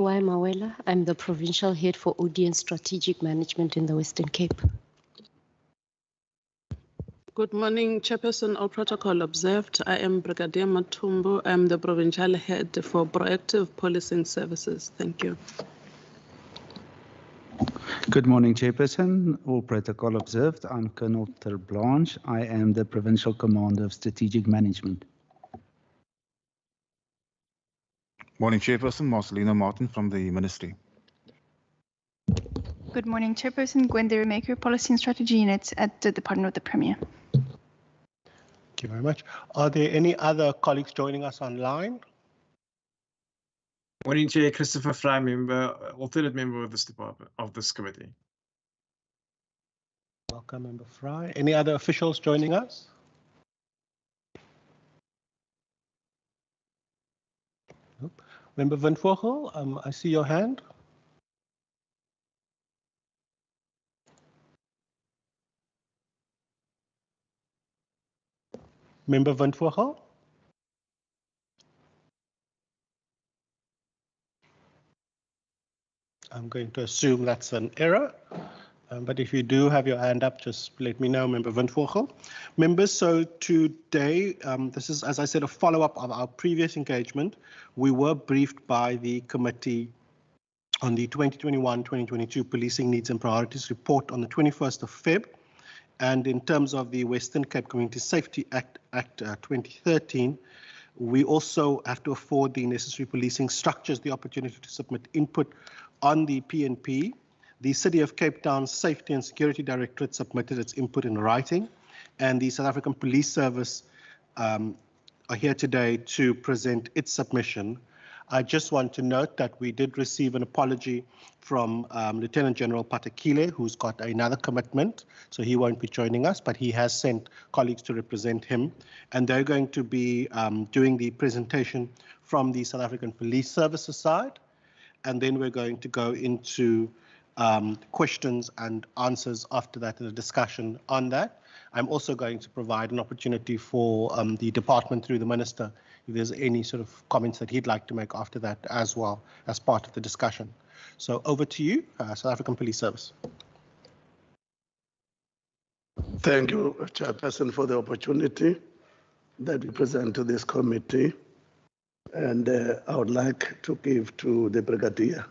Mawela. I'm the Provincial Head for OD and Strategic Management in the Western Cape. Good morning, Chairperson. All protocol observed. I am Brigadier Matumbo. I'm the Provincial Head for Proactive Policing Services. Thank you. Good morning, Chairperson. All protocol observed. I'm Colonel Terblanche. I am the Provincial Commander of Strategic Management. Morning, Chairperson. Marcelino Martin from the Ministry. Good morning, Chairperson. Gwendere Maker, Policy and Strategy Unit at the Department of the Premier. Thank you very much. Are there any other colleagues joining us online? Morning, Chair. Christopher Fry, alternate member of this department, of this committee. Welcome, Member Fry. Any other officials joining us? Nope. Member Van Vogel, I see your hand. Member Van Vogel? I'm going to assume that's an error. But if you do have your hand up, just let me know, Member Van Vogel. Members, so today, this is, as I said, a follow-up of our previous engagement. We were briefed by the committee on the 2021-2022 Policing Needs and Priorities report on the 21st of Feb. And in terms of the Western Cape Community Safety Act 2013, we also have to afford the necessary policing structures the opportunity to submit input on the PNP. The City of Cape Town's Safety and Security Directorate submitted its input in writing, and the South African Police Service are here today to present its submission. I just want to note that we did receive an apology from Lieutenant General Patekile, who's got another commitment, so he won't be joining us, but he has sent colleagues to represent him, and they're going to be doing the presentation from the South African Police Services side, and then we're going to go into questions and answers after that in a discussion on that. I'm also going to provide an opportunity for the department through the minister if there's any sort of comments that he'd like to make after that as well as part of the discussion. So over to you, South African Police Service. Thank you, Chairperson, for the opportunity that we present to this committee. And I would like to give to the Brigadier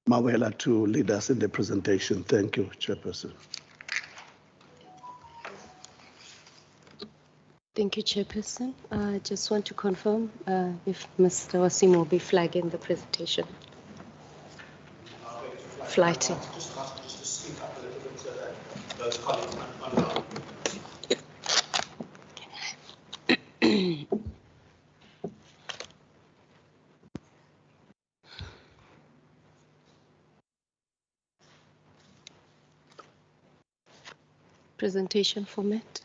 Mawela to lead us in the presentation. Thank you, Chairperson. Thank you, Chairperson. I just want to confirm if Mr. Wasim will be flagging the presentation. Flighting. Presentation format.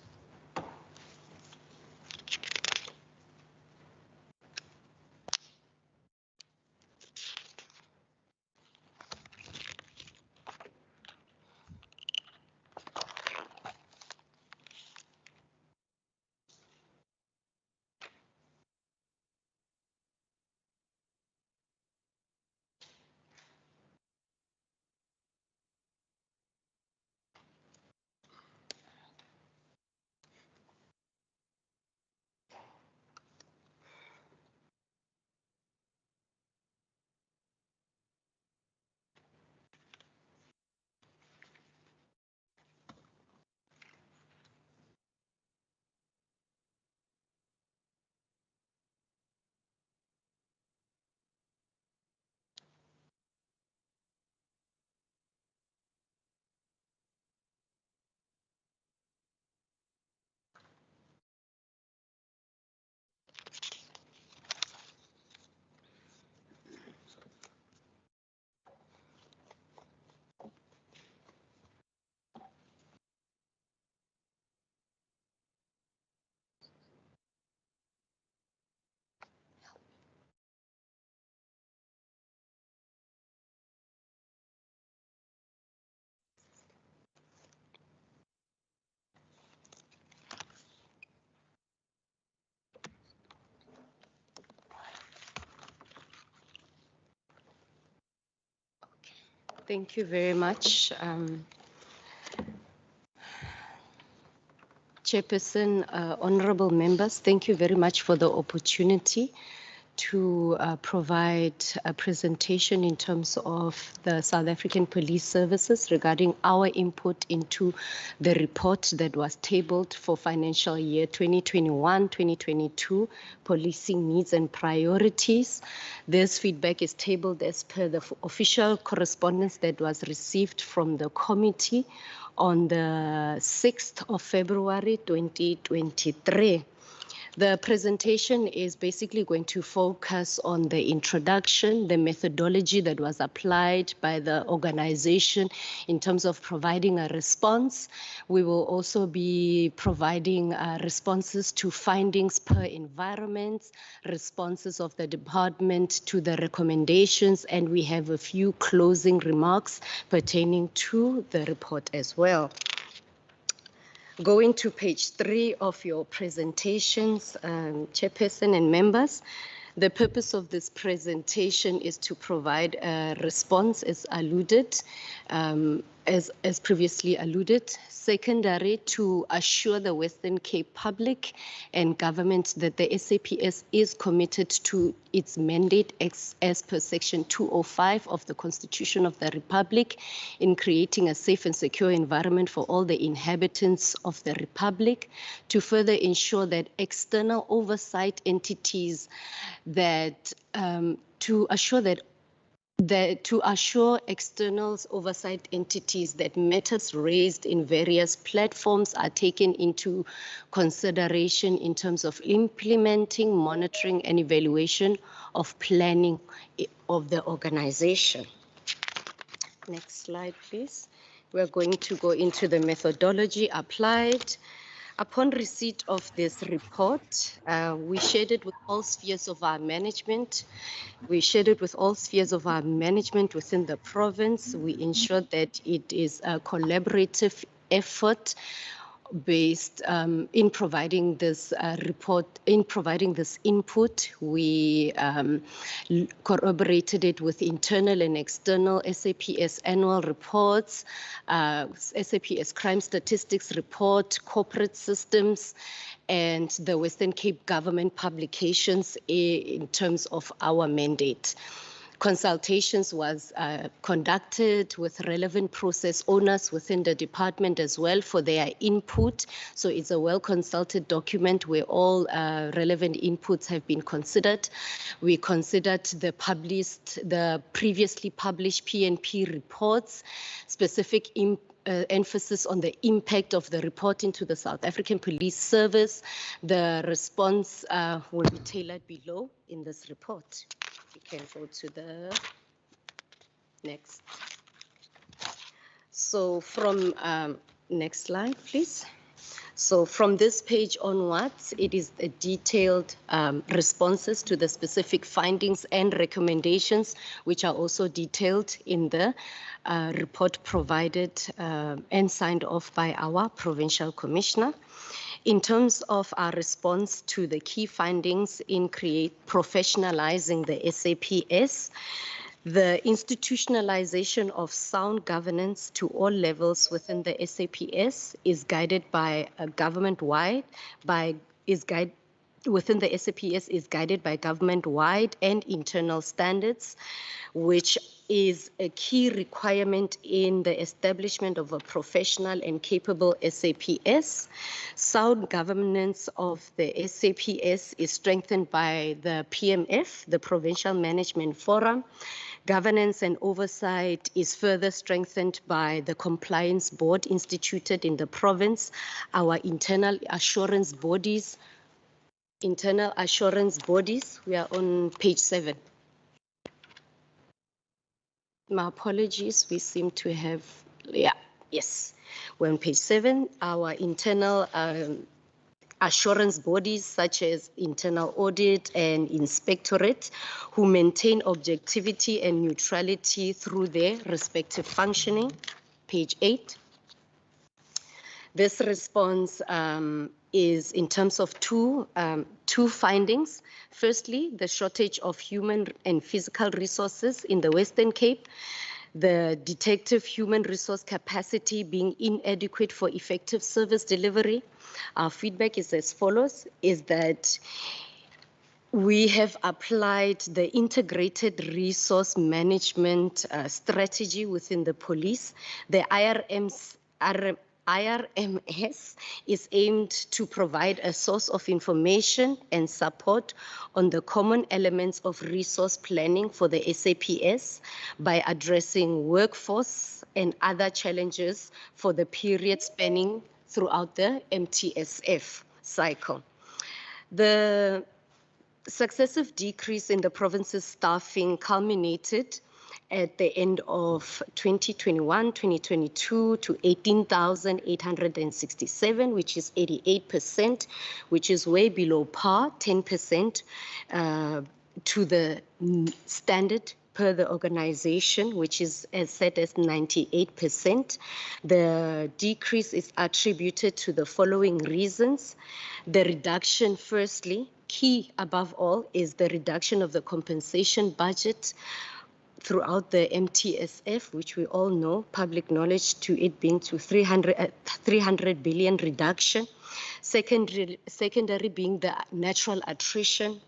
Thank you very much. Chairperson, honorable members, thank you very much for the opportunity to provide a presentation in terms of the South African Police Services regarding our input into the report that was tabled for financial year 2021-2022, Policing Needs and Priorities. This feedback is tabled as per the official correspondence that was received from the committee on the 6th of February 2023. The presentation is basically going to focus on the introduction, the methodology that was applied by the organization in terms of providing a response. We will also be providing responses to findings per environment, responses of the department to the recommendations, and we have a few closing remarks pertaining to the report as well. Going to page 3 of your presentations, Chairperson and members, the purpose of this presentation is to provide a response as alluded, as previously alluded. Secondary, to assure the Western Cape public and government that the SAPS is committed to its mandate as per Section 205 of the Constitution of the Republic in creating a safe and secure environment for all the inhabitants of the Republic, to further ensure that external oversight entities that to assure external oversight entities that matters raised in various platforms are taken into consideration in terms of implementing, monitoring, and evaluation of planning of the organization. Next slide, please. We're going to go into the methodology applied. Upon receipt of this report, we shared it with all spheres of our management. We shared it with all spheres of our management within the province. We ensured that it is a collaborative effort based in providing this report, in providing this input. We corroborated it with internal and external SAPS annual reports, SAPS crime statistics report, corporate systems, and the Western Cape government publications in terms of our mandate. Consultations was conducted with relevant process owners within the department as well for their input. So it's a well-consulted document where all relevant inputs have been considered. We considered the previously published PNP reports, specific emphasis on the impact of the report into the South African Police Service. The response will be tailored below in this report. You can go to the next. So from next slide, please. So from this page onwards, it is the detailed responses to the specific findings and recommendations, which are also detailed in the report provided and signed off by our Provincial Commissioner. In terms of our response to the key findings in professionalizing the SAPS, the institutionalization of sound governance to all levels within the SAPS is guided by a government-wide, within the SAPS is guided by government-wide and internal standards, which is a key requirement in the establishment of a professional and capable SAPS. Sound governance of the SAPS is strengthened by the PMF, the Provincial Management Forum. Governance and oversight is further strengthened by the compliance board instituted in the province, our internal assurance bodies. We are on page 7. My apologies, we seem to have, yes. We're on page 7, our internal assurance bodies such as internal audit and inspectorate, who maintain objectivity and neutrality through their respective functioning. Page 8. This response is in terms of two findings. Firstly, the shortage of human and physical resources in the Western Cape. the detective human resource capacity being inadequate for effective service delivery. Our feedback is as follows, is that we have applied the integrated resource management strategy within the police. The IRMS is aimed to provide a source of information and support on the common elements of resource planning for the SAPS by addressing workforce and other challenges for the period spanning throughout the MTSF cycle. The successive decrease in the province's staffing culminated at the end of 2021, 2022 to 18,867, which is 88%, which is way below par, 10% to the standard per the organization, which is as set as 98%. The decrease is attributed to the following reasons. The reduction, firstly, key above all, is the reduction of the compensation budget throughout the MTSF, which we all know, public knowledge to it being to 300 billion reduction. Secondary being the natural attrition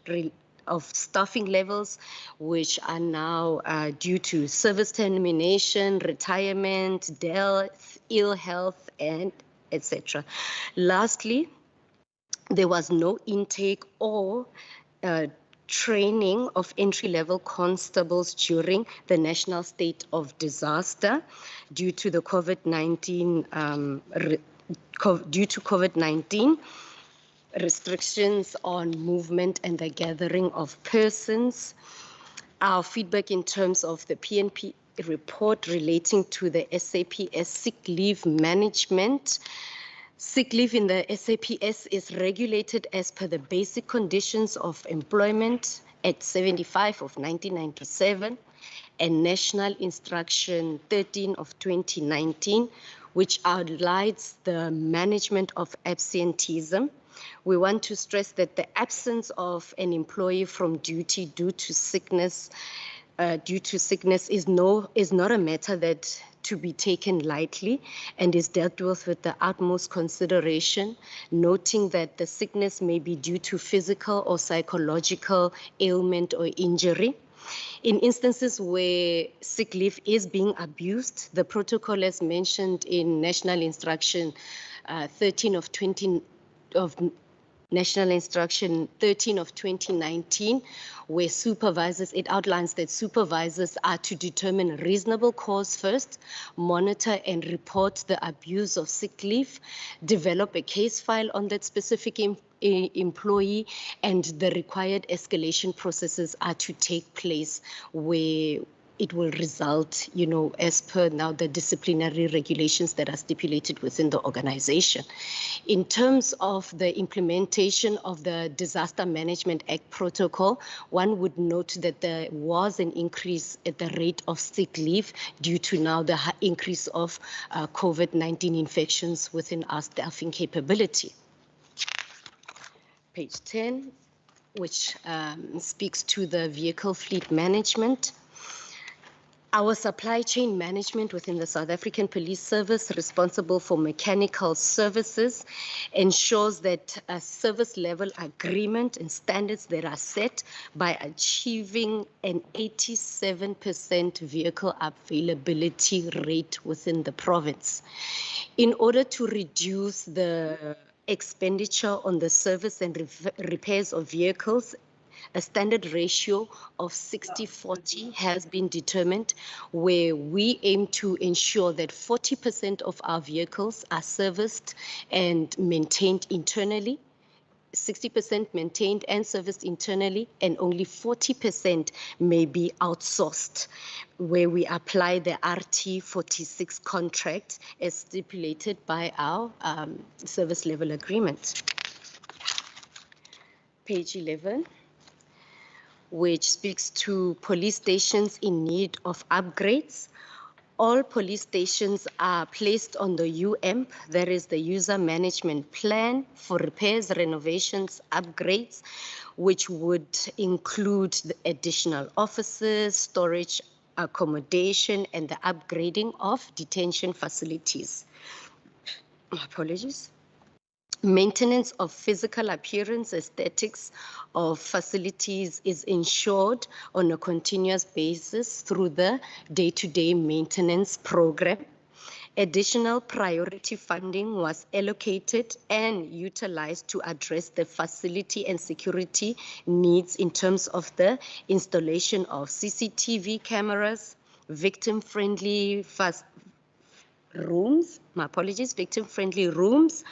of staffing levels, which are now due to service termination, retirement, death, ill health, and etc. Lastly, there was no intake or training of entry-level constables during the national state of disaster due to the COVID-19 restrictions on movement and the gathering of persons. Our feedback in terms of the PNP report relating to the SAPS sick leave management. Sick leave in the SAPS is regulated as per the basic conditions of employment Act 75 of 1997 and National Instruction 13 of 2019, which outlines the management of absenteeism. We want to stress that the absence of an employee from duty due to sickness is not a matter that to be taken lightly and is dealt with the utmost consideration, noting that the sickness may be due to physical or psychological ailment or injury. In instances where sick leave is being abused, the protocol as mentioned in National Instruction 13 of 2019, where supervisors, it outlines that supervisors are to determine reasonable cause first, monitor and report the abuse of sick leave, develop a case file on that specific employee, and the required escalation processes are to take place where it will result, as per now the disciplinary regulations that are stipulated within the organization. In terms of the implementation of the Disaster Management Act protocol, one would note that there was an increase at the rate of sick leave due to now the increase of COVID-19 infections within our staffing capability. Page 10, which speaks to the vehicle fleet management. Our supply chain management within the South African Police Service, responsible for mechanical services, ensures that a service level agreement and standards that are set by achieving an 87% vehicle availability rate within the province. In order to reduce the expenditure on the service and repairs of vehicles, a standard ratio of 60-40 has been determined, where we aim to ensure that 40% of our vehicles are serviced and maintained internally, 60% maintained and serviced internally, and only 40% may be outsourced, where we apply the RT46 contract as stipulated by our service level agreement. Page 11. Which speaks to police stations in need of upgrades. All police stations are placed on the UMP, that is the User Management Plan for repairs, renovations, upgrades, which would include the additional offices, storage accommodation, and the upgrading of detention facilities. Apologies. Maintenance of physical appearance, aesthetics of facilities is ensured on a continuous basis through the day-to-day maintenance program. Additional priority funding was allocated and utilized to address the facility and security needs in terms of the installation of CCTV cameras, victim-friendly rooms, victim-friendly rooms,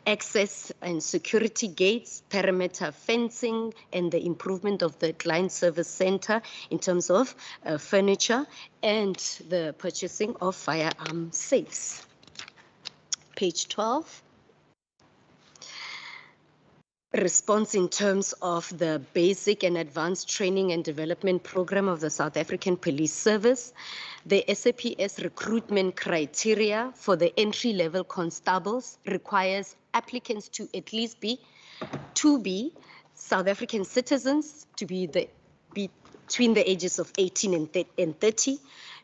access and security gates, perimeter fencing, and the improvement of the client service center in terms of furniture and the purchasing of firearm safes. Page 12. Response in terms of the basic and advanced training and development program of the South African Police Service. The SAPS recruitment criteria for the entry-level constables requires applicants to at least be South African citizens, to be between the ages of 18 and 30,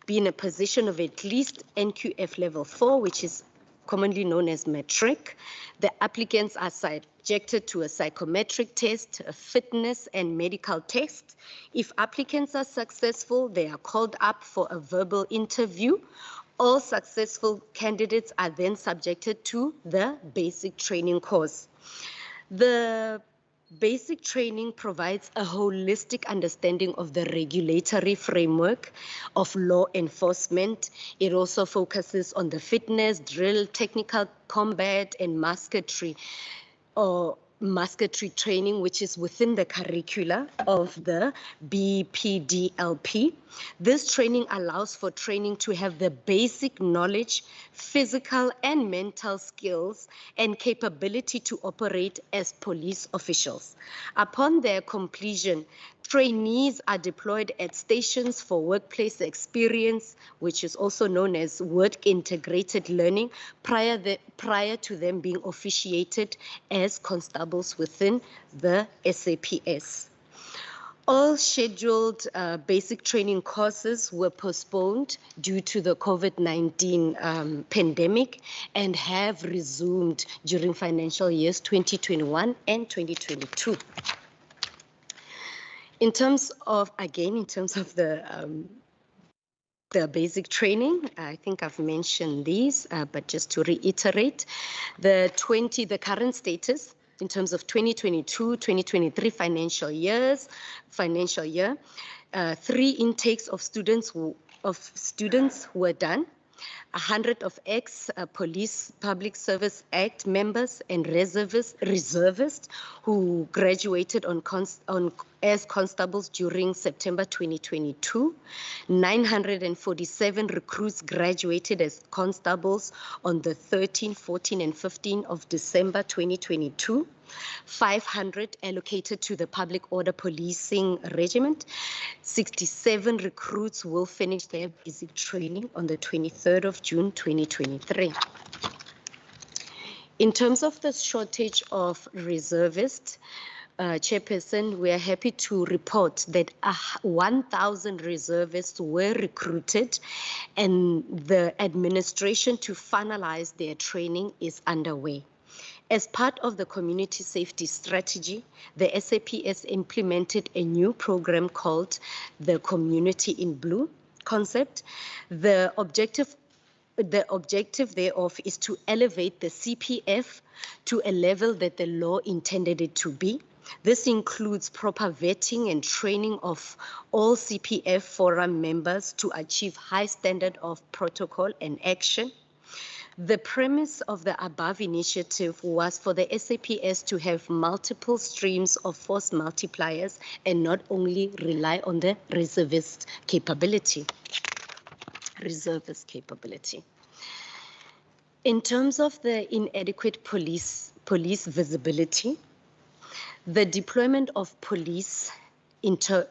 be in a position of at least NQF level 4, which is commonly known as matric. The applicants are subjected to a psychometric test, a fitness and medical test. If applicants are successful, they are called up for a verbal interview. All successful candidates are then subjected to the basic training course. The basic training provides a holistic understanding of the regulatory framework of law enforcement. It also focuses on the fitness, drill, technical combat, and musketry training, which is within the curricula of the BPDLP. This training allows for training to have the basic knowledge, physical and mental skills, and capability to operate as police officials. Upon their completion, trainees are deployed at stations for workplace experience, which is also known as work integrated learning, prior to them being officiated as constables within the SAPS. All scheduled basic training courses were postponed due to the COVID-19 pandemic and have resumed during financial years 2021 and 2022. In terms of the basic training, I think I've mentioned these, but just to reiterate, the current status in terms of 2022-2023 financial year, 3 intakes of students were done. 100 of ex-Police Public Service Act members and reservists who graduated as constables during September 2022. 947 recruits graduated as constables on the 13, 14, and 15 of December 2022. 500 allocated to the Public Order Policing Regiment. 67 recruits will finish their basic training on the 23rd of June 2023. In terms of the shortage of reservists, Chairperson, we are happy to report that 1,000 reservists were recruited and the administration to finalize their training is underway. As part of the community safety strategy, the SAPS implemented a new program called the Community in Blue concept. The objective thereof is to elevate the CPF to a level that the law intended it to be. This includes proper vetting and training of all CPF forum members to achieve high standard of protocol and action. The premise of the above initiative was for the SAPS to have multiple streams of force multipliers and not only rely on the reservist capability. In terms of the inadequate police visibility, the deployment of police in the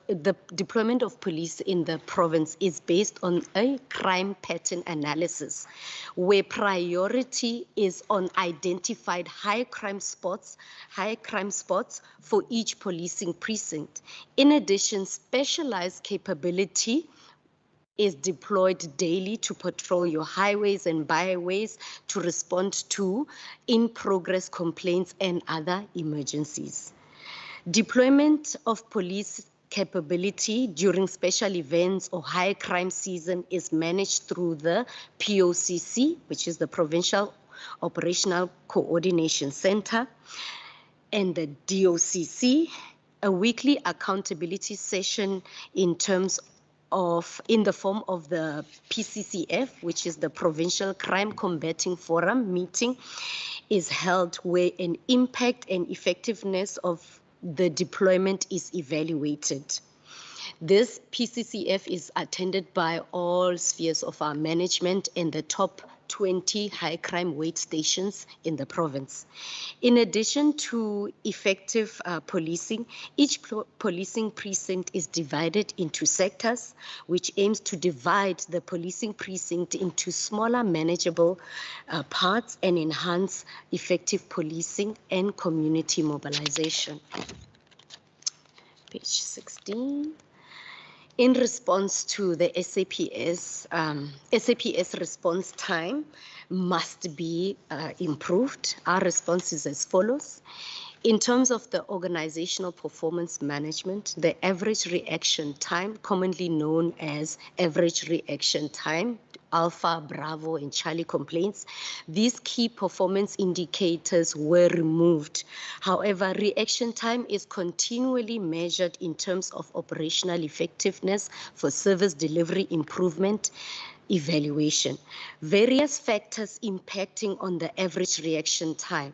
province is based on a crime pattern analysis, where priority is on identified high crime spots for each policing precinct. In addition, specialized capability is deployed daily to patrol your highways and byways to respond to in-progress complaints and other emergencies. Deployment of police capability during special events or high crime season is managed through the POCC, which is the Provincial Operational Coordination Center, and the DOCC, a weekly accountability session in the form of the PCCF, which is the Provincial Crime Combating Forum meeting, is held where an impact and effectiveness of the deployment is evaluated. This PCCF is attended by all spheres of our management and the top 20 high crime weight stations in the province. In addition to effective policing, each policing precinct is divided into sectors, which aims to divide the policing precinct into smaller manageable parts and enhance effective policing and community mobilization. Page 16. In response to the SAPS, SAPS response time must be improved. Our response is as follows. In terms of the organizational performance management, the average reaction time, commonly known as average reaction time, Alpha, Bravo, and Charlie complaints, these key performance indicators were removed. However, reaction time is continually measured in terms of operational effectiveness for service delivery improvement evaluation. Various factors impacting on the average reaction time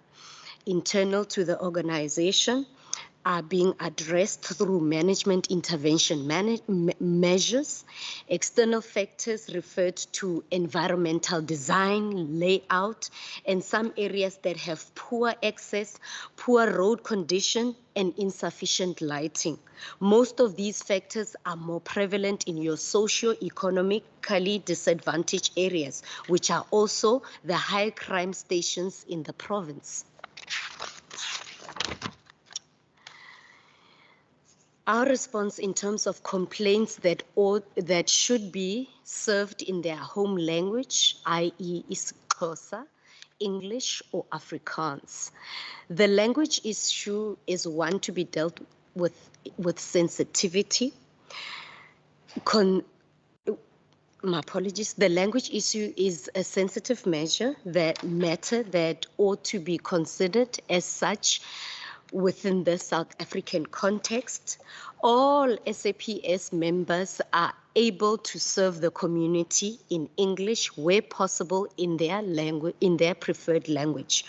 internal to the organization are being addressed through management intervention measures. External factors referred to environmental design, layout, and some areas that have poor access, poor road condition, and insufficient lighting. Most of these factors are more prevalent in your socio-economically disadvantaged areas, which are also the high crime stations in the province. Our response in terms of complaints that should be served in their home language, i.e. isiXhosa, English, or Afrikaans. The language issue is one to be dealt with sensitivity. My apologies. The language issue is a sensitive matter that ought to be considered as such within the South African context. All SAPS members are able to serve the community in English where possible in their language, in their preferred language.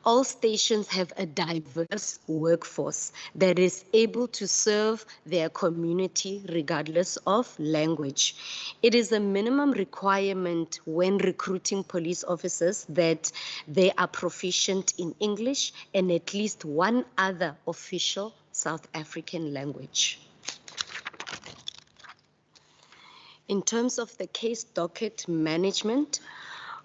All stations have a diverse workforce that is able to serve their community regardless of language. It is a minimum requirement when recruiting police officers that they are proficient in English and at least one other official South African language. In terms of the case docket management,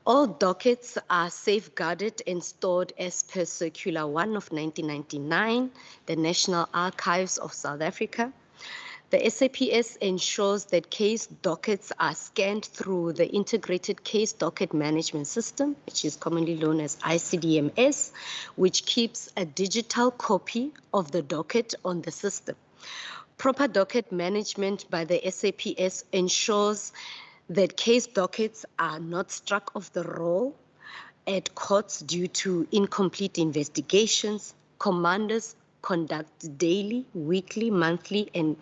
all dockets are safeguarded and stored as per Circular 1 of 1999, the National Archives of South Africa. The SAPS ensures that case dockets are scanned through the Integrated Case Docket Management System, which is commonly known as ICDMS, which keeps a digital copy of the docket on the system. Proper docket management by the SAPS ensures that case dockets are not struck off the roll at courts due to incomplete investigations. Commanders conduct daily, weekly, monthly, and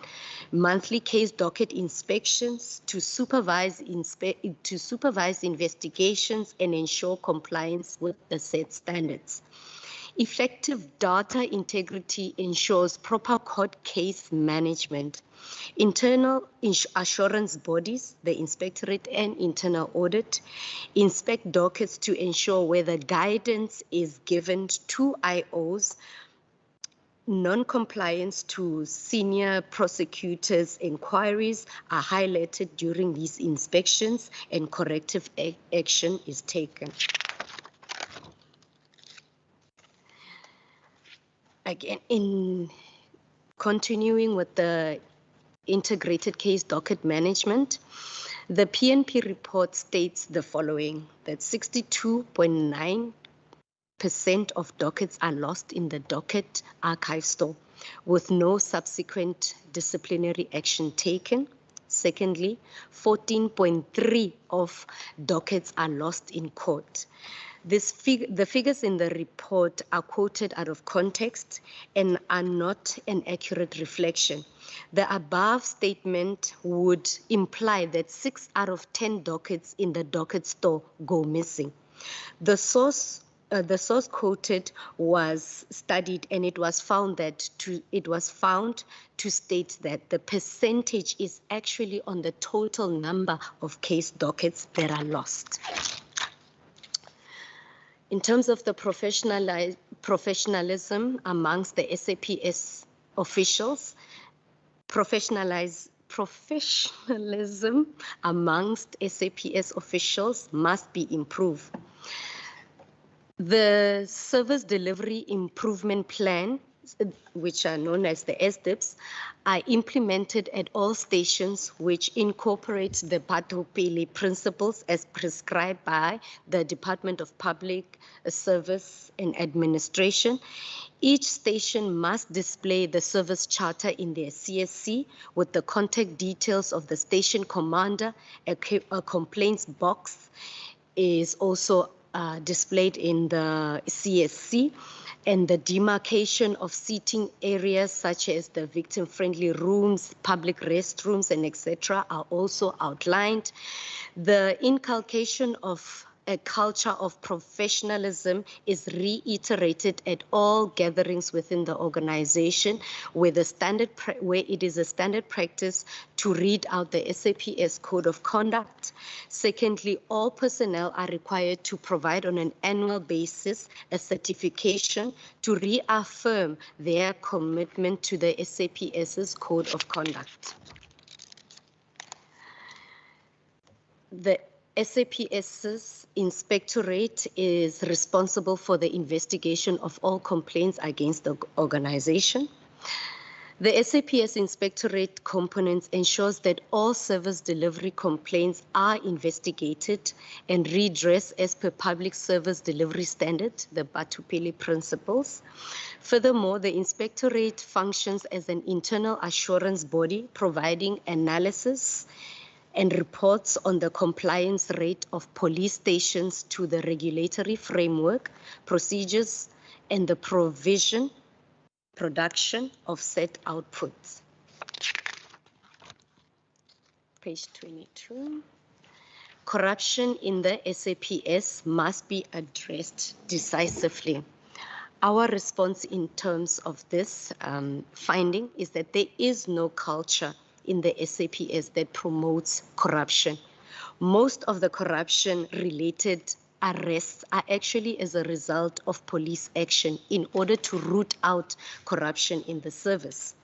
monthly case docket inspections to supervise investigations and ensure compliance with the set standards. Effective data integrity ensures proper court case management. Internal assurance bodies, the Inspectorate and Internal Audit, inspect dockets to ensure whether guidance is given to IOs. Non-compliance to senior prosecutors' inquiries are highlighted during these inspections and corrective action is taken. Again, in continuing with the integrated case docket management, The PNP report states the following, that 62.9% of dockets are lost in the docket archive store with no subsequent disciplinary action taken. Secondly, 14.3% of dockets are lost in court. The figures in the report are quoted out of context and are not an accurate reflection. The above statement would imply that 6 out of 10 dockets in the docket store go missing. The source quoted was studied, and it was found to state that the percentage is actually on the total number of case dockets that are lost. In terms of the professionalism amongst the SAPS officials, professionalism amongst SAPS officials must be improved. The Service Delivery Improvement Plan, which are known as the SDIPs, are implemented at all stations, which incorporate the Batopele principles as prescribed by the Department of Public Service and Administration. Each station must display the service charter in their CSC with the contact details of the station commander. A complaints box is also displayed in the CSC, and the demarcation of seating areas such as the victim-friendly rooms, public restrooms, and etc. are also outlined. The inculcation of a culture of professionalism is reiterated at all gatherings within the organization, where it is a standard practice to read out the SAPS Code of Conduct. Secondly, all personnel are required to provide on an annual basis a certification to reaffirm their commitment to the SAPS's Code of Conduct. The SAPS's inspectorate is responsible for the investigation of all complaints against the organization. The SAPS inspectorate component ensures that all service delivery complaints are investigated and redressed as per public service delivery standard, the Batopele principles. Furthermore, the inspectorate functions as an internal assurance body, providing analysis and reports on the compliance rate of police stations to the regulatory framework, procedures, and the production of set outputs. Page 22. Corruption in the SAPS must be addressed decisively. Our response in terms of this finding is that there is no culture in the SAPS that promotes corruption. Most of the corruption-related arrests are actually as a result of police action in order to root out corruption in the service.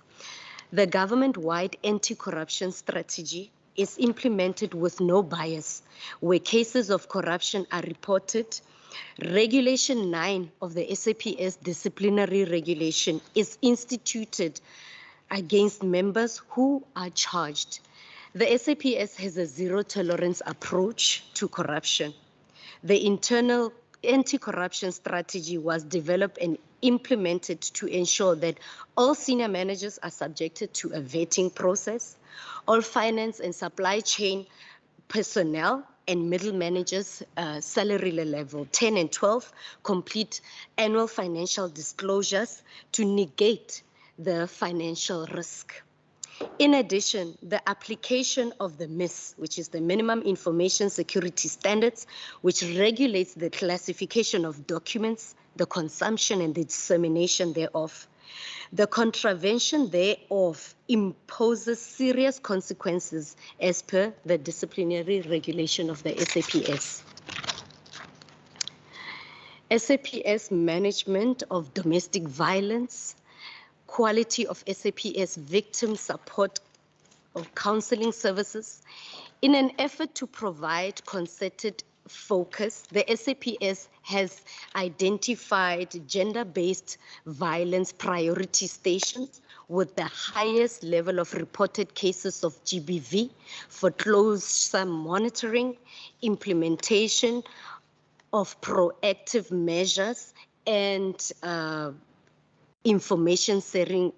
The government-wide anti-corruption strategy is implemented with no bias, where cases of corruption are reported. Regulation 9 of the SAPS disciplinary regulation is instituted against members who are charged. The SAPS has a zero-tolerance approach to corruption. The internal anti-corruption strategy was developed and implemented to ensure that all senior managers are subjected to a vetting process. All finance and supply chain personnel and middle managers, salary level 10 and 12, complete annual financial disclosures to negate the financial risk. In addition, the application of the MIS, which is the Minimum Information Security Standards, which regulates the classification of documents, the consumption and the dissemination thereof. The contravention thereof imposes serious consequences as per the disciplinary regulation of the SAPS. SAPS management of domestic violence, quality of SAPS victim support or counseling services. In an effort to provide concerted focus, the SAPS has identified gender-based violence priority stations with the highest level of reported cases of GBV for close monitoring, implementation of proactive measures, and information sharing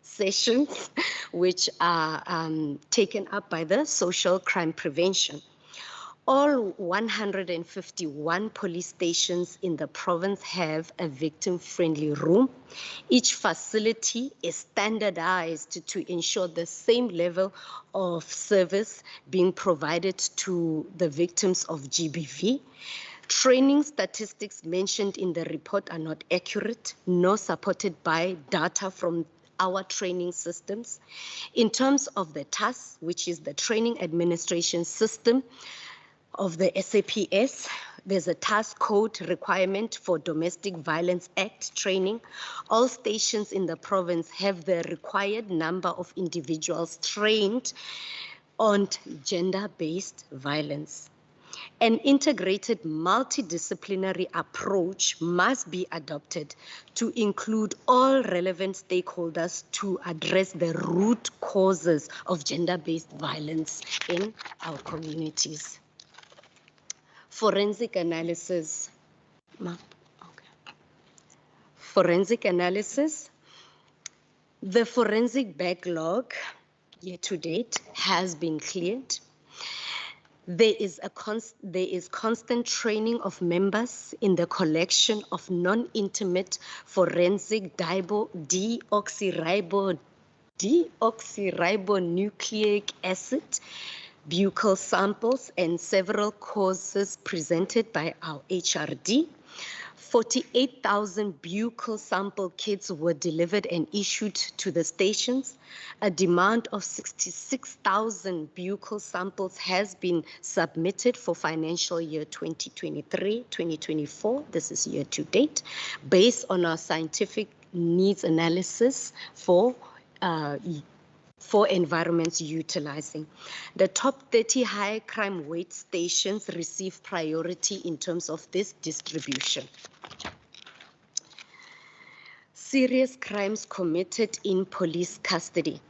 sessions, which are taken up by the social crime prevention. All 151 police stations in the province have a victim-friendly room. Each facility is standardized to ensure the same level of service being provided to the victims of GBV. Training statistics mentioned in the report are not accurate, nor supported by data from our training systems. In terms of the TAS, which is the Training Administration System of the SAPS, there's a task code requirement for Domestic Violence Act training. All stations in the province have the required number of individuals trained on gender-based violence. An integrated multidisciplinary approach must be adopted to include all relevant stakeholders to address the root causes of gender-based violence in our communities. Forensic analysis. Forensic analysis. The forensic backlog year to date has been cleared. There is constant training of members in the collection of non-intimate forensic deoxyribonucleic acid buccal samples and several courses presented by our HRD. 48,000 buccal sample kits were delivered and issued to the stations. A demand of 66,000 buccal samples has been submitted for financial year 2023-2024. This is year to date, based on our scientific needs analysis for environments utilizing. The top 30 high crime weight stations receive priority in terms of this distribution. Serious crimes committed in police custody.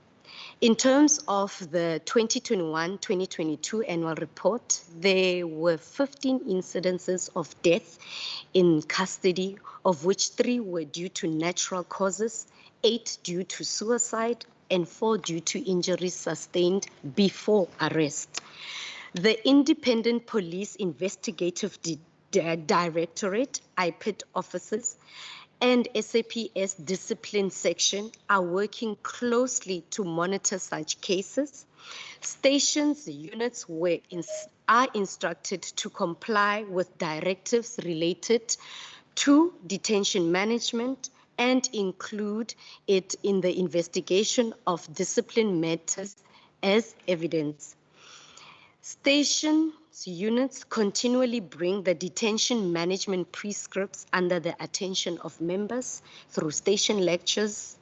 In terms of the 2021-2022 annual report, there were 15 incidences of death in custody, of which 3 were due to natural causes, 8 due to suicide, and 4 due to injuries sustained before arrest. The Independent Police Investigative Directorate, IPID officers, and SAPS Discipline Section are working closely to monitor such cases. Stations units are instructed to comply with directives related to detention management and include it in the investigation of discipline matters as evidence. Station units continually bring the detention management prescripts under the attention of members through station lectures.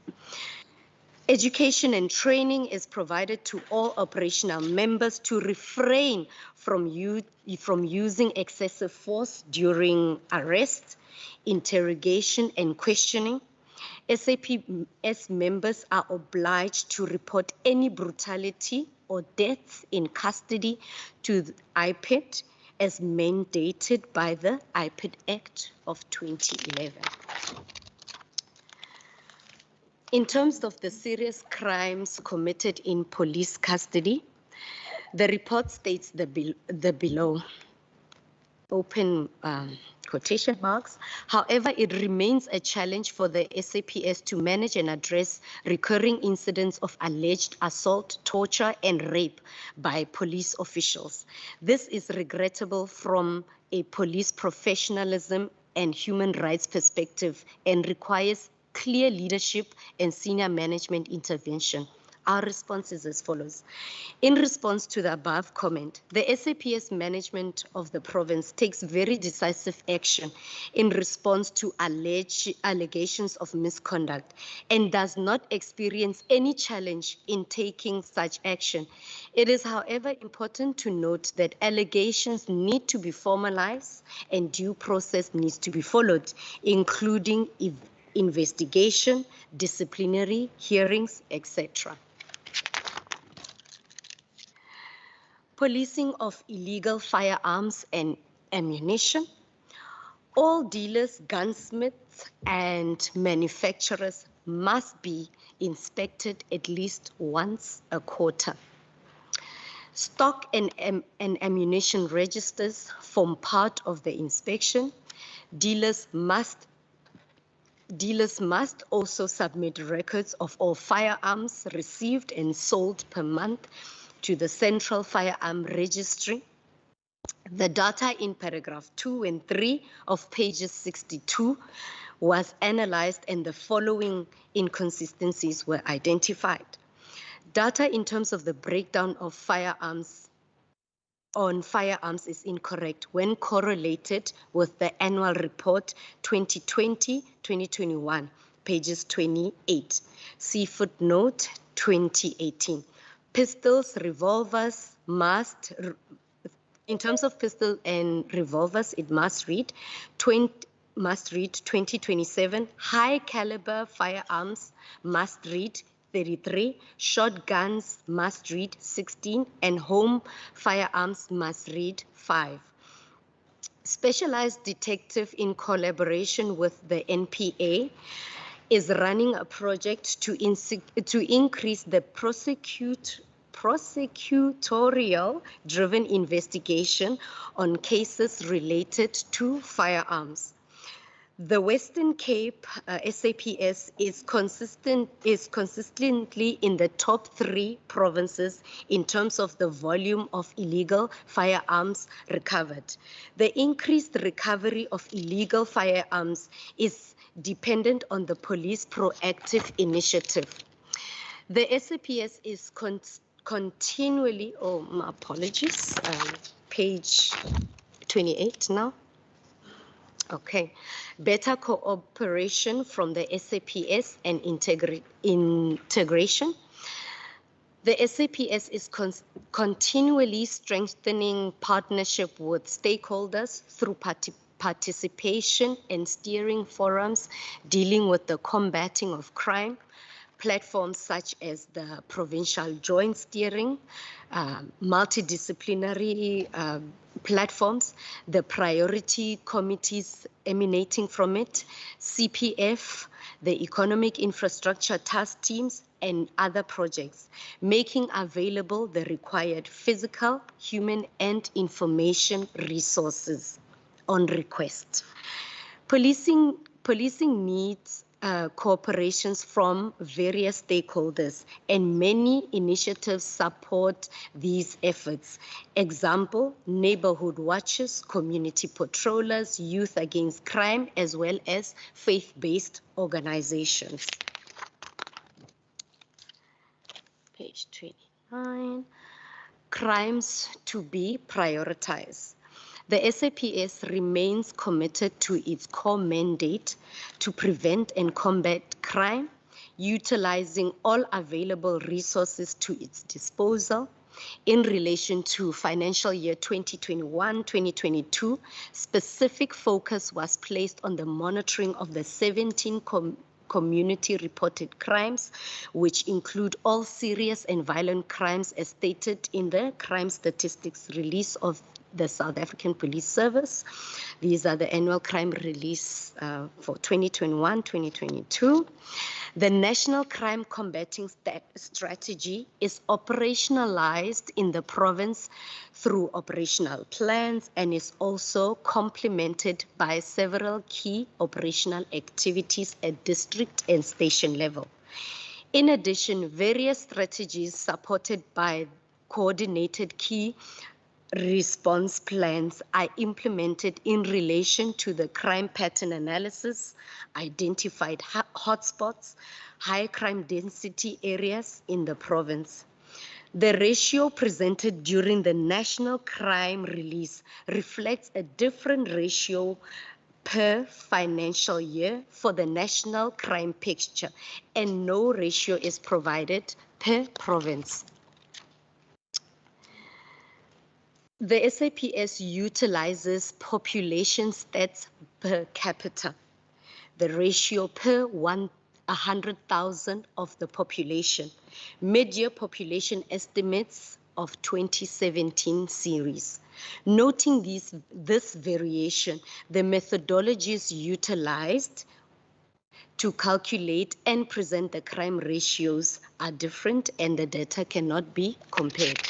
Education and training is provided to all operational members to refrain from using excessive force during arrest, interrogation, and questioning. SAPS members are obliged to report any brutality or deaths in custody to the IPID as mandated by the IPID Act of 2011. In terms of the serious crimes committed in police custody, the report states the below, open quotation marks. However, it remains a challenge for the SAPS to manage and address recurring incidents of alleged assault, torture, and rape by police officials. This is regrettable from a police professionalism and human rights perspective and requires clear leadership and senior management intervention. Our response is as follows. In response to the above comment, the SAPS management of the province takes very decisive action in response to allegations of misconduct and does not experience any challenge in taking such action. It is, however, important to note that allegations need to be formalized and due process needs to be followed, including investigation, disciplinary hearings, etc. Policing of illegal firearms and ammunition. All dealers, gunsmiths, and manufacturers must be inspected at least once a quarter. Stock and ammunition registers form part of the inspection. Dealers must also submit records of all firearms received and sold per month to the Central Firearm Registry. The data in paragraph 2 and 3 of pages 62 was analyzed and the following inconsistencies were identified. Data in terms of the breakdown of firearms is incorrect when correlated with the annual report 2020-2021, pages 28. See footnote 2018. Pistols, revolvers must, in terms of pistol and revolvers, it must read 2027. High caliber firearms must read 33, shotguns must read 16, and home firearms must read 5. Specialized Detective, in collaboration with the NPA, is running a project to increase the prosecutorial-driven investigation on cases related to firearms. The Western Cape SAPS is consistently in the top 3 provinces in terms of the volume of illegal firearms recovered. The increased recovery of illegal firearms is dependent on the police proactive initiative. The SAPS is continually, my apologies, page 28 now. Okay, better cooperation from the SAPS and integration. The SAPS is continually strengthening partnership with stakeholders through participation and steering forums dealing with the combating of crime. Platforms such as the Provincial Joint Steering, multidisciplinary platforms, the priority committees emanating from it, CPF, the Economic Infrastructure Task Teams, and other projects, making available the required physical, human, and information resources on request. Policing needs cooperations from various stakeholders, and many initiatives support these efforts. Example, neighborhood watches, community patrollers, youth against crime, as well as faith-based organizations. Page 29, crimes to be prioritized. The SAPS remains committed to its core mandate to prevent and combat crime, utilizing all available resources to its disposal. In relation to financial year 2021-2022, specific focus was placed on the monitoring of the 17 community-reported crimes, which include all serious and violent crimes as stated in the crime statistics release of the South African Police Service. These are the annual crime release for 2021-2022. The National Crime Combating Strategy is operationalized in the province through operational plans and is also complemented by several key operational activities at district and station level. In addition, various strategies supported by coordinated key response plans are implemented in relation to the crime pattern analysis, identified hotspots, high crime density areas in the province. The ratio presented during the national crime release reflects a different ratio per financial year for the national crime picture, and no ratio is provided per province. The SAPS utilizes population stats per capita. the ratio per 100,000 of the population. Mid-year population estimates of 2017 series. Noting this variation, the methodologies utilized to calculate and present the crime ratios are different and the data cannot be compared.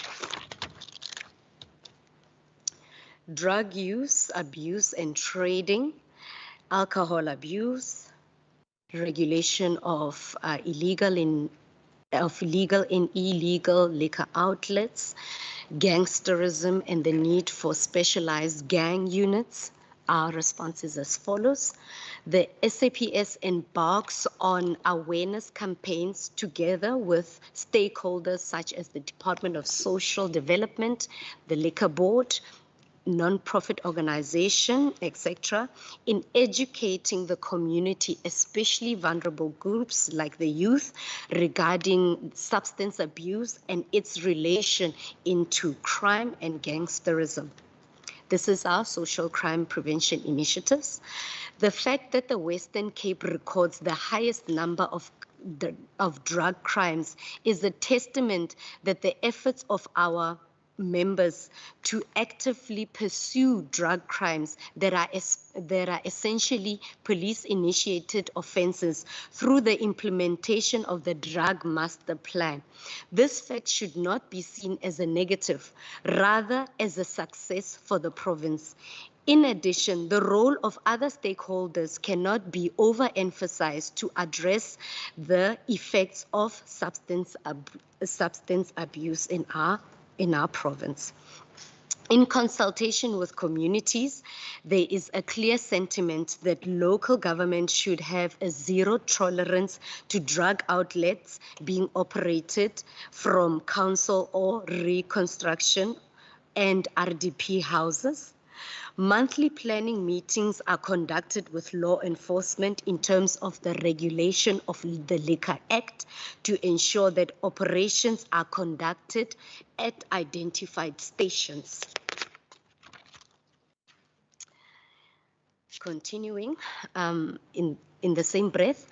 Drug use, abuse and trading, alcohol abuse, regulation of legal and illegal liquor outlets, gangsterism and the need for specialized gang units. Our response is as follows. The SAPS embarks on awareness campaigns together with stakeholders such as the Department of Social Development, the Liquor Board, non-profit organization, etc., in educating the community, especially vulnerable groups like the youth, regarding substance abuse and its relation into crime and gangsterism. This is our social crime prevention initiatives. The fact that the Western Cape records the highest number of drug crimes is a testament that the efforts of our members to actively pursue drug crimes that are essentially police-initiated offenses through the implementation of the drug master plan. This fact should not be seen as a negative, rather as a success for the province. In addition, the role of other stakeholders cannot be overemphasized to address the effects of substance abuse in our province. In consultation with communities, there is a clear sentiment that local government should have a zero tolerance to drug outlets being operated from council or reconstruction and RDP houses. Monthly planning meetings are conducted with law enforcement in terms of the regulation of the Liquor Act to ensure that operations are conducted at identified stations. Continuing, in the same breath,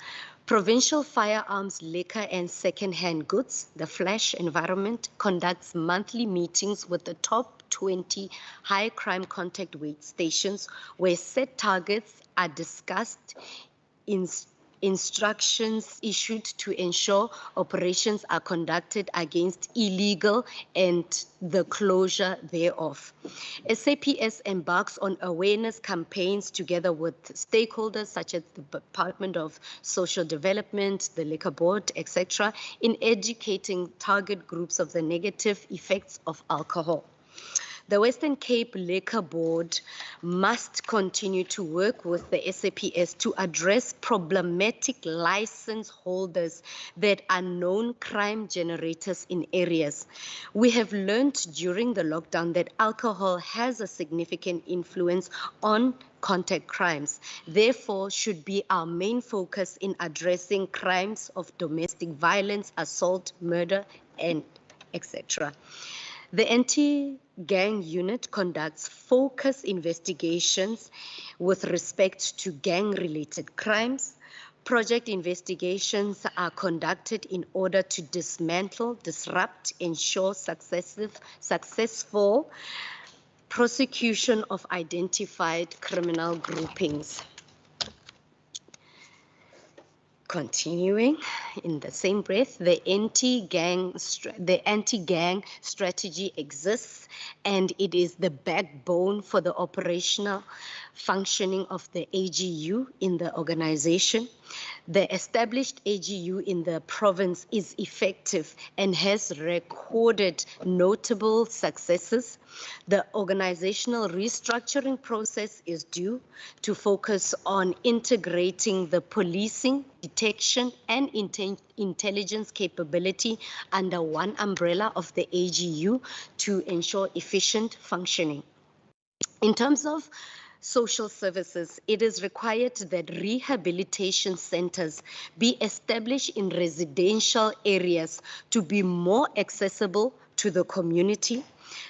Provincial Firearms, Liquor and Second-Hand Goods, the FLASH environment, conducts monthly meetings with the top 20 high crime contact weight stations where set targets are discussed, instructions issued to ensure operations are conducted against illegal and the closure thereof. SAPS embarks on awareness campaigns together with stakeholders such as the Department of Social Development, the Liquor Board, etc., in educating target groups of the negative effects of alcohol. The Western Cape Liquor Board must continue to work with the SAPS to address problematic license holders that are known crime generators in areas. We have learned during the lockdown that alcohol has a significant influence on contact crimes, therefore should be our main focus in addressing crimes of domestic violence, assault, murder, and etc. The anti-gang unit conducts focused investigations with respect to gang-related crimes. Project investigations are conducted in order to dismantle, disrupt, ensure successful prosecution of identified criminal groupings. Continuing in the same breath, the anti-gang strategy exists and it is the backbone for the operational functioning of the AGU in the organization. The established AGU in the province is effective and has recorded notable successes. The organizational restructuring process is due to focus on integrating the policing, detection, and intelligence capability under one umbrella of the AGU to ensure efficient functioning. In terms of social services, it is required that rehabilitation centers be established in residential areas to be more accessible to the community.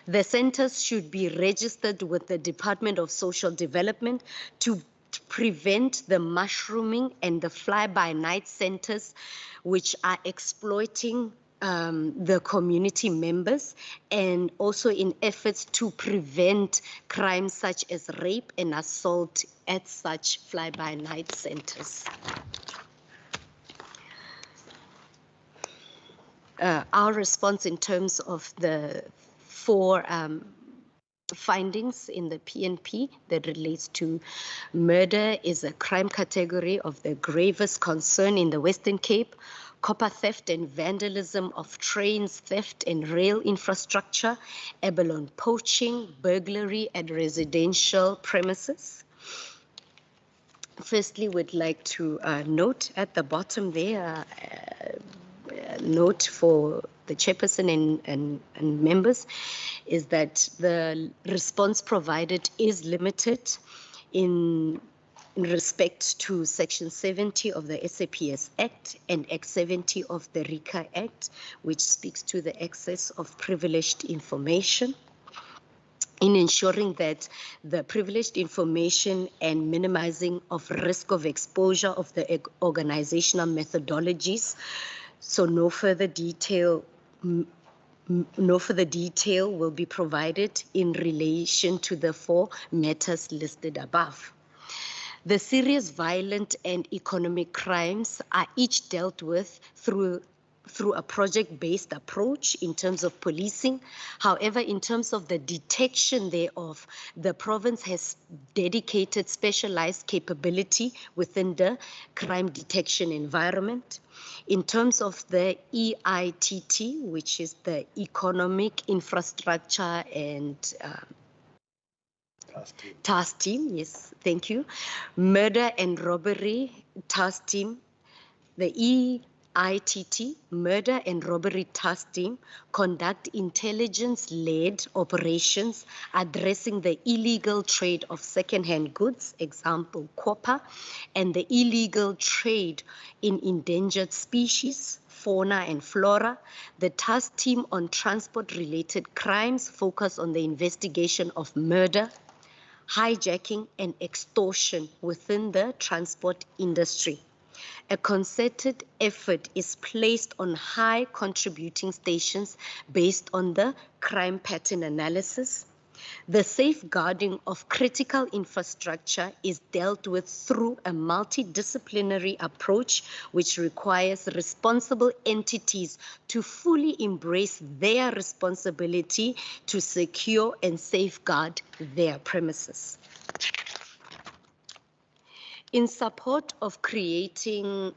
The centers should be registered with the Department of Social Development to to prevent the mushrooming and the fly-by-night centers which are exploiting the community members, and also in efforts to prevent crimes such as rape and assault at such fly-by-night centers. Our response in terms of the 4 findings in the PNP that relates to murder is a crime category of the gravest concern in the Western Cape. Copper theft and vandalism of trains, theft and rail infrastructure, abalone poaching, burglary at residential premises. Firstly, we'd like to note at the bottom there, note for the chairperson and members, is that the response provided is limited in respect to Section 70 of the SAPS Act and Act 70 of the RICA Act, which speaks to the access of privileged information, in ensuring that the privileged information and minimizing of risk of exposure of the organizational methodologies. So no further detail will be provided in relation to the 4 matters listed above. The serious violent and economic crimes are each dealt with through a project-based approach in terms of policing. However, in terms of the detection thereof, the province has dedicated specialized capability within the crime detection environment. In terms of the EITT, which is the Economic Infrastructure and Task Team, yes, thank you. Murder and Robbery Task Team, the EITT, Murder and Robbery Task Team, conduct intelligence-led operations addressing the illegal trade of second-hand goods, example, copper, and the illegal trade in endangered species, fauna and flora. The task team on transport-related crimes focus on the investigation of murder, hijacking, and extortion within the transport industry. A concerted effort is placed on high contributing stations based on the crime pattern analysis. The safeguarding of critical infrastructure is dealt with through a multidisciplinary approach, which requires responsible entities to fully embrace their responsibility to secure and safeguard their premises. In support of creating,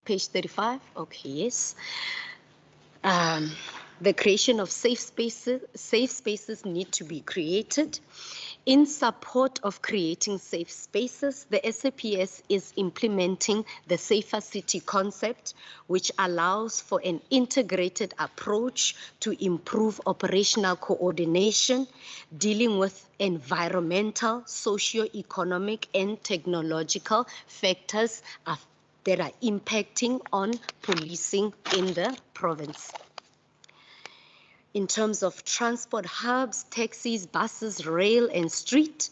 page 35, okay, yes. The creation of safe spaces need to be created. In support of creating safe spaces, the SAPS is implementing the Safer City concept, which allows for an integrated approach to improve operational coordination, dealing with environmental, socio-economic, and technological factors that are impacting on policing in the province. In terms of transport hubs, taxis, buses, rail, and street,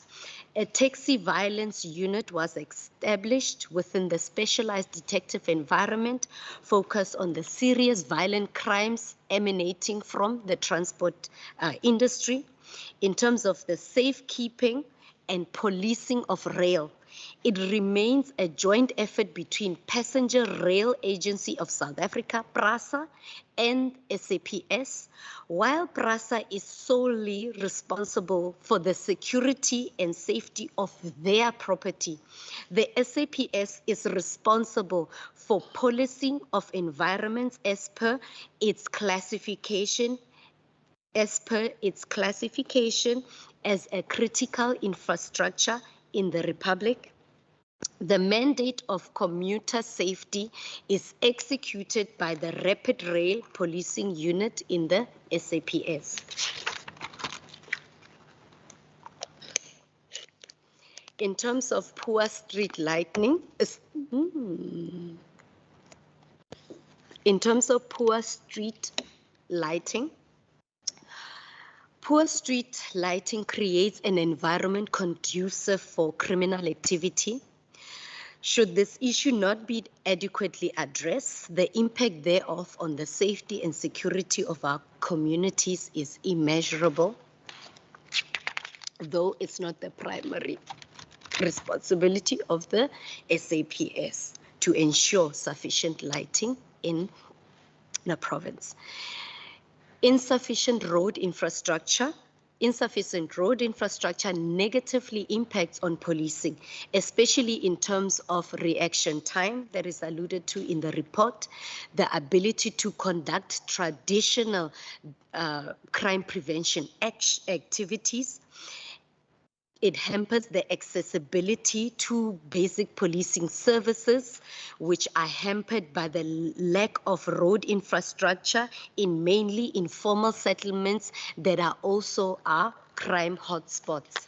a taxi violence unit was established within the specialized detective environment focused on the serious violent crimes emanating from the transport industry. In terms of the safekeeping and policing of rail, it remains a joint effort between Passenger Rail Agency of South Africa, PRASA, and SAPS. While PRASA is solely responsible for the security and safety of their property, the SAPS is responsible for policing of environments as per its classification as a critical infrastructure in the Republic. The mandate of commuter safety is executed by the Rapid Rail Policing Unit in the SAPS. In terms of poor street lighting, Poor street lighting creates an environment conducive for criminal activity. Should this issue not be adequately addressed, the impact thereof on the safety and security of our communities is immeasurable, though it's not the primary responsibility of the SAPS to ensure sufficient lighting in the province. Insufficient road infrastructure negatively impacts on policing, especially in terms of reaction time that is alluded to in the report, the ability to conduct traditional crime prevention activities. It hampers the accessibility to basic policing services, which are hampered by the lack of road infrastructure in mainly informal settlements that are also our crime hotspots.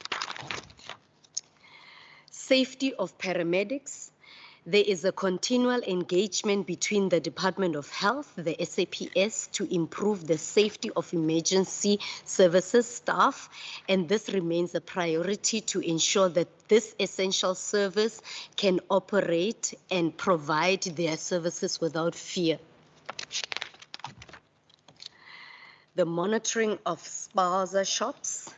Safety of paramedics. There is a continual engagement between the Department of Health, the SAPS, to improve the safety of emergency services staff, and this remains a priority to ensure that this essential service can operate and provide their services without fear. The monitoring of spaza shops.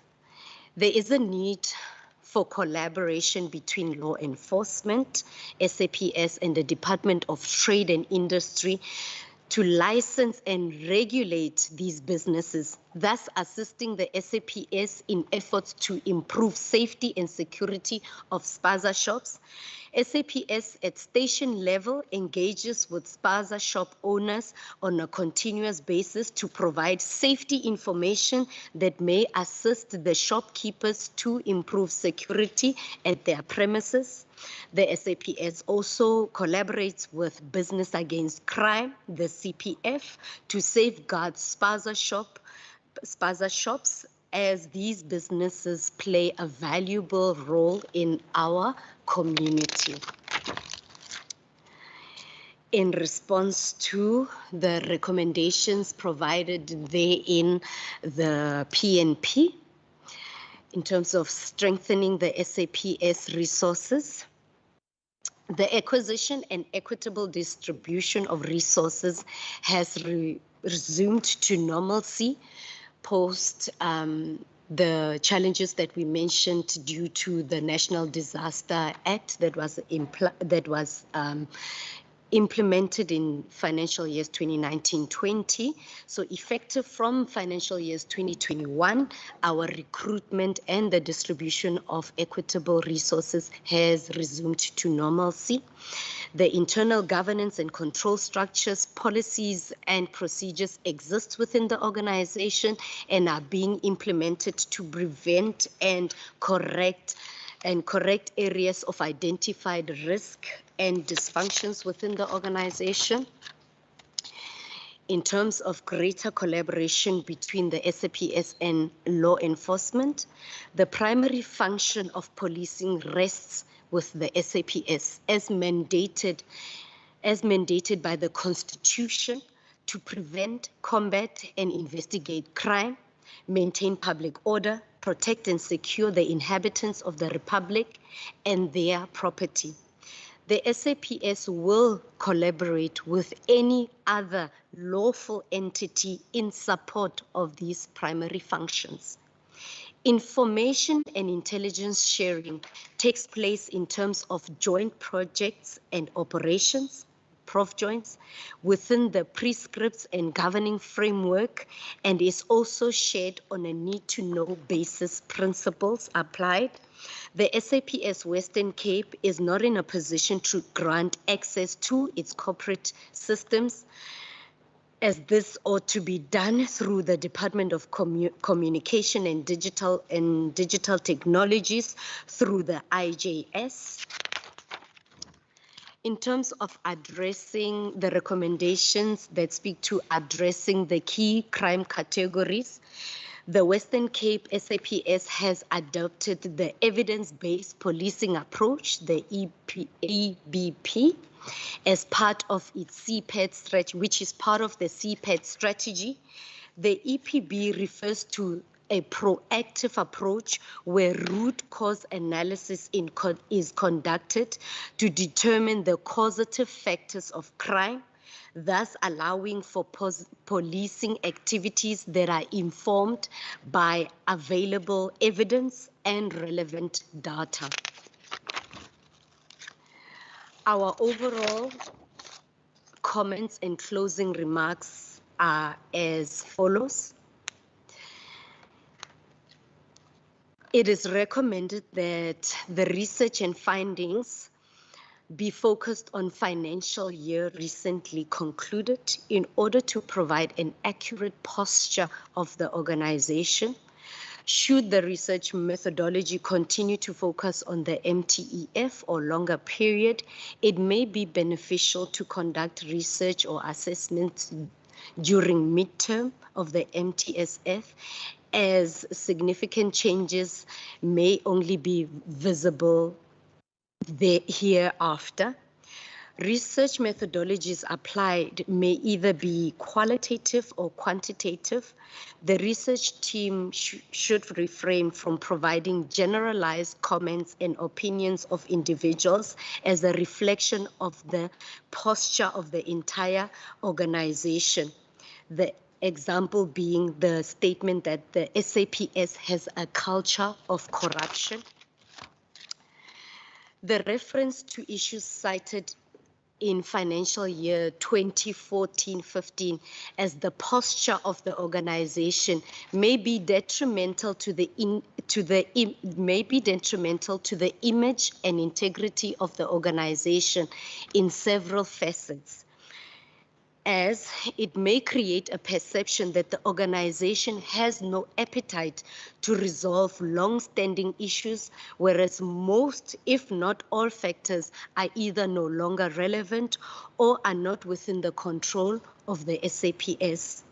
There is a need for collaboration between law enforcement, SAPS, and the Department of Trade and Industry to license and regulate these businesses, thus assisting the SAPS in efforts to improve safety and security of spaza shops. SAPS at station level engages with spaza shop owners on a continuous basis to provide safety information that may assist the shopkeepers to improve security at their premises. The SAPS also collaborates with Business Against Crime, the CPF, to safeguard spaza shops, as these businesses play a valuable role in our community. In response to the recommendations provided there in the PNP, in terms of strengthening the SAPS resources, the acquisition and equitable distribution of resources has resumed to normalcy post the challenges that we mentioned due to the National Disaster Act that was implemented in financial years 2019-20. So effective from financial years 2021, our recruitment and the distribution of equitable resources has resumed to normalcy. The internal governance and control structures, policies, and procedures exist within the organization and are being implemented to prevent and correct areas of identified risk and dysfunctions within the organization. In terms of greater collaboration between the SAPS and law enforcement, the primary function of policing rests with the SAPS as mandated by the Constitution to prevent, combat, and investigate crime, maintain public order, protect and secure the inhabitants of the Republic and their property. The SAPS will collaborate with any other lawful entity in support of these primary functions. Information and intelligence sharing takes place in terms of joint projects and operations, ProfJoints, within the prescripts and governing framework, and is also shared on a need-to-know basis principles applied. The SAPS Western Cape is not in a position to grant access to its corporate systems, as this ought to be done through the Department of Communication and Digital Technologies through the IJS. In terms of addressing the recommendations that speak to addressing the key crime categories, the Western Cape SAPS has adopted the evidence-based policing approach, the EBP, as part of its CPAD strategy, which is part of the CPAD strategy. The EPB refers to a proactive approach where root cause analysis is conducted to determine the causative factors of crime, thus allowing for policing activities that are informed by available evidence and relevant data. Our overall comments and closing remarks are as follows. It is recommended that the research and findings be focused on financial year recently concluded in order to provide an accurate posture of the organization. Should the research methodology continue to focus on the MTEF or longer period, it may be beneficial to conduct research or assessments during midterm of the MTSF, as significant changes may only be visible hereafter. Research methodologies applied may either be qualitative or quantitative. The research team should refrain from providing generalized comments and opinions of individuals as a reflection of the posture of the entire organization. The example being the statement that the SAPS has a culture of corruption. The reference to issues cited in financial year 2014-15 as the posture of the organization may be detrimental to the image and integrity of the organization in several facets, as it may create a perception that the organization has no appetite to resolve long-standing issues, whereas most, if not all, factors are either no longer relevant or are not within the control of the SAPS.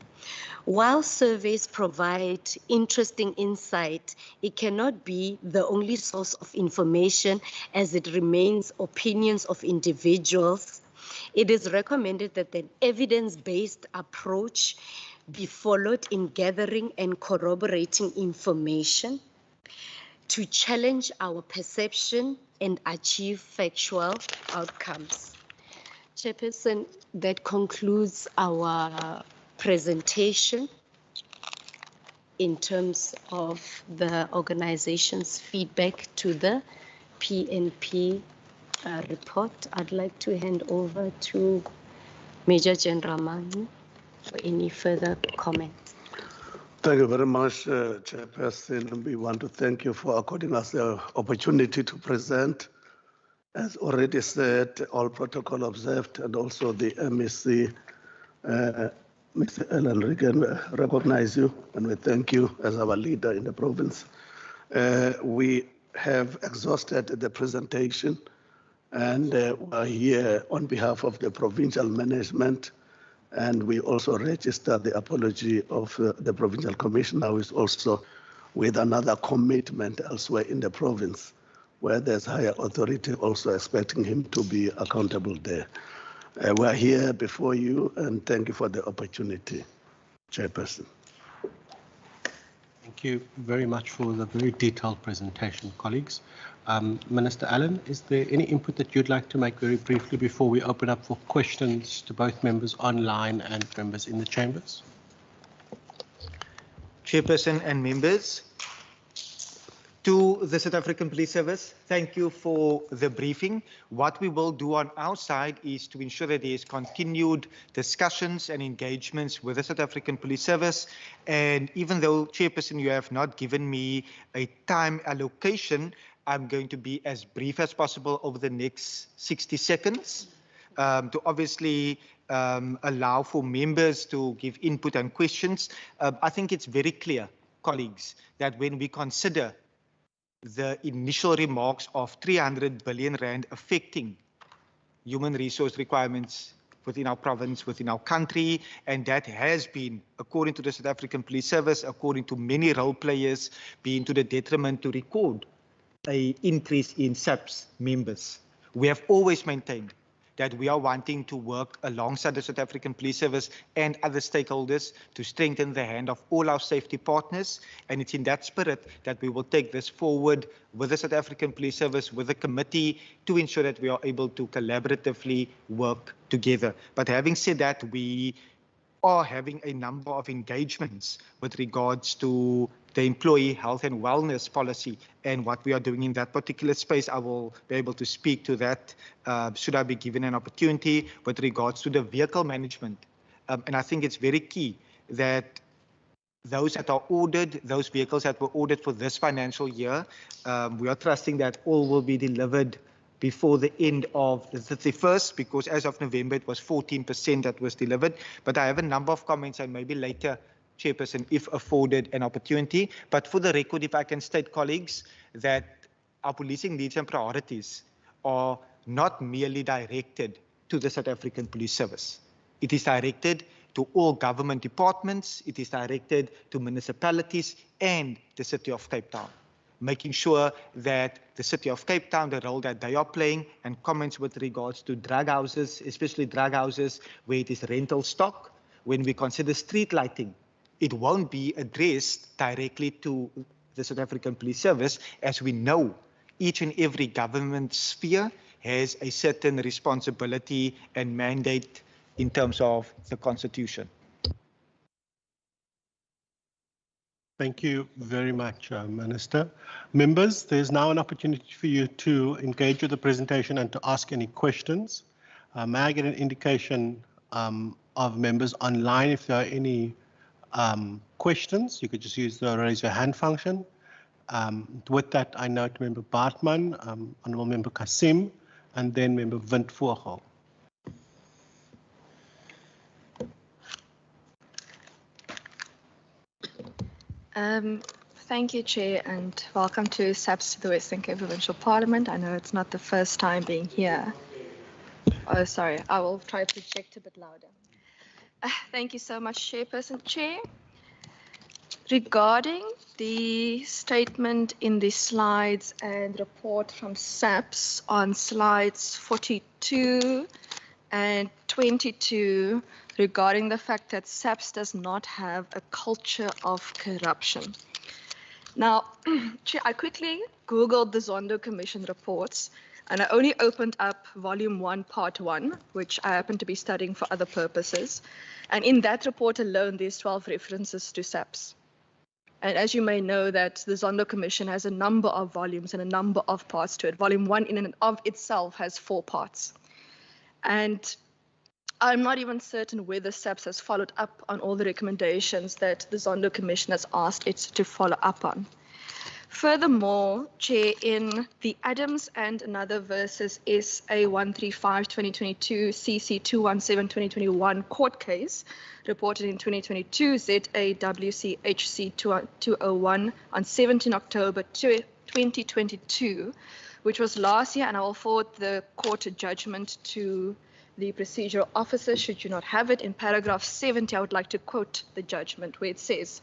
While surveys provide interesting insight, it cannot be the only source of information, as it remains opinions of individuals. It is recommended that an evidence-based approach be followed in gathering and corroborating information to challenge our perception and achieve factual outcomes. Chairperson, that concludes our presentation in terms of the organization's feedback to the PNP report. I'd like to hand over to Major General Mani for any further comments. Thank you very much, Chairperson. We want to thank you for according us the opportunity to present. As already said, all protocol observed, and also the MEC, Mr. Ellen Regan, recognize you, and we thank you as our leader in the province. We have exhausted the presentation, and we're here on behalf of the provincial management, and we also register the apology of the provincial commissioner, who is also with another commitment elsewhere in the province, where there's higher authority also expecting him to be accountable there. We're here before you, and thank you for the opportunity, Chairperson. Thank you very much for the very detailed presentation, colleagues. Minister Allen, is there any input that you'd like to make very briefly before we open up for questions to both members online and members in the chambers? Chairperson and members, to the South African Police Service, thank you for the briefing. What we will do on our side is to ensure that there is continued discussions and engagements with the South African Police Service. And even though, Chairperson, you have not given me a time allocation, I'm going to be as brief as possible over the next 60 seconds to obviously allow for members to give input and questions. I think it's very clear, colleagues, that when we consider the initial remarks of 300 billion rand affecting human resource requirements within our province, within our country, and that has been, according to the South African Police Service, according to many role players, been to the detriment to record an increase in SAPS members. We have always maintained that we are wanting to work alongside the South African Police Service and other stakeholders to strengthen the hand of all our safety partners. And it's in that spirit that we will take this forward with the South African Police Service, with the committee, to ensure that we are able to collaboratively work together. But having said that, we are having a number of engagements with regards to the employee health and wellness policy and what we are doing in that particular space. I will be able to speak to that should I be given an opportunity with regards to the vehicle management. And I think it's very key that those that are ordered, those vehicles that were ordered for this financial year, we are trusting that all will be delivered before the end of the 31st, because as of November, it was 14% that was delivered. But I have a number of comments, and maybe later, Chairperson, if afforded an opportunity. But for the record, if I can state, colleagues, that our policing needs and priorities are not merely directed to the South African Police Service. It is directed to all government departments, it is directed to municipalities and the City of Cape Town, making sure that the City of Cape Town, the role that they are playing, and comments with regards to drug houses, especially drug houses where it is rental stock. When we consider street lighting, it won't be addressed directly to the South African Police Service, as we know each and every government sphere has a certain responsibility and mandate in terms of the Constitution. Thank you very much, Minister. Members, there's now an opportunity for you to engage with the presentation and to ask any questions. May I get an indication of members online if there are any questions? You could just use the raise your hand function. With that, I note Member Bartman, Honourable Member Kasim, and then Member Windvogel. Thank you, Chair, and welcome to SAPS to the Western Cape Provincial Parliament. I know it's not the first time being here. Oh, sorry, I will try to project a bit louder. Thank you so much, Chairperson. Chair, regarding the statement in the slides and report from SAPS on slides 42 and 22, regarding the fact that SAPS does not have a culture of corruption. Now, I quickly Googled the Zondo Commission reports, and I only opened up Volume 1, Part 1, which I happen to be studying for other purposes. And in that report alone, there's 12 references to SAPS. And as you may know, that the Zondo Commission has a number of volumes and a number of parts to it. Volume 1 in and of itself has 4 parts. And I'm not even certain whether SAPS has followed up on all the recommendations that the Zondo Commission has asked it to follow up on. Furthermore, Chair, in the Adams and Another versus SA 135/2022, CC 217/2021 court case, reported in 2022, ZAWCHC 201 on 17 October 2022, which was last year, and I will forward the court judgment to the procedural officer should you not have it. In paragraph 70, I would like to quote the judgment where it says,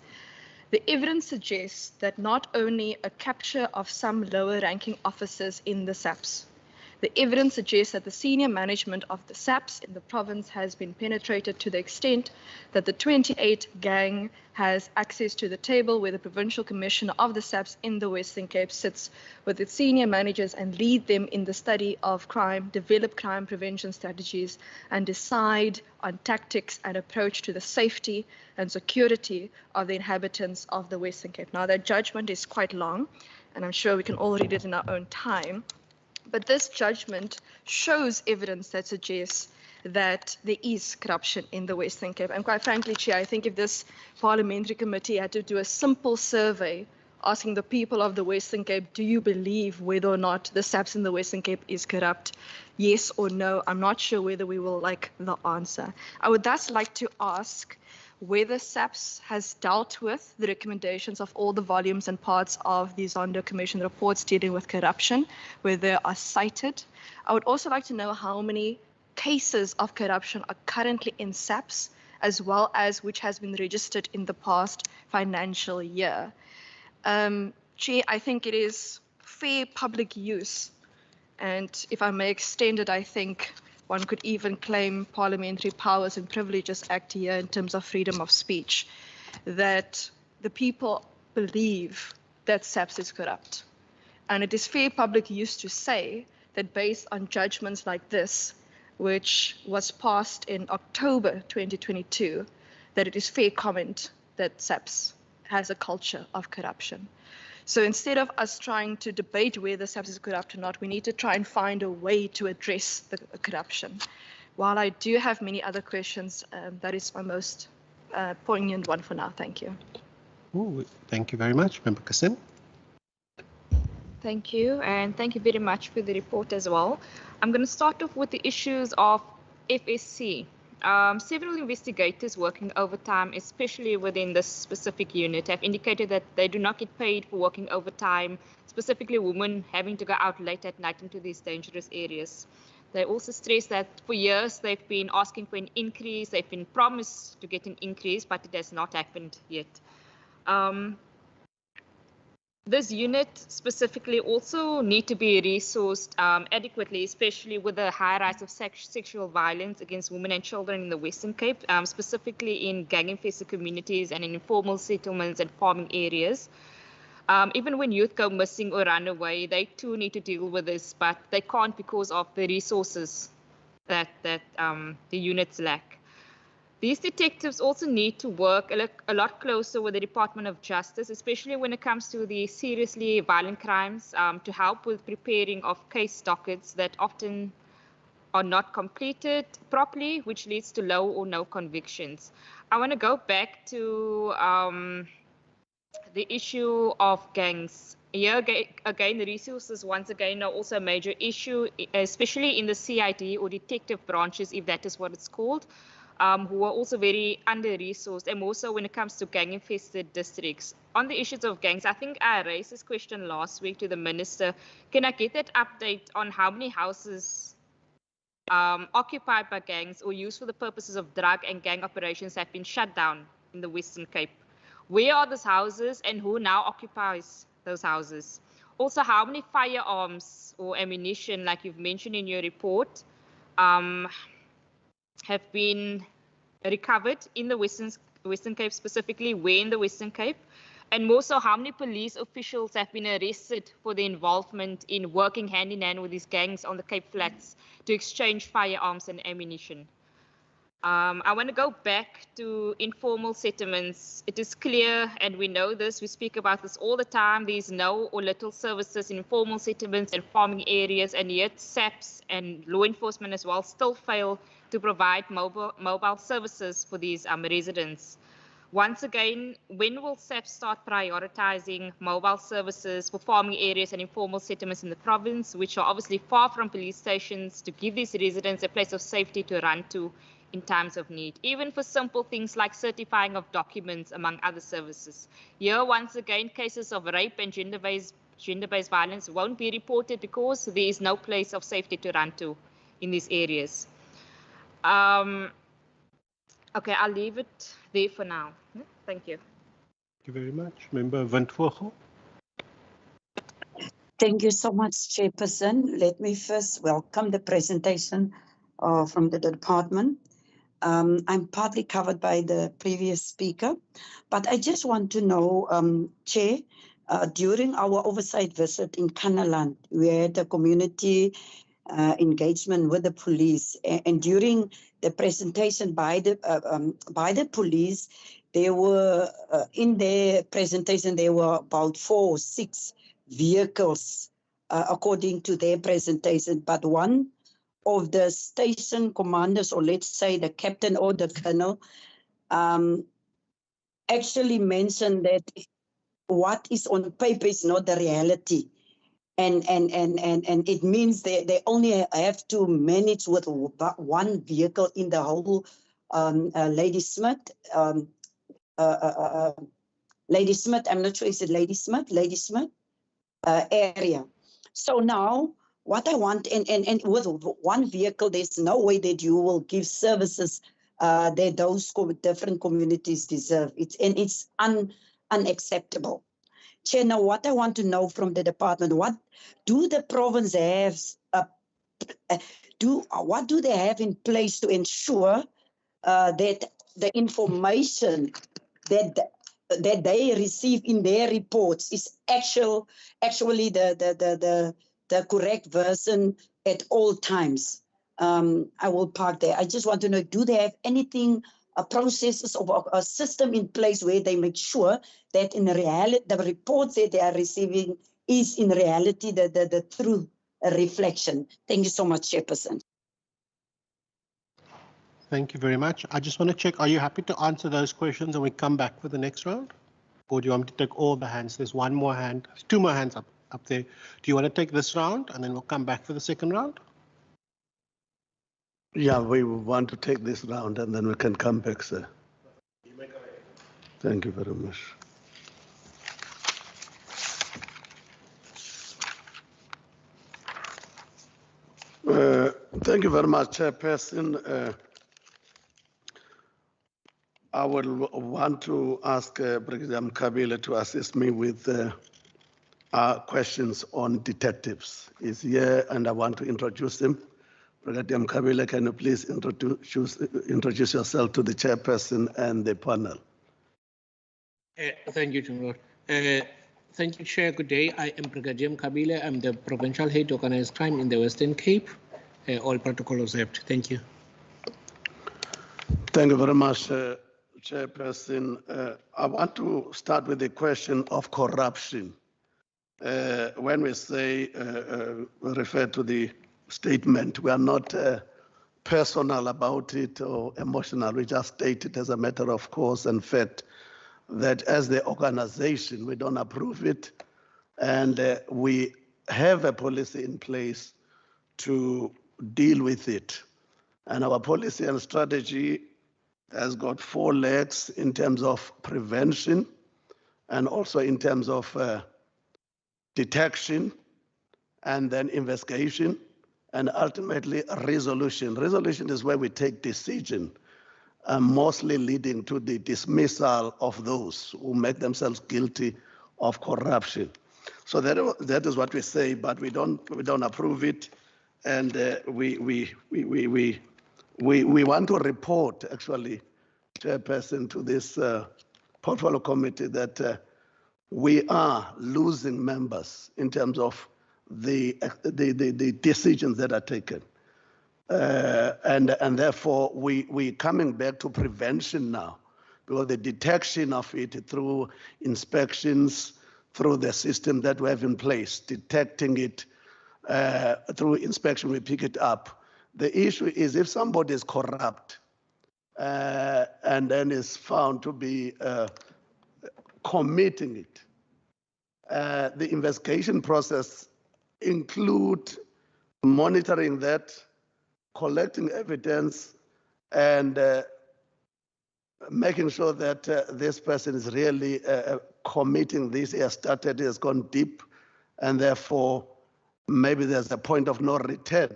the evidence suggests that not only a capture of some lower ranking officers in the SAPS, the evidence suggests that the senior management of the SAPS in the province has been penetrated to the extent that the 28 gang has access to the table where the Provincial Commissioner of the SAPS in the Western Cape sits with its senior managers and lead them in the study of crime, develop crime prevention strategies, and decide on tactics and approach to the safety and security of the inhabitants of the Western Cape. Now, that judgment is quite long, and I'm sure we can all read it in our own time. But this judgment shows evidence that suggests that there is corruption in the Western Cape. And quite frankly, Chair, I think if this parliamentary committee had to do a simple survey asking the people of the Western Cape, do you believe whether or not the SAPS in the Western Cape is corrupt? Yes or no? I'm not sure whether we will like the answer. I would thus like to ask whether SAPS has dealt with the recommendations of all the volumes and parts of the Zondo Commission reports dealing with corruption, where they are cited. I would also like to know how many cases of corruption are currently in SAPS, as well as which has been registered in the past financial year. Chair, I think it is fair public use, and if I may extend it, I think one could even claim Parliamentary Powers and Privileges Act here in terms of freedom of speech, that the people believe that SAPS is corrupt. And it is fair public use to say that based on judgments like this, which was passed in October 2022, that it is fair comment that SAPS has a culture of corruption. So instead of us trying to debate whether SAPS is corrupt or not, we need to try and find a way to address the corruption. While I do have many other questions, that is my most poignant one for now. Thank you. Ooh, thank you very much, Member Kassim. Thank you, and thank you very much for the report as well. I'm going to start off with the issues of FSC. Several investigators working overtime, especially within this specific unit, have indicated that they do not get paid for working overtime, specifically women having to go out late at night into these dangerous areas. They also stress that for years they've been asking for an increase, they've been promised to get an increase, but it has not happened yet. This unit specifically also need to be resourced adequately, especially with the high rise of sexual violence against women and children in the Western Cape, specifically in gang-infested communities and in informal settlements and farming areas. Even when youth go missing or run away, they too need to deal with this, but they can't because of the resources that the units lack. These detectives also need to work a lot closer with the Department of Justice, especially when it comes to the seriously violent crimes, to help with preparing of case dockets that often are not completed properly, which leads to low or no convictions. I want to go back to the issue of gangs. Here again, the resources once again are also a major issue, especially in the CID or detective branches, if that is what it's called. Who are also very under-resourced, and also when it comes to gang-infested districts. On the issues of gangs, I think I raised this question last week to the Minister. Can I get that update on how many houses occupied by gangs or used for the purposes of drug and gang operations have been shut down in the Western Cape? Where are those houses and who now occupies those houses? Also, how many firearms or ammunition, like you've mentioned in your report, have been recovered in the Western Cape, specifically where in the Western Cape? And more so, how many police officials have been arrested for their involvement in working hand in hand with these gangs on the Cape Flats to exchange firearms and ammunition? I want to go back to informal settlements. It is clear, and we know this, we speak about this all the time, there's no or little services in informal settlements and farming areas, and yet SAPS and law enforcement as well still fail to provide mobile services for these residents. Once again, when will SAPS start prioritizing mobile services for farming areas and informal settlements in the province, which are obviously far from police stations, to give these residents a place of safety to run to in times of need, even for simple things like certifying of documents, among other services? Here, once again, cases of rape and gender-based violence won't be reported because there is no place of safety to run to in these areas. Okay, I'll leave it there for now. Thank you. Thank you very much. Member Windvogel. Thank you so much, Chairperson. Let me first welcome the presentation from the department. I'm partly covered by the previous speaker, but I just want to know, Chair, during our oversight visit in Kanaland, we had a community engagement with the police, and during the presentation by the police, there were in their presentation there were about 4 or 6 vehicles according to their presentation, but one of the station commanders, or let's say the captain or the colonel, actually mentioned that what is on paper is not the reality. And it means they only have to manage with one vehicle in the whole Lady Smith, I'm not sure, is it Lady Smith area. So now what I want, and with one vehicle, there's no way that you will give services that those different communities deserve. It's unacceptable. Chair, now what I want to know from the department, what do the province have a what do they have in place to ensure that the information that they receive in their reports is actually the correct version at all times? I will park there. I just want to know, do they have anything, processes or a system in place where they make sure that in reality, the reports that they are receiving is in reality the true reflection? Thank you so much, Chairperson. Thank you very much. I just want to check, are you happy to answer those questions and we come back for the next round? Or do you want me to take all the hands? There's one more hand, two more hands up there. Do you want to take this round and then we'll come back for the second round? Yeah, we want to take this round and then we can come back, sir. Thank you very much. Thank you very much, Chairperson. I would want to ask Brigadier Mkhabile to assist me with questions on detectives. He's here and I want to introduce him. Brigadier Mkhabile, can you please introduce yourself to the Chairperson and the panel? Thank you, General. Thank you, Chair. Good day. I am Brigadier Mkhabile. I'm the Provincial Head of Organized Crime in the Western Cape. All protocol observed. Thank you. Thank you very much, Chairperson. I want to start with the question of corruption. When we say, refer to the statement, we are not personal about it or emotional. We just state it as a matter of course and fact that as the organization, we don't approve it. And we have a policy in place to deal with it. And our policy and strategy has got 4 legs in terms of prevention and also in terms of detection and then investigation and ultimately resolution. Resolution is where we take decision, mostly leading to the dismissal of those who make themselves guilty of corruption. So that is what we say, but we don't approve it, and we want to report actually, Chairperson, to this portfolio committee that we are losing members in terms of the decisions that are taken. And therefore, we coming back to prevention now, because the detection of it through inspections, through the system that we have in place, detecting it through inspection, we pick it up. The issue is if somebody is corrupt and then is found to be committing it, the investigation process include monitoring that, collecting evidence, and making sure that this person is really committing this. He has started, he has gone deep, and therefore maybe there's a point of no return,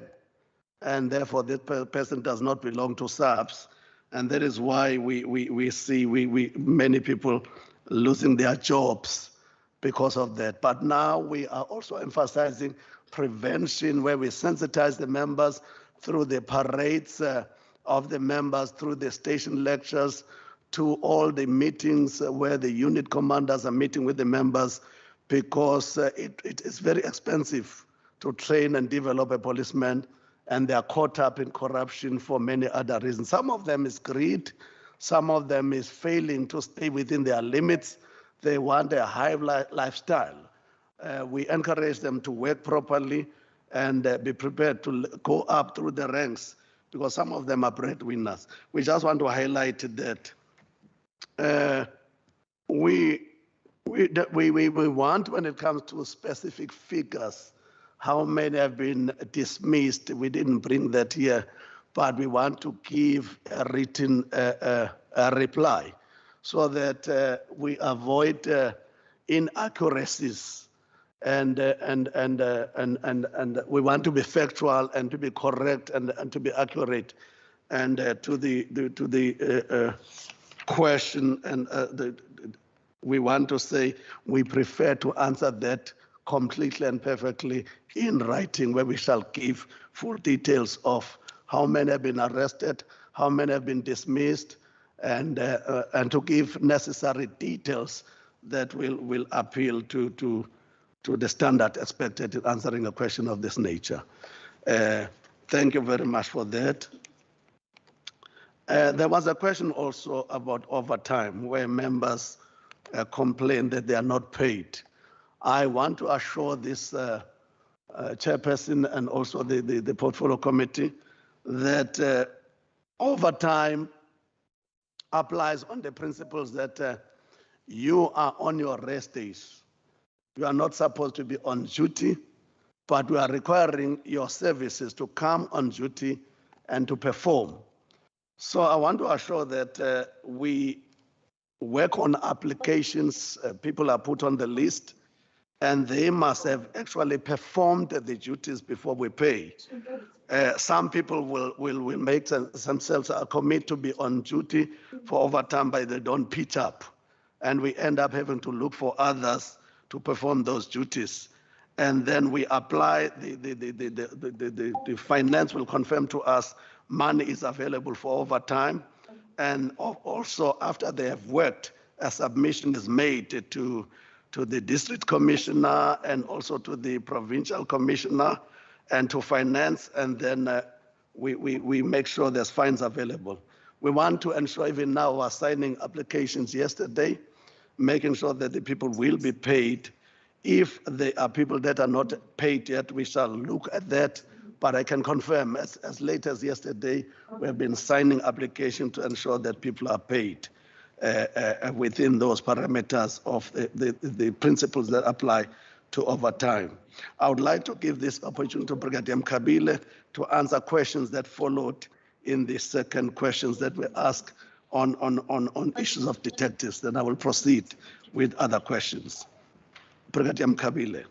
and therefore this person does not belong to SAPS, and that is why we see many people losing their jobs because of that. But now we are also emphasizing prevention, where we sensitize the members through the parades of the members, through the station lectures, to all the meetings where the unit commanders are meeting with the members, because it is very expensive to train and develop a policeman, and they are caught up in corruption for many other reasons. Some of them is greed, some of them is failing to stay within their limits. They want a high lifestyle. We encourage them to work properly and be prepared to go up through the ranks, because some of them are breadwinners. We just want to highlight that we want, when it comes to specific figures, how many have been dismissed. We didn't bring that here, but we want to give a written reply so that we avoid inaccuracies, and we want to be factual and to be correct and to be accurate. And to the question, and we want to say we prefer to answer that completely and perfectly in writing, where we shall give full details of how many have been arrested, how many have been dismissed, and to give necessary details that will appeal to the standard expected in answering a question of this nature. Thank you very much for that. There was a question also about overtime, where members complain that they are not paid. I want to assure this chairperson and also the portfolio committee that overtime applies on the principles that you are on your rest days. You are not supposed to be on duty, but we are requiring your services to come on duty and to perform. So I want to assure that we work on applications, people are put on the list, and they must have actually performed the duties before we pay. Some people will make themselves commit to be on duty for overtime, but they don't pitch up. And we end up having to look for others to perform those duties. And then we apply, the finance will confirm to us money is available for overtime. And also after they have worked, a submission is made to the district commissioner and also to the provincial commissioner and to finance, and then we make sure there's funds available. We want to ensure, even now we're signing applications yesterday, making sure that the people will be paid. If there are people that are not paid yet, we shall look at that. But I can confirm, as late as yesterday, we have been signing applications to ensure that people are paid within those parameters of the principles that apply to overtime. I would like to give this opportunity to Brigadier Mkhabile to answer questions that followed in the second questions that were asked on issues of detectives. Then I will proceed with other questions. Brigadier Mkhabile.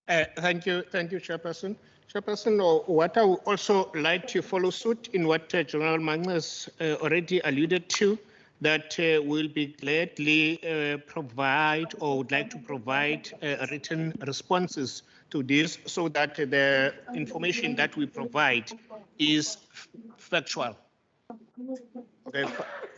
Thank you, Chairperson. Chairperson, what I would also like to follow suit in what General Magnus already alluded to, that we'll be gladly provide or would like to provide written responses to this so that the information that we provide is factual. Okay,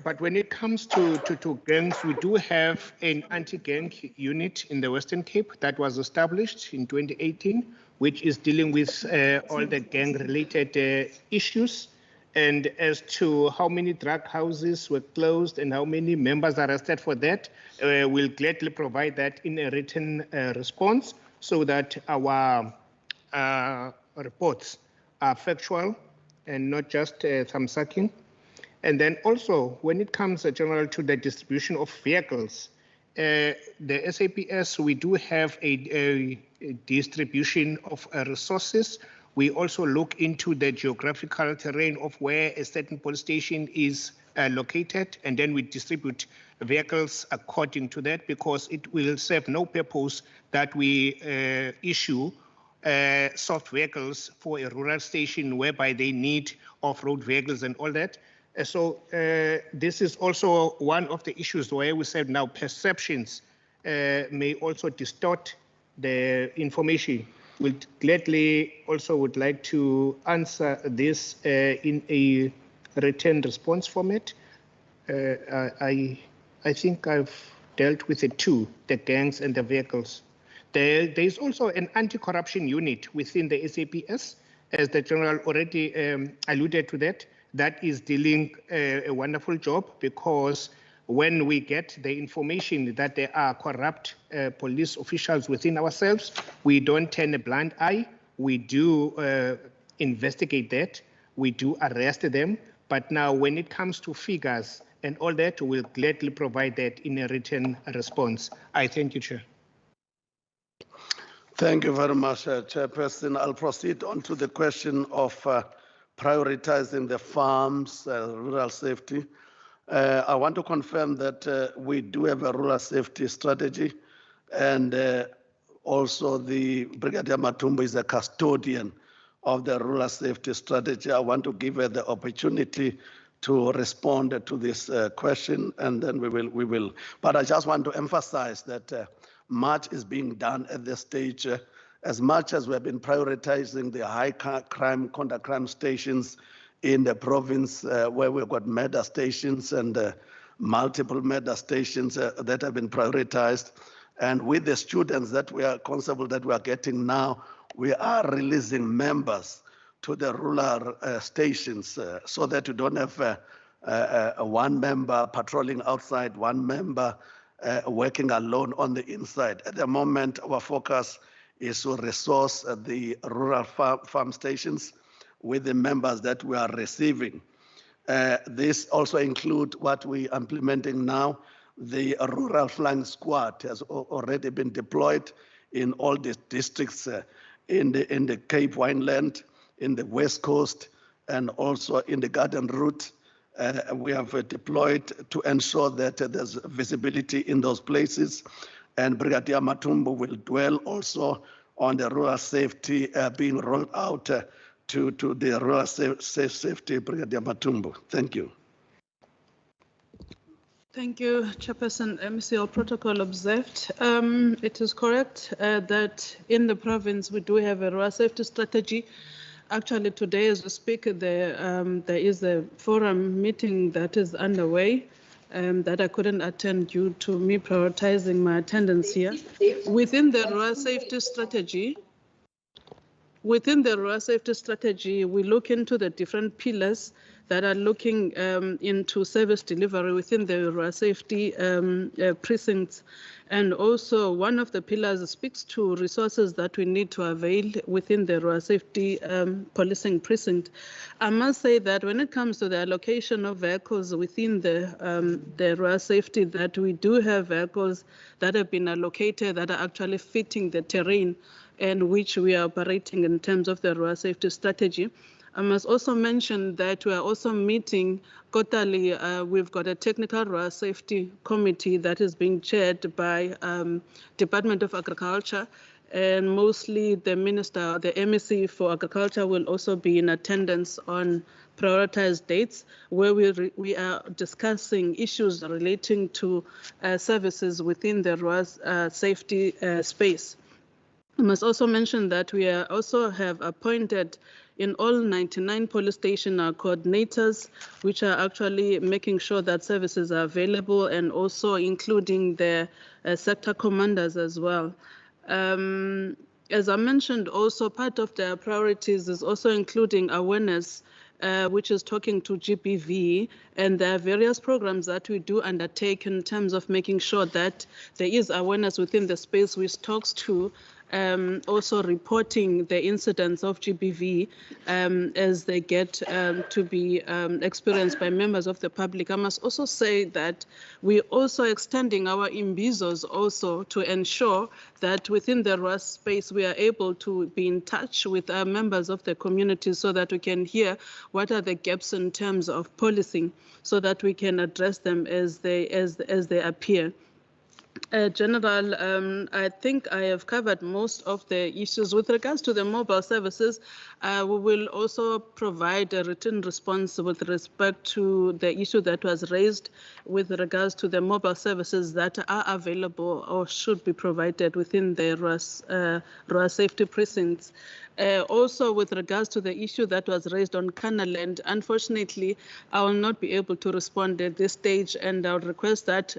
but when it comes to gangs, we do have an anti-gang unit in the Western Cape that was established in 2018, which is dealing with all the gang-related issues. And as to how many drug houses were closed and how many members are arrested for that, we'll gladly provide that in a written response so that our reports are factual and not just thumb-sucking. And then also, when it comes, General, to the distribution of vehicles, the SAPS, we do have a distribution of resources. We also look into the geographical terrain of where a certain police station is located, and then we distribute vehicles according to that, because it will serve no purpose that we issue soft vehicles for a rural station whereby they need off-road vehicles and all that. So this is also one of the issues where we said now perceptions may also distort the information. We gladly also would like to answer this in a written response format. I think I've dealt with the two, the gangs and the vehicles. There is also an anti-corruption unit within the SAPS, as the General already alluded to that. That is doing a wonderful job, because when we get the information that there are corrupt police officials within ourselves, we don't turn a blind eye. We do investigate that. We do arrest them. But now when it comes to figures and all that, we'll gladly provide that in a written response. I thank you, Chair. Thank you very much, Chairperson. I'll proceed on to the question of prioritizing the farms, rural safety. I want to confirm that we do have a rural safety strategy, and also the Brigadier Matumbo is a custodian of the rural safety strategy. I want to give her the opportunity to respond to this question, and then we will. But I just want to emphasize that much is being done at this stage. As much as we have been prioritizing the high crime, counter crime stations in the province, where we've got murder stations and multiple murder stations that have been prioritized. And with the students that we are constable that we are getting now, we are releasing members to the rural stations so that you don't have one member patrolling outside, one member working alone on the inside. At the moment, our focus is to resource the rural farm stations with the members that we are receiving. This also includes what we are implementing now. The rural flying squad has already been deployed in all the districts in the Cape Wineland, in the West Coast, and also in the Garden Route. We have deployed to ensure that there's visibility in those places. And Brigadier Matumbo will dwell also on the rural safety being rolled out to the rural safety, Brigadier Matumbo. Thank you. Thank you, Chairperson. MCL protocol observed. It is correct that in the province we do have a rural safety strategy. Actually, today as we speak, there is a forum meeting that is underway that I couldn't attend due to me prioritizing my attendance here. Within the rural safety strategy, we look into the different pillars that are looking into service delivery within the rural safety precincts. And also one of the pillars speaks to resources that we need to avail within the rural safety policing precinct. I must say that when it comes to the allocation of vehicles within the rural safety, that we do have vehicles that have been allocated that are actually fitting the terrain and which we are operating in terms of the rural safety strategy. I must also mention that we are also meeting quarterly. We've got a technical rural safety committee that is being chaired by Department of Agriculture, and mostly the minister, the MEC for Agriculture, will also be in attendance on prioritized dates where we are discussing issues relating to services within the rural safety space. I must also mention that we also have appointed in all 99 police station coordinators, which are actually making sure that services are available, and also including the sector commanders as well. As I mentioned, also part of the priorities is also including awareness, which is talking to GBV, and there are various programs that we do undertake in terms of making sure that there is awareness within the space, which talks to also reporting the incidents of GBV as they get to be experienced by members of the public. I must also say that we're also extending our imbizos also to ensure that within the rural space we are able to be in touch with our members of the community so that we can hear what are the gaps in terms of policing so that we can address them as they appear. General, I think I have covered most of the issues. With regards to the mobile services, we will also provide a written response with respect to the issue that was raised with regards to the mobile services that are available or should be provided within the rural safety precincts. Also, with regards to the issue that was raised on Canaland, unfortunately, I will not be able to respond at this stage, and I would request that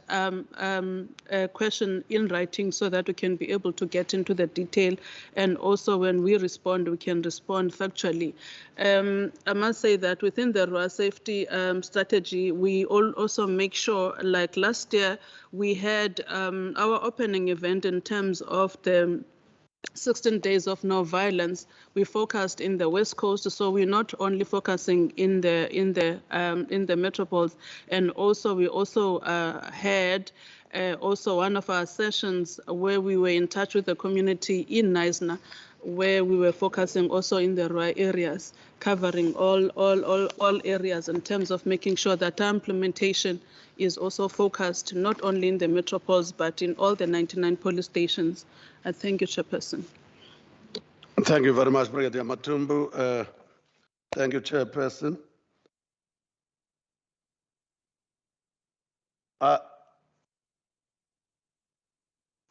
question in writing so that we can be able to get into the detail, and also when we respond, we can respond factually. I must say that within the rural safety strategy, we also make sure, like last year, we had our opening event in terms of the 16 days of no violence. We focused in the West Coast, so we're not only focusing in the metropoles, and also we also had also one of our sessions where we were in touch with the community in Knysna, where we were focusing also in the rural areas, covering all areas in terms of making sure that our implementation is also focused not only in the metropoles but in all the 99 police stations. I thank you, Chairperson. Thank you very much, Brigadier Matumbo. Thank you, Chairperson.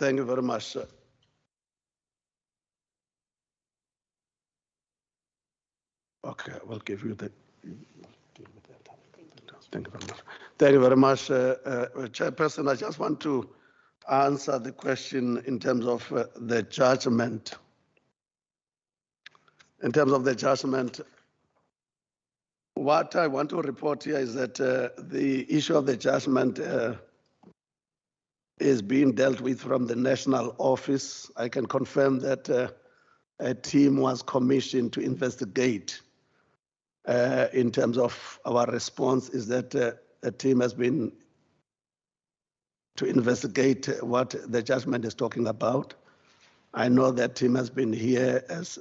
Thank you very much, sir. Okay, I will give you the. Thank you very much. Thank you very much, Chairperson. I just want to answer the question in terms of the judgment. In terms of the judgment, what I want to report here is that the issue of the judgment is being dealt with from the national office. I can confirm that a team was commissioned to investigate. In terms of our response is that a team has been to investigate what the judgment is talking about. I know that team has been here as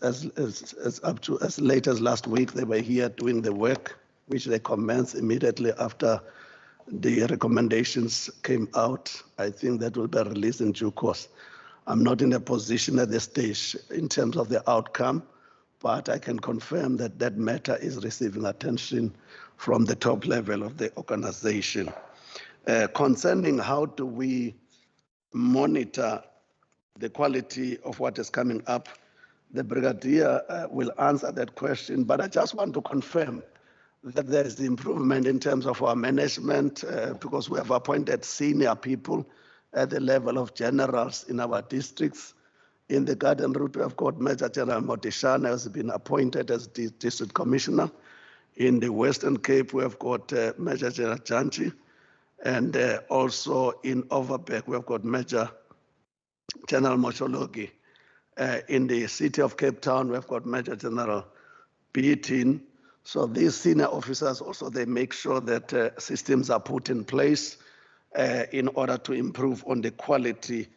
up to as late as last week. They were here doing the work, which they commenced immediately after the recommendations came out. I think that will be released in due course. I'm not in a position at this stage in terms of the outcome, but I can confirm that that matter is receiving attention from the top level of the organization. Concerning how do we monitor the quality of what is coming up, the Brigadier will answer that question, but I just want to confirm that there is improvement in terms of our management because we have appointed senior people at the level of generals in our districts. In the Garden Route, we have got Major General Motishana has been appointed as the District Commissioner. In the Western Cape, we have got Major General Janchi. And also in Overberg, we have got Major General Moshologi. In the city of Cape Town, we have got Major General Beatin. So these senior officers also, they make sure that systems are put in place in order to improve on the quality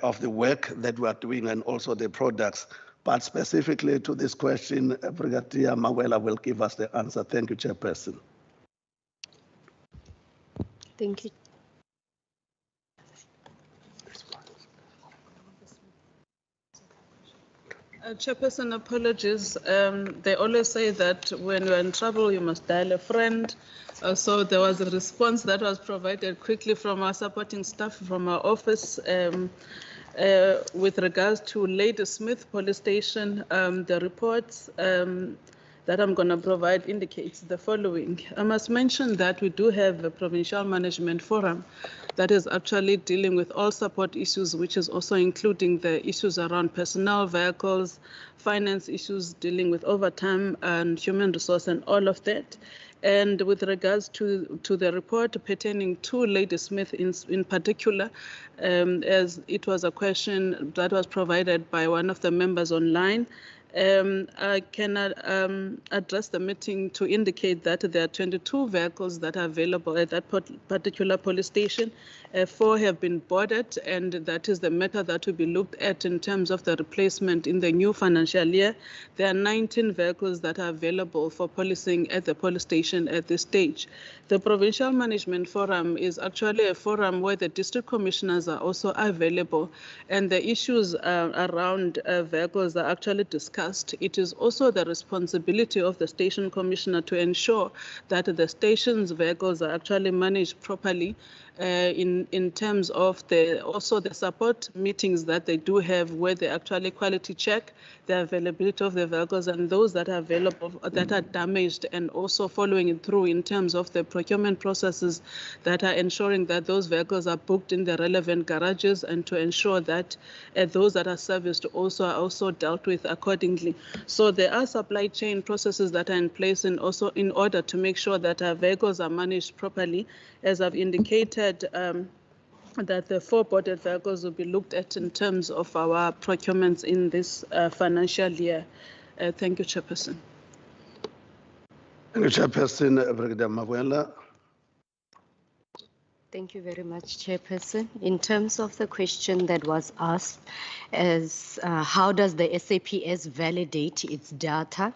of the work that we are doing and also the products. But specifically to this question, Brigadier Mawela will give us the answer. Thank you, Chairperson. Thank you. Chairperson, apologies. They always say that when you're in trouble, you must dial a friend. So there was a response that was provided quickly from our supporting staff from our office with regards to Lady Smith Police Station. The reports that I'm going to provide indicates the following. I must mention that we do have a Provincial Management Forum that is actually dealing with all support issues, which is also including the issues around personnel, vehicles, finance issues, dealing with overtime and human resource and all of that. And with regards to the report pertaining to Lady Smith in particular, as it was a question that was provided by one of the members online, I can address the meeting to indicate that there are 22 vehicles that are available at that particular police station. 4 have been boarded, and that is the matter that will be looked at in terms of the replacement in the new financial year. There are 19 vehicles that are available for policing at the police station at this stage. The Provincial Management Forum is actually a forum where the district commissioners are also available, and the issues around vehicles are actually discussed. It is also the responsibility of the station commissioner to ensure that the station's vehicles are actually managed properly in terms of also the support meetings that they do have, where they actually quality check the availability of the vehicles and those that are available that are damaged, and also following it through in terms of the procurement processes that are ensuring that those vehicles are booked in the relevant garages, and to ensure that those that are serviced are also dealt with accordingly. So there are supply chain processes that are in place, and also in order to make sure that our vehicles are managed properly. As I've indicated, that the 4 boarded vehicles will be looked at in terms of our procurements in this financial year. Thank you, Chairperson. Thank you, Chairperson. Brigadier Mawela. Thank you very much, Chairperson. In terms of the question that was asked as how does the SAPS validate its data?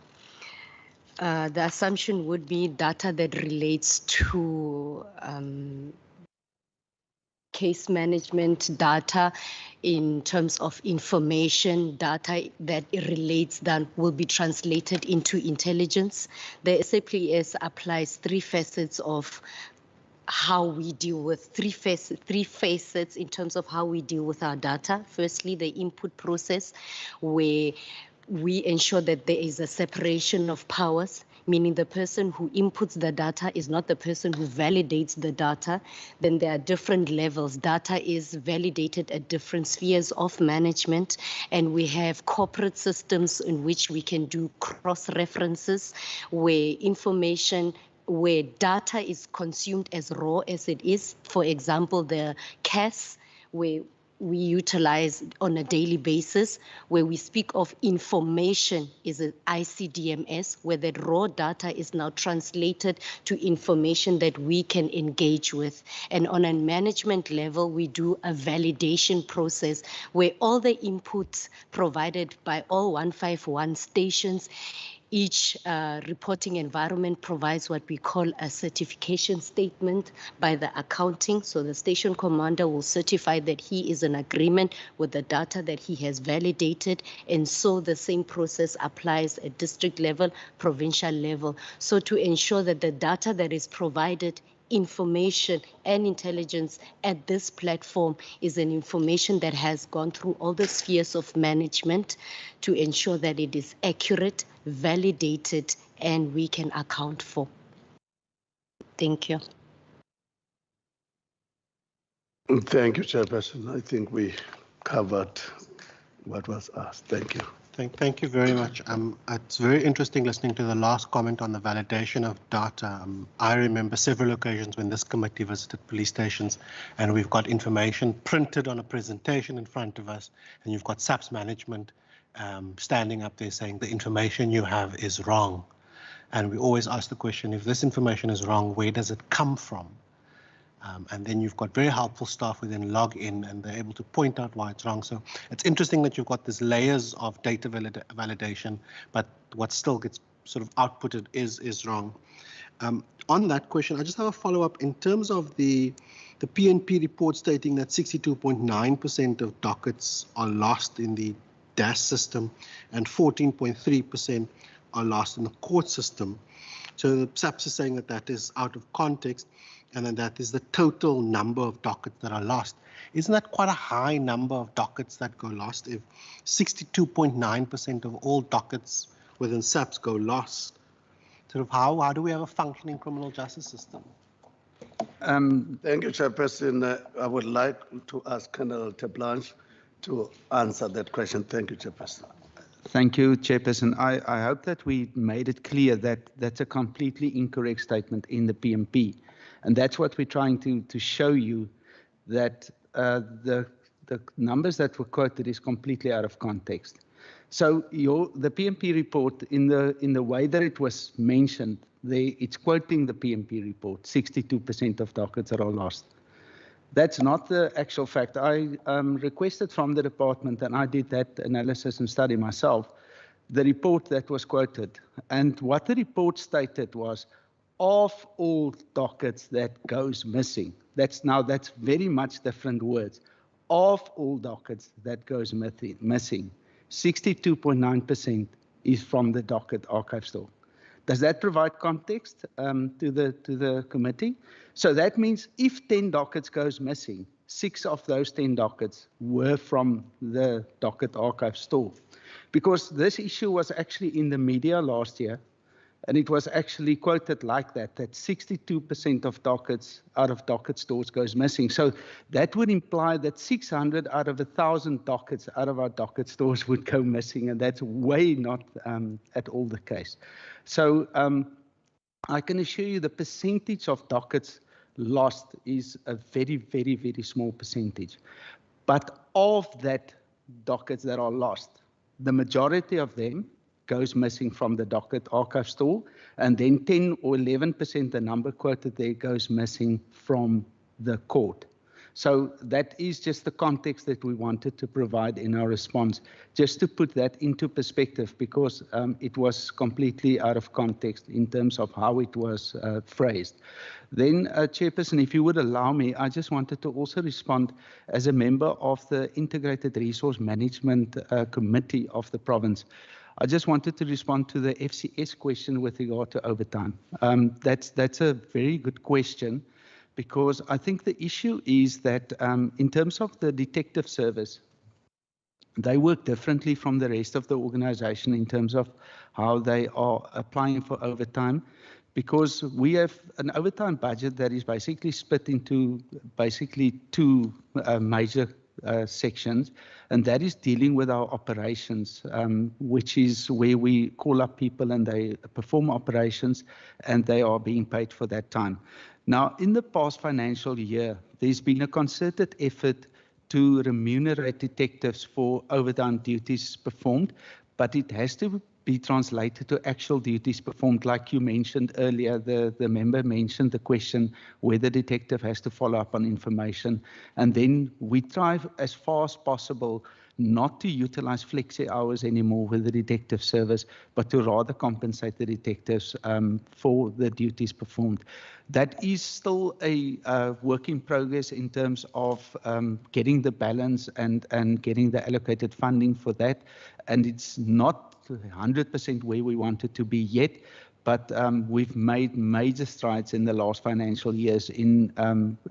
The assumption would be data that relates to case management data, in terms of information data that relates, that will be translated into intelligence. The SAPS applies 3 facets of how we deal with three facets in terms of how we deal with our data. Firstly, the input process, where we ensure that there is a separation of powers, meaning the person who inputs the data is not the person who validates the data. Then there are different levels. Data is validated at different spheres of management, and we have corporate systems in which we can do cross-references where data is consumed as raw as it is. For example, the CAS, where we utilize on a daily basis, where we speak of information is an ICDMS, where that raw data is now translated to information that we can engage with. And on a management level, we do a validation process where all the inputs provided by all 151 stations, each reporting environment provides what we call a certification statement by the accounting. So the station commander will certify that he is in agreement with the data that he has validated. And so the same process applies at district level, provincial level. So to ensure that the data that is provided, information and intelligence at this platform is an information that has gone through all the spheres of management to ensure that it is accurate, validated, and we can account for. Thank you. Thank you, Chairperson. I think we covered what was asked. Thank you. Thank you very much. It's very interesting listening to the last comment on the validation of data. I remember several occasions when this committee visited police stations and we've got information printed on a presentation in front of us, and you've got SAPS management standing up there saying the information you have is wrong. And we always ask the question, if this information is wrong, where does it come from? And then you've got very helpful staff who then log in and they're able to point out why it's wrong. So it's interesting that you've got these layers of data validation, but what still gets sort of outputted is wrong. On that question, I just have a follow-up in terms of the PNP report stating that 62.9% of dockets are lost in the DAS system and 14.3% are lost in the court system. So the SAPS is saying that that is out of context, and then that is the total number of dockets that are lost. Isn't that quite a high number of dockets that go lost? If 62.9% of all dockets within SAPS go lost, sort of how do we have a functioning criminal justice system? Thank you, Chairperson. I would like to ask Colonel Terblanche to answer that question. Thank you, Chairperson. Thank you, Chairperson. I hope that we made it clear that that's a completely incorrect statement in the PMP. And that's what we're trying to show you, that the numbers that were quoted is completely out of context. So the PMP report, in the way that it was mentioned, it's quoting the PMP report, 62% of dockets are lost. That's not the actual fact. I requested from the department, and I did that analysis and study myself, the report that was quoted. And what the report stated was, of all dockets that goes missing, that's very much different words. Of all dockets that goes missing, 62.9% is from the docket archive store. Does that provide context to the committee? So that means if 10 dockets goes missing, 6 of those 10 dockets were from the docket archive store. Because this issue was actually in the media last year, and it was actually quoted like that 62% of dockets out of docket stores goes missing. So that would imply that 600 out of 1,000 dockets out of our docket stores would go missing, and that's way not at all the case. So I can assure you the percentage of dockets lost is a very, very, very small percentage. But of that dockets that are lost, the majority of them goes missing from the docket archive store, and then 10 or 11%, the number quoted there, goes missing from the court. So that is just the context that we wanted to provide in our response, just to put that into perspective, because it was completely out of context in terms of how it was phrased. Then, Chairperson, if you would allow me, I just wanted to also respond as a member of the Integrated Resource Management Committee of the province. I just wanted to respond to the FCS question with regard to overtime. That's a very good question, because I think the issue is that in terms of the detective service, they work differently from the rest of the organization in terms of how they are applying for overtime, because we have an overtime budget that is basically split into basically two major sections, and that is dealing with our operations, which is where we call up people and they perform operations and they are being paid for that time. Now, in the past financial year, there's been a concerted effort to remunerate detectives for overtime duties performed, but it has to be translated to actual duties performed. Like you mentioned earlier, the member mentioned the question where the detective has to follow up on information. And then we try as far as possible not to utilize flexi hours anymore with the detective service, but to rather compensate the detectives for the duties performed. That is still a work in progress in terms of getting the balance and getting the allocated funding for that. And it's not 100% where we want it to be yet, but we've made major strides in the last financial years in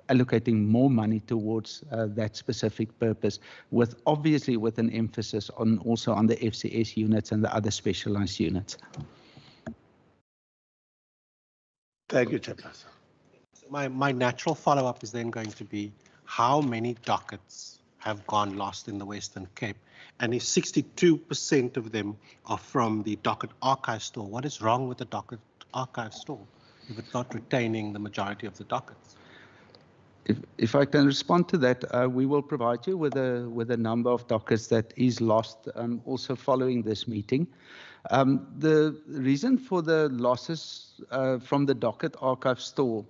allocating more money towards that specific purpose, with obviously with an emphasis on also on the FCS units and the other specialized units. Thank you, Chairperson. My natural follow-up is then going to be, how many dockets have gone lost in the Western Cape? And if 62% of them are from the docket archive store, what is wrong with the docket archive store if it's not retaining the majority of the dockets? If I can respond to that, we will provide you with a number of dockets that is lost also following this meeting. The reason for the losses from the docket archive store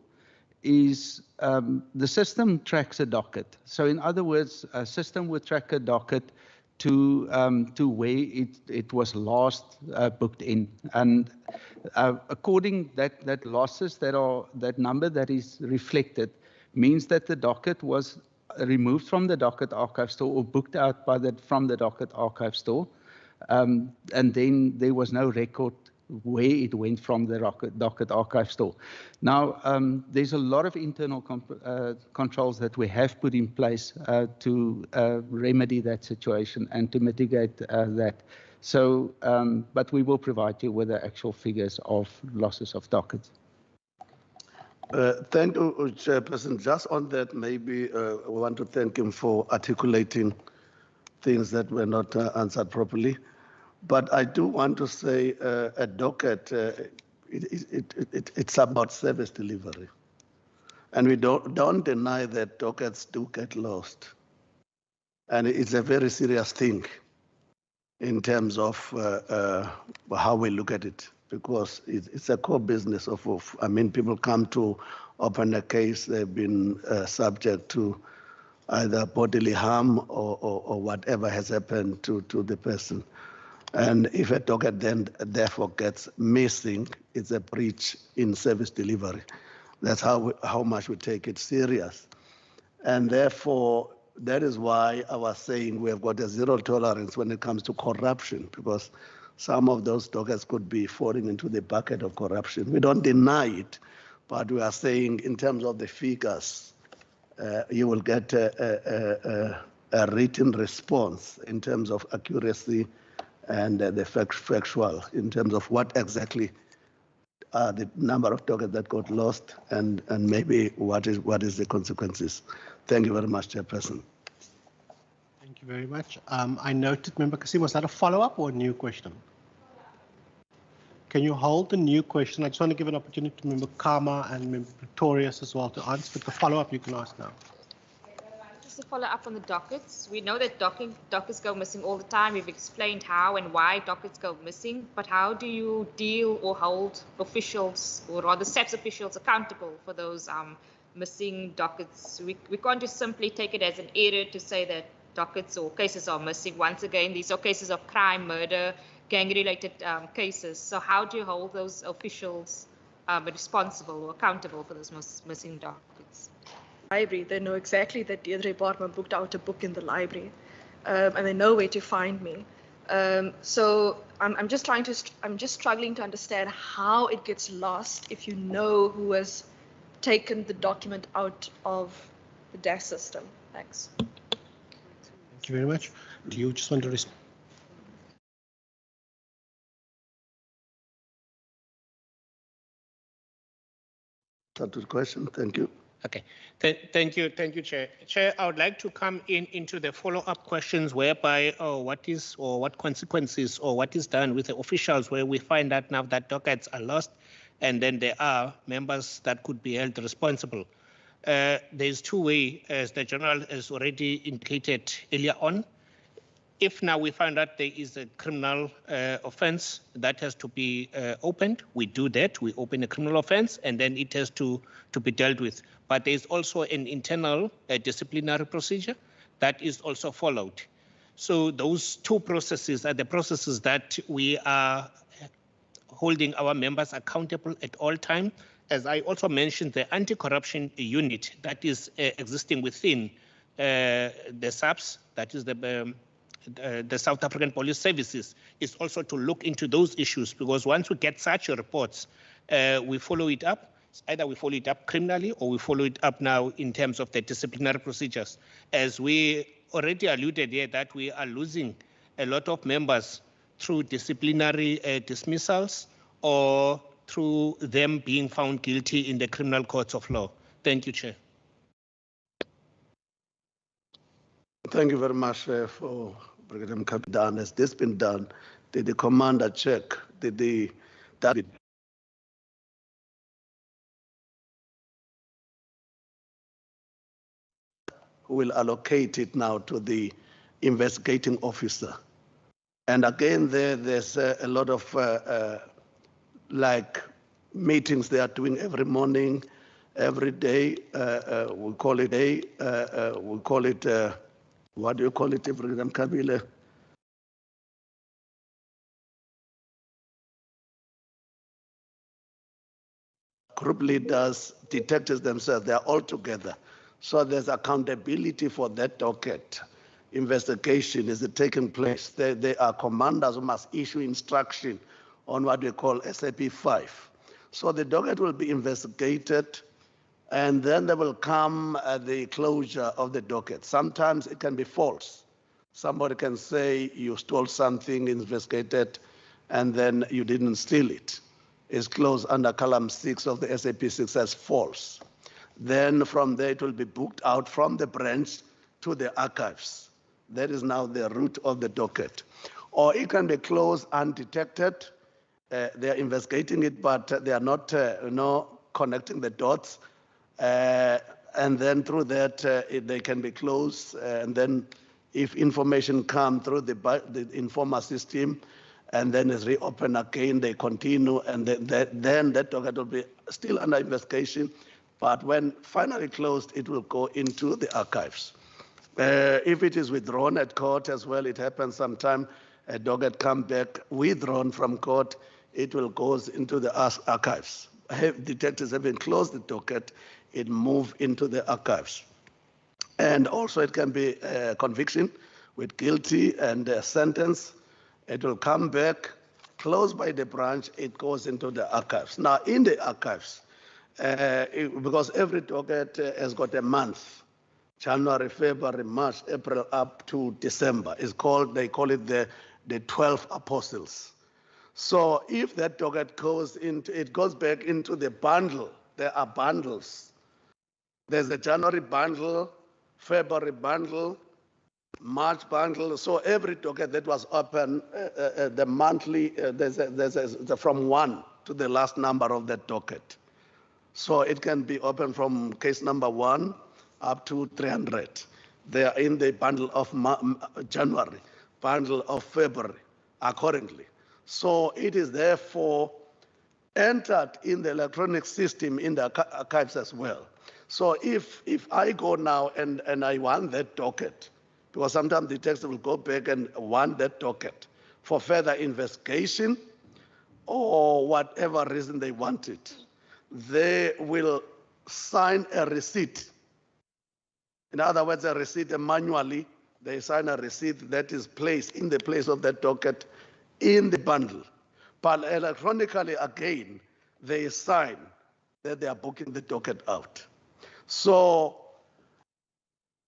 is the system tracks a docket. So in other words, a system would track a docket to where it was last booked in, and according that losses that number that is reflected means that the docket was removed from the docket archive store or booked out from the docket archive store, and then there was no record where it went from the docket archive store. Now, there's a lot of internal controls that we have put in place to remedy that situation and to mitigate that. So, but we will provide you with the actual figures of losses of dockets. Thank you, Chairperson. Just on that, maybe I want to thank him for articulating things that were not answered properly. But I do want to say a docket, it's about service delivery. And we don't deny that dockets do get lost. And it's a very serious thing in terms of how we look at it, because it's a core business of I mean, people come to open a case, they've been subject to either bodily harm or whatever has happened to the person. And if a docket then therefore gets missing, it's a breach in service delivery. That's how much we take it serious. And therefore, that is why I was saying we have got a zero tolerance when it comes to corruption, because some of those dockets could be falling into the bucket of corruption. We don't deny it, but we are saying in terms of the figures, you will get a written response in terms of accuracy and the factual in terms of what exactly are the number of dockets that got lost and maybe what is the consequences. Thank you very much, Chairperson. Thank you very much. I noted, Member Kasim, was that a follow-up or a new question? Can you hold the new question? I just want to give an opportunity to Member Kama and Member Pretorius as well to answer, but the follow-up you can ask now. To follow up on the dockets, we know that dockets go missing all the time. We've explained how and why dockets go missing, but how do you deal or hold officials, or rather SAPS officials, accountable for those missing dockets? We can't just simply take it as an error to say that dockets or cases are missing. Once again, these are cases of crime, murder, gang-related cases. So how do you hold those officials responsible or accountable for those missing dockets? Library, they know exactly that Deirdre Bartman booked out a book in the library, and they know where to find me. So I'm just struggling to understand how it gets lost if you know who has taken the document out of the DAS system. Thanks. Thank you very much. Do you just want to respond? That's the question. Thank you. Okay, thank you, Chair. Chair, I would like to come into the follow-up questions whereby what consequences or what is done with the officials where we find that now that dockets are lost and then there are members that could be held responsible. There's two ways, as the General has already indicated earlier on. If now we find out there is a criminal offense that has to be opened, we do that. We open a criminal offense and then it has to be dealt with. But there's also an internal disciplinary procedure that is also followed. So those two processes are the processes that we are holding our members accountable at all times. As I also mentioned, the anti-corruption unit that is existing within the SAPS, that is the South African Police Services, is also to look into those issues, because once we get such reports, we follow it up. Either we follow it up criminally or we follow it up now in terms of the disciplinary procedures. As we already alluded here, that we are losing a lot of members through disciplinary dismissals or through them being found guilty in the criminal courts of law. Thank you, Chair. Thank you very much for Brigadier Captain. Has this been done? Did the commander check? Did that be who will allocate it now to the investigating officer? And again, there's a lot of like meetings they are doing every morning, every day. We call it what do you call it, Ibrahim Kabile? Group leaders, detectives themselves, they are all together. So there's accountability for that docket. Investigation is taking place. There are commanders who must issue instruction on what we call SAP 5. So the docket will be investigated, and then there will come the closure of the docket. Sometimes it can be false. Somebody can say you stole something, investigated, and then you didn't steal it. It's closed under column 6 of the SAP 6 as false. Then from there it will be booked out from the branch to the archives. That is now the route of the docket. Or it can be closed undetected. They are investigating it, but they are not connecting the dots. And then through that, they can be closed. And then if information comes through the informer system, and then is reopened again, they continue, and then that docket will be still under investigation. But when finally closed, it will go into the archives. If it is withdrawn at court as well, it happens sometime, a docket come back withdrawn from court, it will go into the archives. Detectives have been closed the docket, it move into the archives. And also it can be a conviction with guilty and a sentence. It will come back, closed by the branch, it goes into the archives. Now in the archives, because every docket has got a month, January, February, March, April, up to December. They call it the 12 apostles. So if that docket goes into, it goes back into the bundle. There are bundles. There's the January bundle, February bundle, March bundle. So every docket that was open, the monthly, there's from 1 to the last number of that docket. So it can be open from case number 1 up to 300. They are in the bundle of January, bundle of February, accordingly. So it is therefore entered in the electronic system in the archives as well. So if I go now and I want that docket, because sometimes the text will go back and want that docket for further investigation or whatever reason they want it, they will sign a receipt. In other words, a receipt manually, they sign a receipt that is placed in the place of that docket in the bundle. But electronically, again, they sign that they are booking the docket out. So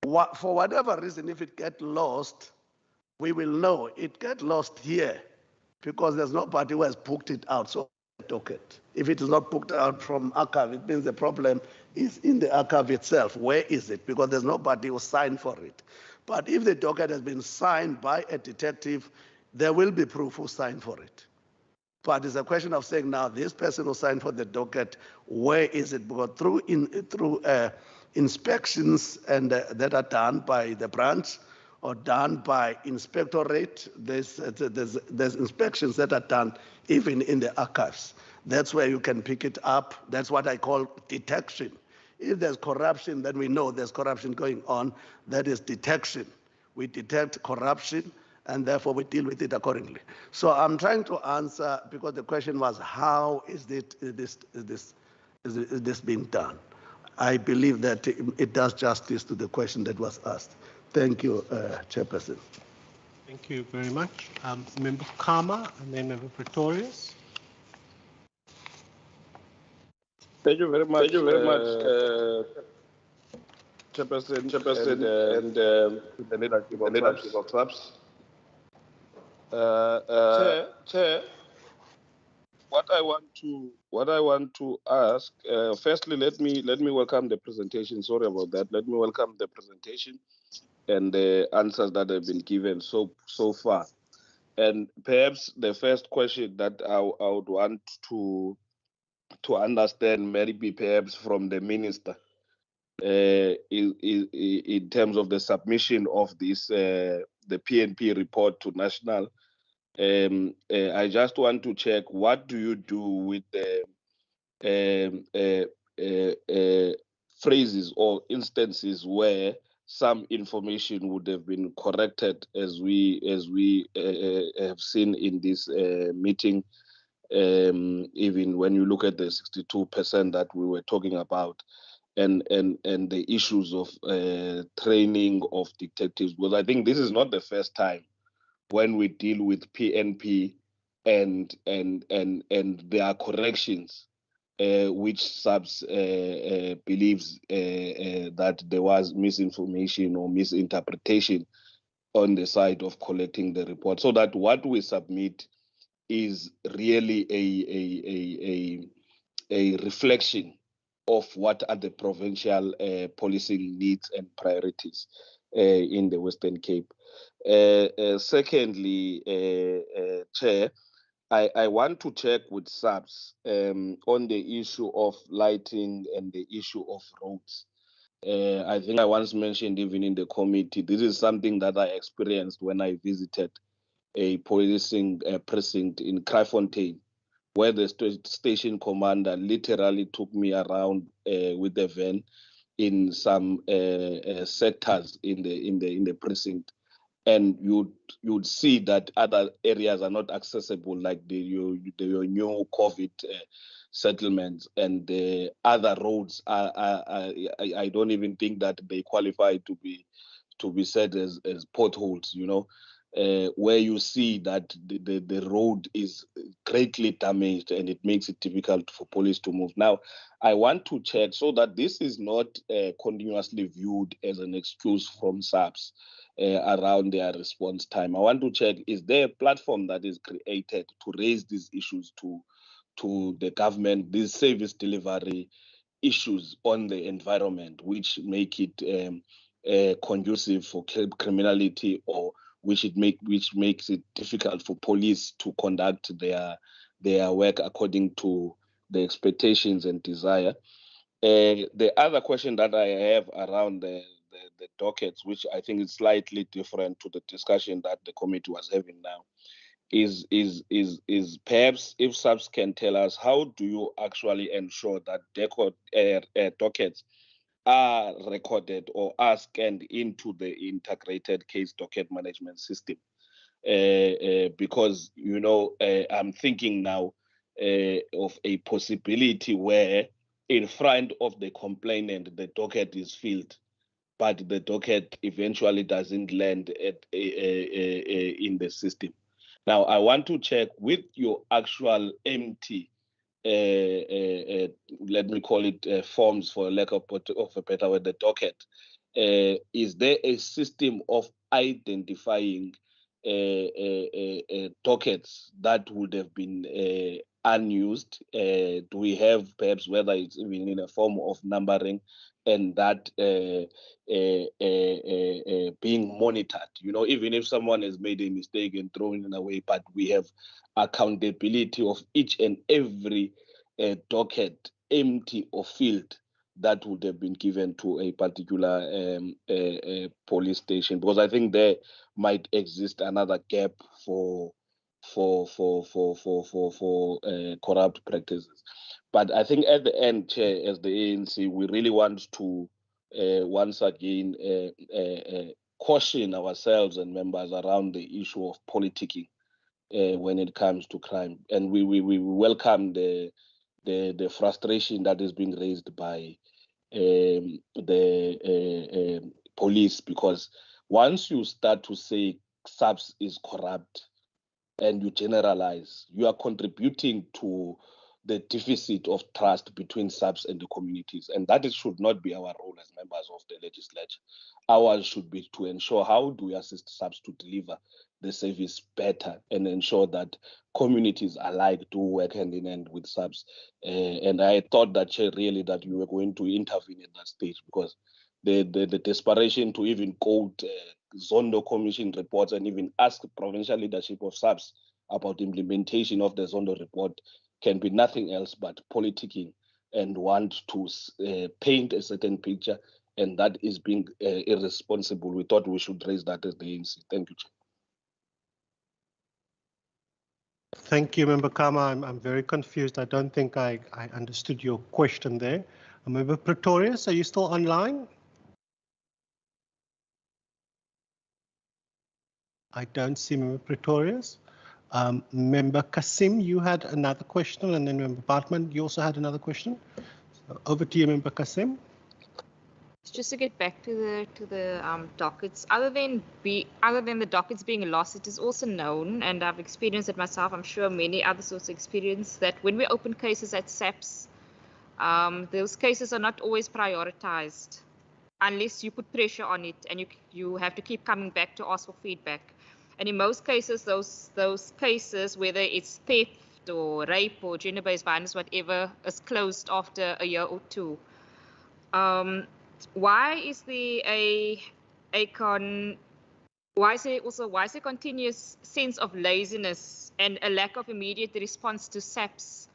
for whatever reason, if it gets lost, we will know it get lost here because there's nobody who has booked it out. So docket. If it is not booked out from archive, it means the problem is in the archive itself. Where is it? Because there's nobody who signed for it. But if the docket has been signed by a detective, there will be proof who signed for it. But it's a question of saying now, this person who signed for the docket, where is it? Because through inspections and that are done by the branch or done by inspectorate, there's inspections that are done even in the archives. That's where you can pick it up. That's what I call detection. If there's corruption, then we know there's corruption going on. That is detection. We detect corruption, and therefore we deal with it accordingly. So I'm trying to answer, because the question was, how is this being done? I believe that it does justice to the question that was asked. Thank you, Chairperson. Thank you very much. Member Kama and then Member Pretorius. Thank you very much. Thank you very much, Chairperson, and the leadership of SAPS. Chair, what I want to ask. Firstly, let me welcome the presentation. Sorry about that. Let me welcome the presentation and the answers that have been given so far. And perhaps the first question that I would want to understand, maybe perhaps from the minister, in terms of the submission of this the PNP report to national. I just want to check, what do you do with the phrases or instances where some information would have been corrected, as we have seen in this meeting, even when you look at the 62% that we were talking about, and the issues of training of detectives, because I think this is not the first time when we deal with PNP and there are corrections which SAPS believes that there was misinformation or misinterpretation on the side of collecting the report, so that what we submit is really a reflection of what are the provincial policing needs and priorities in the Western Cape. Secondly, Chair, I want to check with SAPS on the issue of lighting and the issue of roads. I think I once mentioned even in the committee, this is something that I experienced when I visited a policing precinct in Kraaifontein, where the station commander literally took me around with the van in some sectors in the precinct, and you'd see that other areas are not accessible, like your new COVID settlements, and the other roads I don't even think that they qualify to be said as potholes, where you see that the road is greatly damaged and it makes it difficult for police to move. Now, I want to check so that this is not continuously viewed as an excuse from SAPS around their response time. I want to check, is there a platform that is created to raise these issues to the government, these service delivery issues on the environment, which make it conducive for criminality, or which makes it difficult for police to conduct their work according to the expectations and desire. The other question that I have around the dockets, which I think is slightly different to the discussion that the committee was having now, is perhaps if SAPS can tell us, how do you actually ensure that dockets are recorded or are scanned into the integrated case docket management system? Because, I'm thinking now of a possibility where in front of the complainant, the docket is filled, but the docket eventually doesn't land in the system. Now, I want to check with your actual empty let me call it forms, for lack of a better word, the docket. Is there a system of identifying dockets that would have been unused? Do we have perhaps, whether it's even in a form of numbering, and that being monitored? You know, even if someone has made a mistake and thrown it away, but we have accountability of each and every docket, empty or filled, that would have been given to a particular police station, because I think there might exist another gap for corrupt practices. But I think at the end, Chair, as the ANC, we really want to once again caution ourselves and members around the issue of politicking when it comes to crime, and we welcome the frustration that is being raised by the police, because once you start to say SAPS is corrupt and you generalize, you are contributing to the deficit of trust between SAPS and the communities, and that should not be our role as members of the legislature. Ours should be to ensure how do we assist SAPS to deliver the service better and ensure that communities alike do work hand in hand with SAPS. And I thought that, Chair, really that you were going to intervene at that stage, because the desperation to even quote Zondo Commission reports and even ask provincial leadership of SAPS about implementation of the Zondo report can be nothing else but politicking and want to paint a certain picture, and that is being irresponsible. We thought we should raise that as the ANC. Thank you, Chair. Thank you, Member Kama. I'm very confused. I don't think I understood your question there. Member Pretorius, are you still online? I don't see Member Pretorius. Member Kasim, you had another question, and then Member Bartman, you also had another question. So over to you, Member Kasim. Just to get back to the dockets, other than the dockets being lost, it is also known, and I've experienced it myself, I'm sure many others also experience, that when we open cases at SAPS, those cases are not always prioritized unless you put pressure on it, and you have to keep coming back to ask for feedback. And in most cases, those cases, whether it's theft or rape or gender-based violence, whatever, is closed after a year or two. Why is there why is there continuous sense of laziness and a lack of immediate response to SAPS,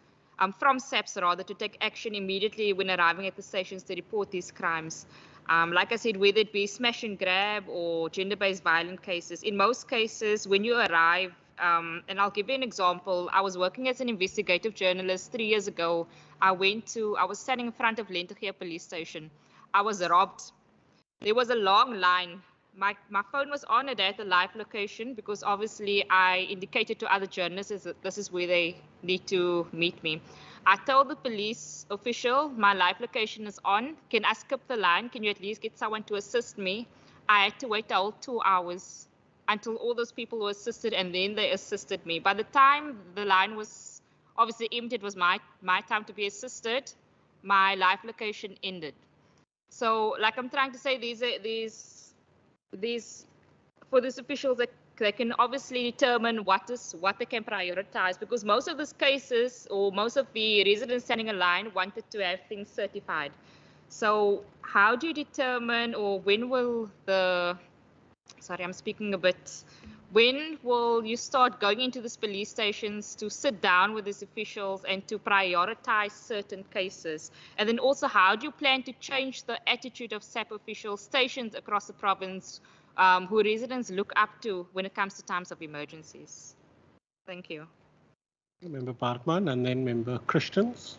from SAPS rather, to take action immediately when arriving at the stations to report these crimes? Like I said, whether it be smash and grab or gender-based violence cases, in most cases when you arrive, and I'll give you an example. I was working as an investigative journalist 3 years ago. I was standing in front of Lentegeur police station. I was robbed. There was a long line. My phone was on at the live location, because obviously I indicated to other journalists that this is where they need to meet me. I told the police official, my live location is on. Can I skip the line? Can you at least get someone to assist me? I had to wait the whole 2 hours until all those people were assisted, and then they assisted me. By the time the line was obviously empty, it was my time to be assisted. My live location ended. So, like I'm trying to say, these for these officials, they can obviously determine what they can prioritize, because most of these cases, or most of the residents standing in line, wanted to have things certified. So how do you determine, or when will when will you start going into these police stations to sit down with these officials and to prioritize certain cases? And then also, how do you plan to change the attitude of SAP officials stationed across the province, who residents look up to when it comes to times of emergencies? Thank you. Member Bartman, and then Member Christians.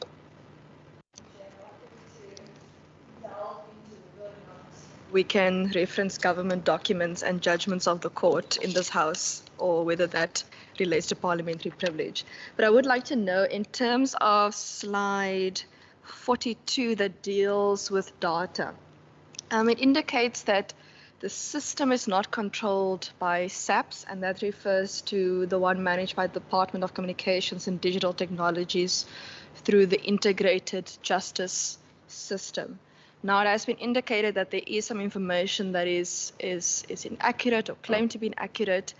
We can reference government documents and judgments of the court in this House, or whether that relates to parliamentary privilege. But I would like to know, in terms of slide 42 that deals with data, it indicates that The system is not controlled by SAPS, and that refers to the one managed by the Department of Communications and Digital Technologies through the integrated justice system. Now, it has been indicated that there is some information that is inaccurate or claimed to be inaccurate.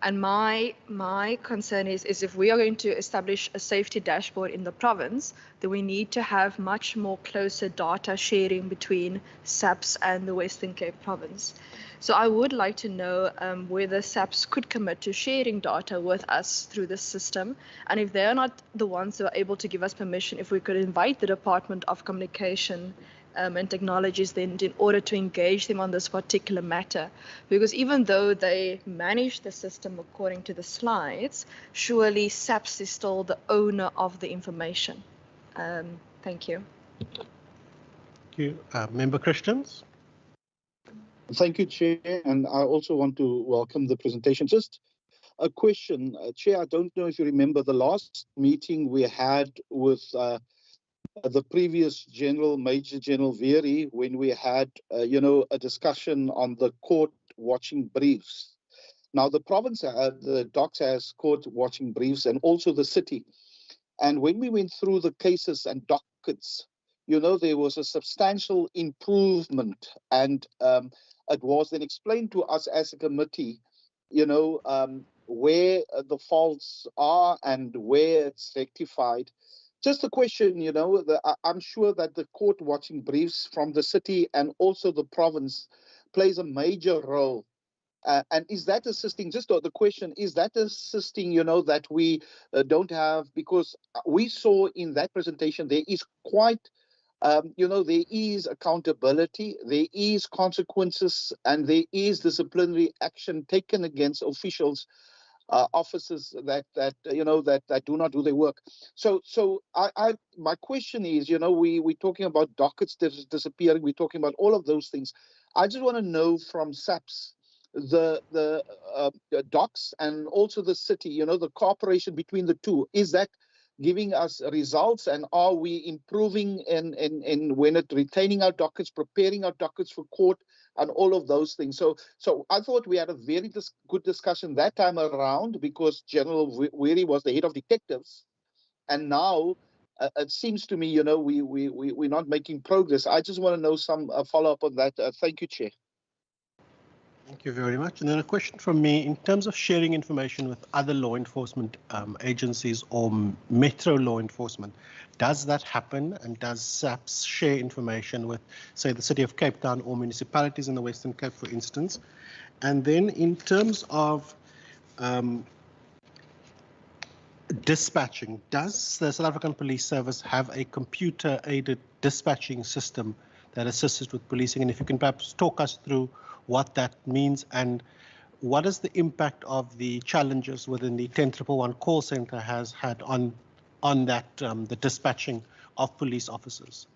And my concern is if we are going to establish a safety dashboard in the province, then we need to have much more closer data sharing between SAPS and the Western Cape province. So I would like to know whether SAPS could commit to sharing data with us through this system. And if they're not the ones who are able to give us permission, if we could invite the Department of Communication and Technologies then in order to engage them on this particular matter. Because even though they manage the system according to the slides, surely SAPS is still the owner of the information. Thank you. Thank you. Member Christians? Thank you, Chair. And I also want to welcome the presentation. Just a question, Chair, I don't know if you remember the last meeting we had with the previous Major General Veery, when we had, a discussion on the court watching briefs. Now, the province, the docs has court watching briefs and also the city. And when we went through the cases and dockets, there was a substantial improvement. And it was then explained to us as a committee, where the faults are and where it's rectified. Just a question, I'm sure that the court watching briefs from the city and also the province plays a major role. And is that assisting, just the question, is that assisting, that we don't have, because we saw in that presentation, there is quite, there is accountability, there is consequences, and there is disciplinary action taken against officials, officers that do not do their work. So my question is, we're talking about dockets disappearing, we're talking about all of those things. I just want to know from SAPS, the docs and also the city, the cooperation between the two, is that giving us results, and are we improving in when it retaining our dockets, preparing our dockets for court, and all of those things? So I thought we had a very good discussion that time around, because General Weary was the head of detectives, and now it seems to me, we're not making progress. I just want to know some follow-up on that. Thank you, Chair. Thank you very much. And then a question from me, in terms of sharing information with other law enforcement agencies or metro law enforcement, does that happen? And does SAPS share information with, say, the City of Cape Town or municipalities in the Western Cape, for instance? And then in terms of dispatching, does the South African Police Service have a computer-aided dispatching system that assists with policing? And if you can perhaps talk us through what that means, and what is the impact of the challenges within the 10111 call center has had on that the dispatching of police officers.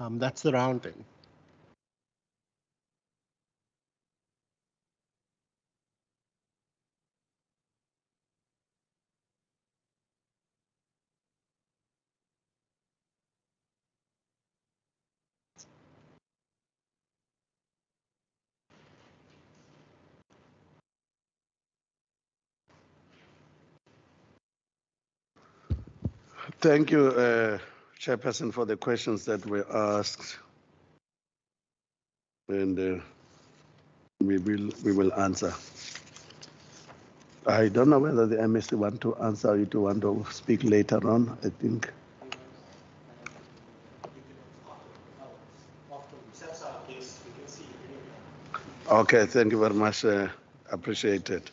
That's the rounding. Thank you, Chairperson, for the questions that were asked, and we will answer. I don't know whether the MSC want to answer or you want to speak later on. I think. Okay, thank you very much. Appreciate it.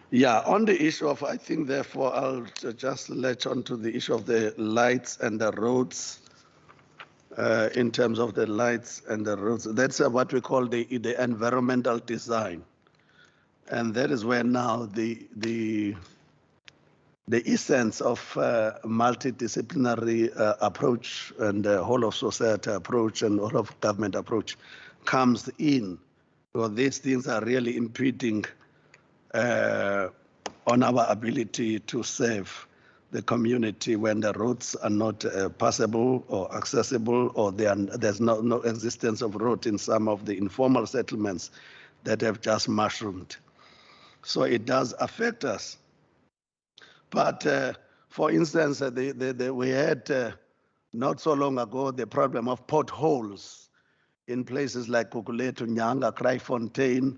Yeah, on the issue of, I think, therefore, I'll just latch on to the issue of the lights and the roads. In terms of the lights and the roads, that's what we call the environmental design, and that is where now the essence of multidisciplinary approach and the whole of society approach and all of government approach comes in, because these things are really impeding on our ability to serve the community when the roads are not passable or accessible, or there's no existence of road in some of the informal settlements that have just mushroomed. So it does affect us. But for instance, we had not so long ago the problem of potholes in places like Kukuletu, Nyanga, Kraaifontein.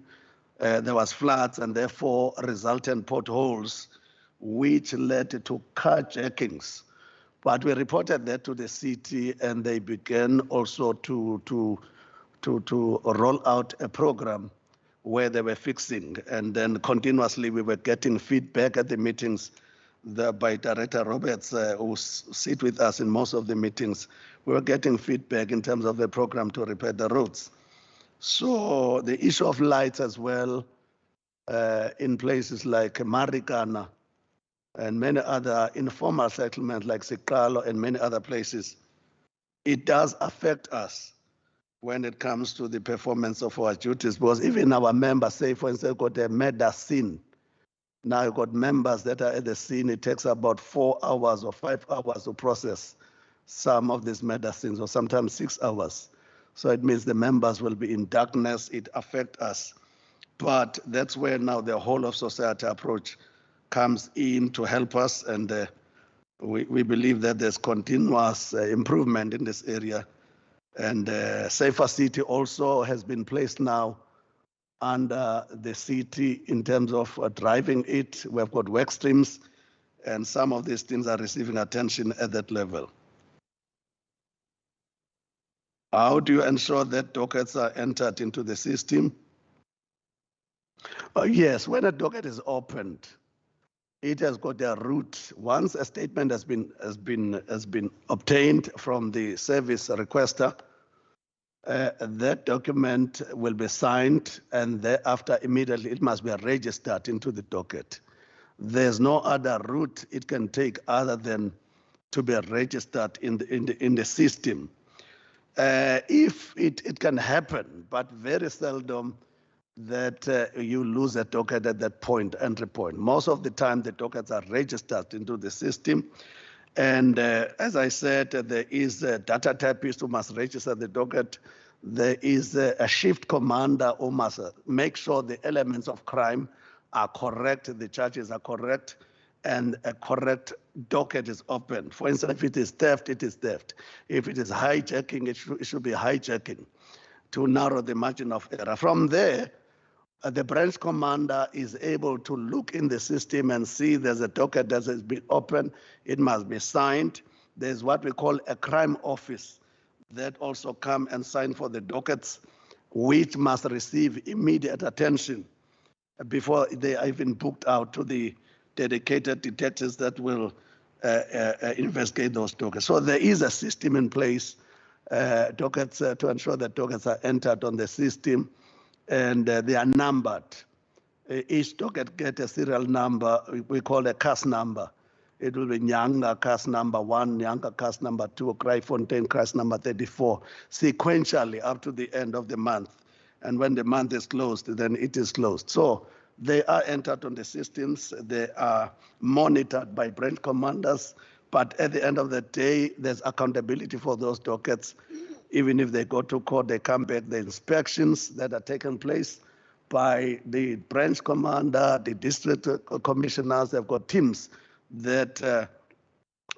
There was floods and therefore resultant potholes, which led to carjackings. But we reported that to the city, and they began also to roll out a program where they were fixing. And then continuously we were getting feedback at the meetings by Director Roberts, who sit with us in most of the meetings. We were getting feedback in terms of the program to repair the roads. So the issue of lights as well, in places like Marikana and many other informal settlements like Sikalo and many other places, it does affect us when it comes to the performance of our duties, because even our members, say for instance, got a murder scene. Now you've got members that are at the scene. It takes about 4 hours or 5 hours to process some of these murder scenes, or sometimes 6 hours. So it means the members will be in darkness. It affects us. But that's where now the whole of society approach comes in to help us. And we believe that there's continuous improvement in this area. And Safer City also has been placed now under the city in terms of driving it. We've got work streams, and some of these things are receiving attention at that level. How do you ensure that dockets are entered into the system? Yes, when a docket is opened, it has got a route. Once a statement has been obtained from the service requester, that document will be signed, and thereafter immediately it must be registered into the docket. There's no other route it can take other than to be registered in the system. If it can happen, but very seldom, that you lose a docket at that point, entry point. Most of the time, the dockets are registered into the system. And as I said, there is a data typist who must register the docket. There is a shift commander who must make sure the elements of crime are correct, the charges are correct, and a correct docket is open. For instance, if it is theft, it is theft. If it is hijacking, it should be hijacking, to narrow the margin of error. From there, the branch commander is able to look in the system and see there's a docket that has been opened. It must be signed. There's what we call a crime office that also come and sign for the dockets, which must receive immediate attention before they are even booked out to the dedicated detectives that will investigate those dockets. So there is a system in place, dockets to ensure that dockets are entered on the system, and they are numbered. Each docket gets a serial number, we call a CAS number. It will be Nyanga CAS number 1, Nyanga CAS number 2, Kraaifontein CAS number 34, sequentially up to the end of the month. And when the month is closed, then it is closed. So they are entered on the systems. They are monitored by branch commanders. But at the end of the day, there's accountability for those dockets. Even if they go to court, they come back. The inspections that are taking place by the branch commander, the district commissioners, they've got teams that,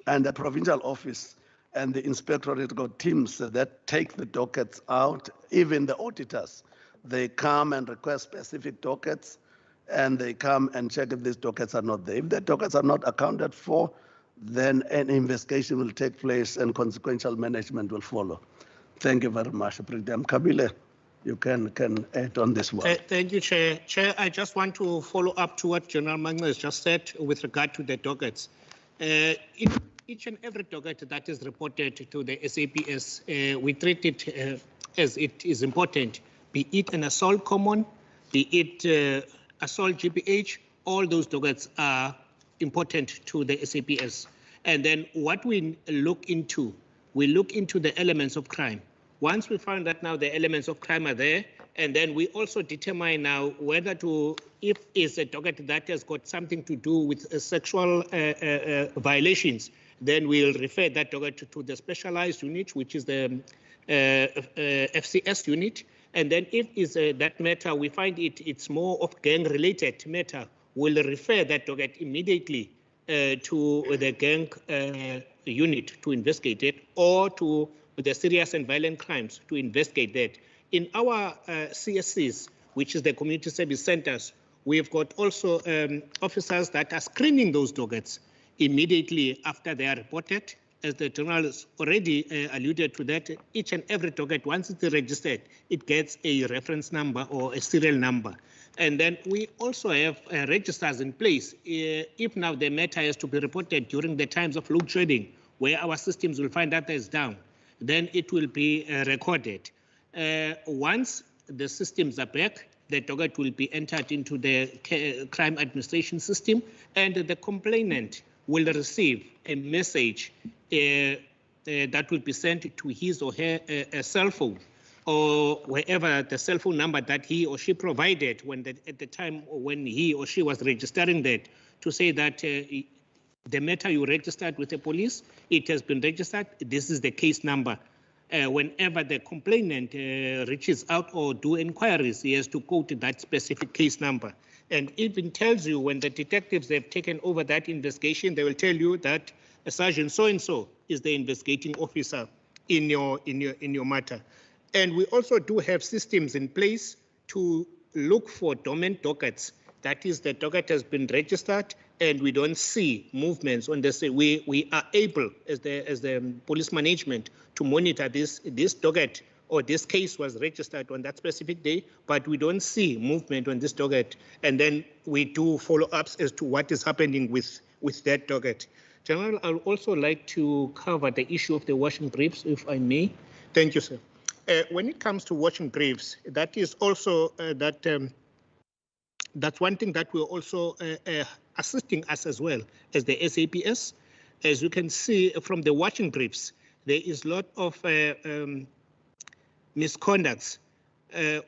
and the provincial office and the inspectorate got teams that take the dockets out. Even the auditors, they come and request specific dockets, and they come and check if these dockets are not there. If the dockets are not accounted for, then an investigation will take place and consequential management will follow. Thank you very much, President Kabile. You can add on this one. Thank you, Chair. Chair, I just want to follow up to what General Magnus just said with regard to the dockets. Each and every docket that is reported to the SAPS, we treat it as it is important, be it an assault common, be it assault GPH, all those dockets are important to the SAPS. And then what we look into the elements of crime. Once we find that now the elements of crime are there, And then we also determine now whether to, if it's a docket that has got something to do with sexual violations, then we'll refer that docket to the specialized unit, which is the FCS unit. And then if it's that matter, we find it's more of gang-related matter, we'll refer that docket immediately to the gang unit to investigate it, or to the serious and violent crimes to investigate that. In our CSCs, which is the community service centers, we've got also officers that are screening those dockets immediately after they are reported. As the General has already alluded to that, each and every docket, once it's registered, it gets a reference number or a serial number. And then we also have registers in place. If now the matter has to be reported during the times of load shedding, where our systems will find that is down, then it will be recorded. Once the systems are back, the docket will be entered into the crime administration system, and the complainant will receive a message that will be sent to his or her cell phone, or wherever the cell phone number that he or she provided when at the time when he or she was registering that, to say that the matter you registered with the police, it has been registered, this is the case number. Whenever the complainant reaches out or do inquiries, he has to quote that specific case number. And even tells you when the detectives have taken over that investigation, they will tell you that Sergeant so-and-so is the investigating officer in your matter. And we also do have systems in place to look for dormant dockets. That is, the docket has been registered and we don't see movements on this. We are able, as the police management, to monitor this docket, or this case was registered on that specific day, but we don't see movement on this docket. And then we do follow-ups as to what is happening with that docket. General, I would also like to cover the issue of the washing briefs, if I may. Thank you, sir. When it comes to washing briefs, that is also that's one thing that we're also assisting us as well as the SAPS. As you can see from the watching briefs, there is a lot of misconducts.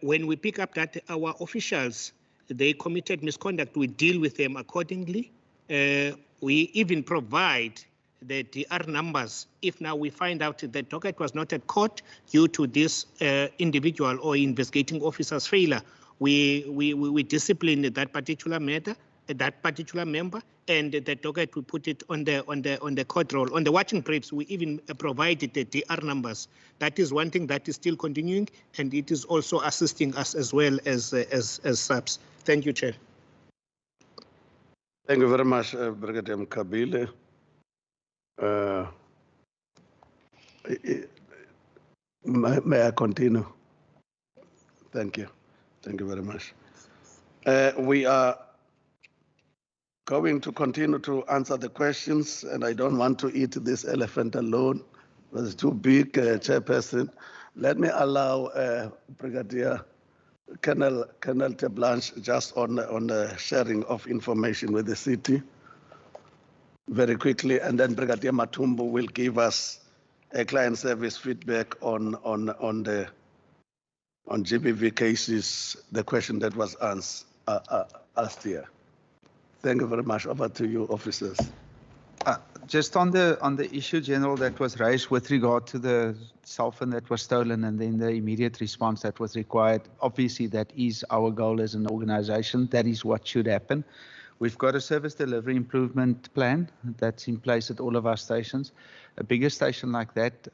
When we pick up that our officials, they committed misconduct, we deal with them accordingly. We even provide the DR numbers if now we find out that the docket was not at court due to this individual or investigating officer's failure. We discipline that particular matter, that particular member, and the docket we put it on the court roll. On the watching briefs, we even provided the DR numbers. That is one thing that is still continuing, and it is also assisting us as well as SAPS. Thank you, Chair. Thank you very much, Brigadier Mkhabile. May I continue? Thank you. Thank you very much. We are going to continue to answer the questions, and I don't want to eat this elephant alone. It's too big, Chairperson. Let me allow Brigadier Colonel Teblanche just on the sharing of information with the city very quickly, and then Brigadier Matumbu will give us a client service feedback on GBV cases, the question that was asked here. Thank you very much. Over to you, officers. Just on the issue, General, that was raised with regard to the cell phone that was stolen and then the immediate response that was required. Obviously, that is our goal as an organization. That is what should happen. We've got a service delivery improvement plan that's in place at all of our stations. A bigger station like that,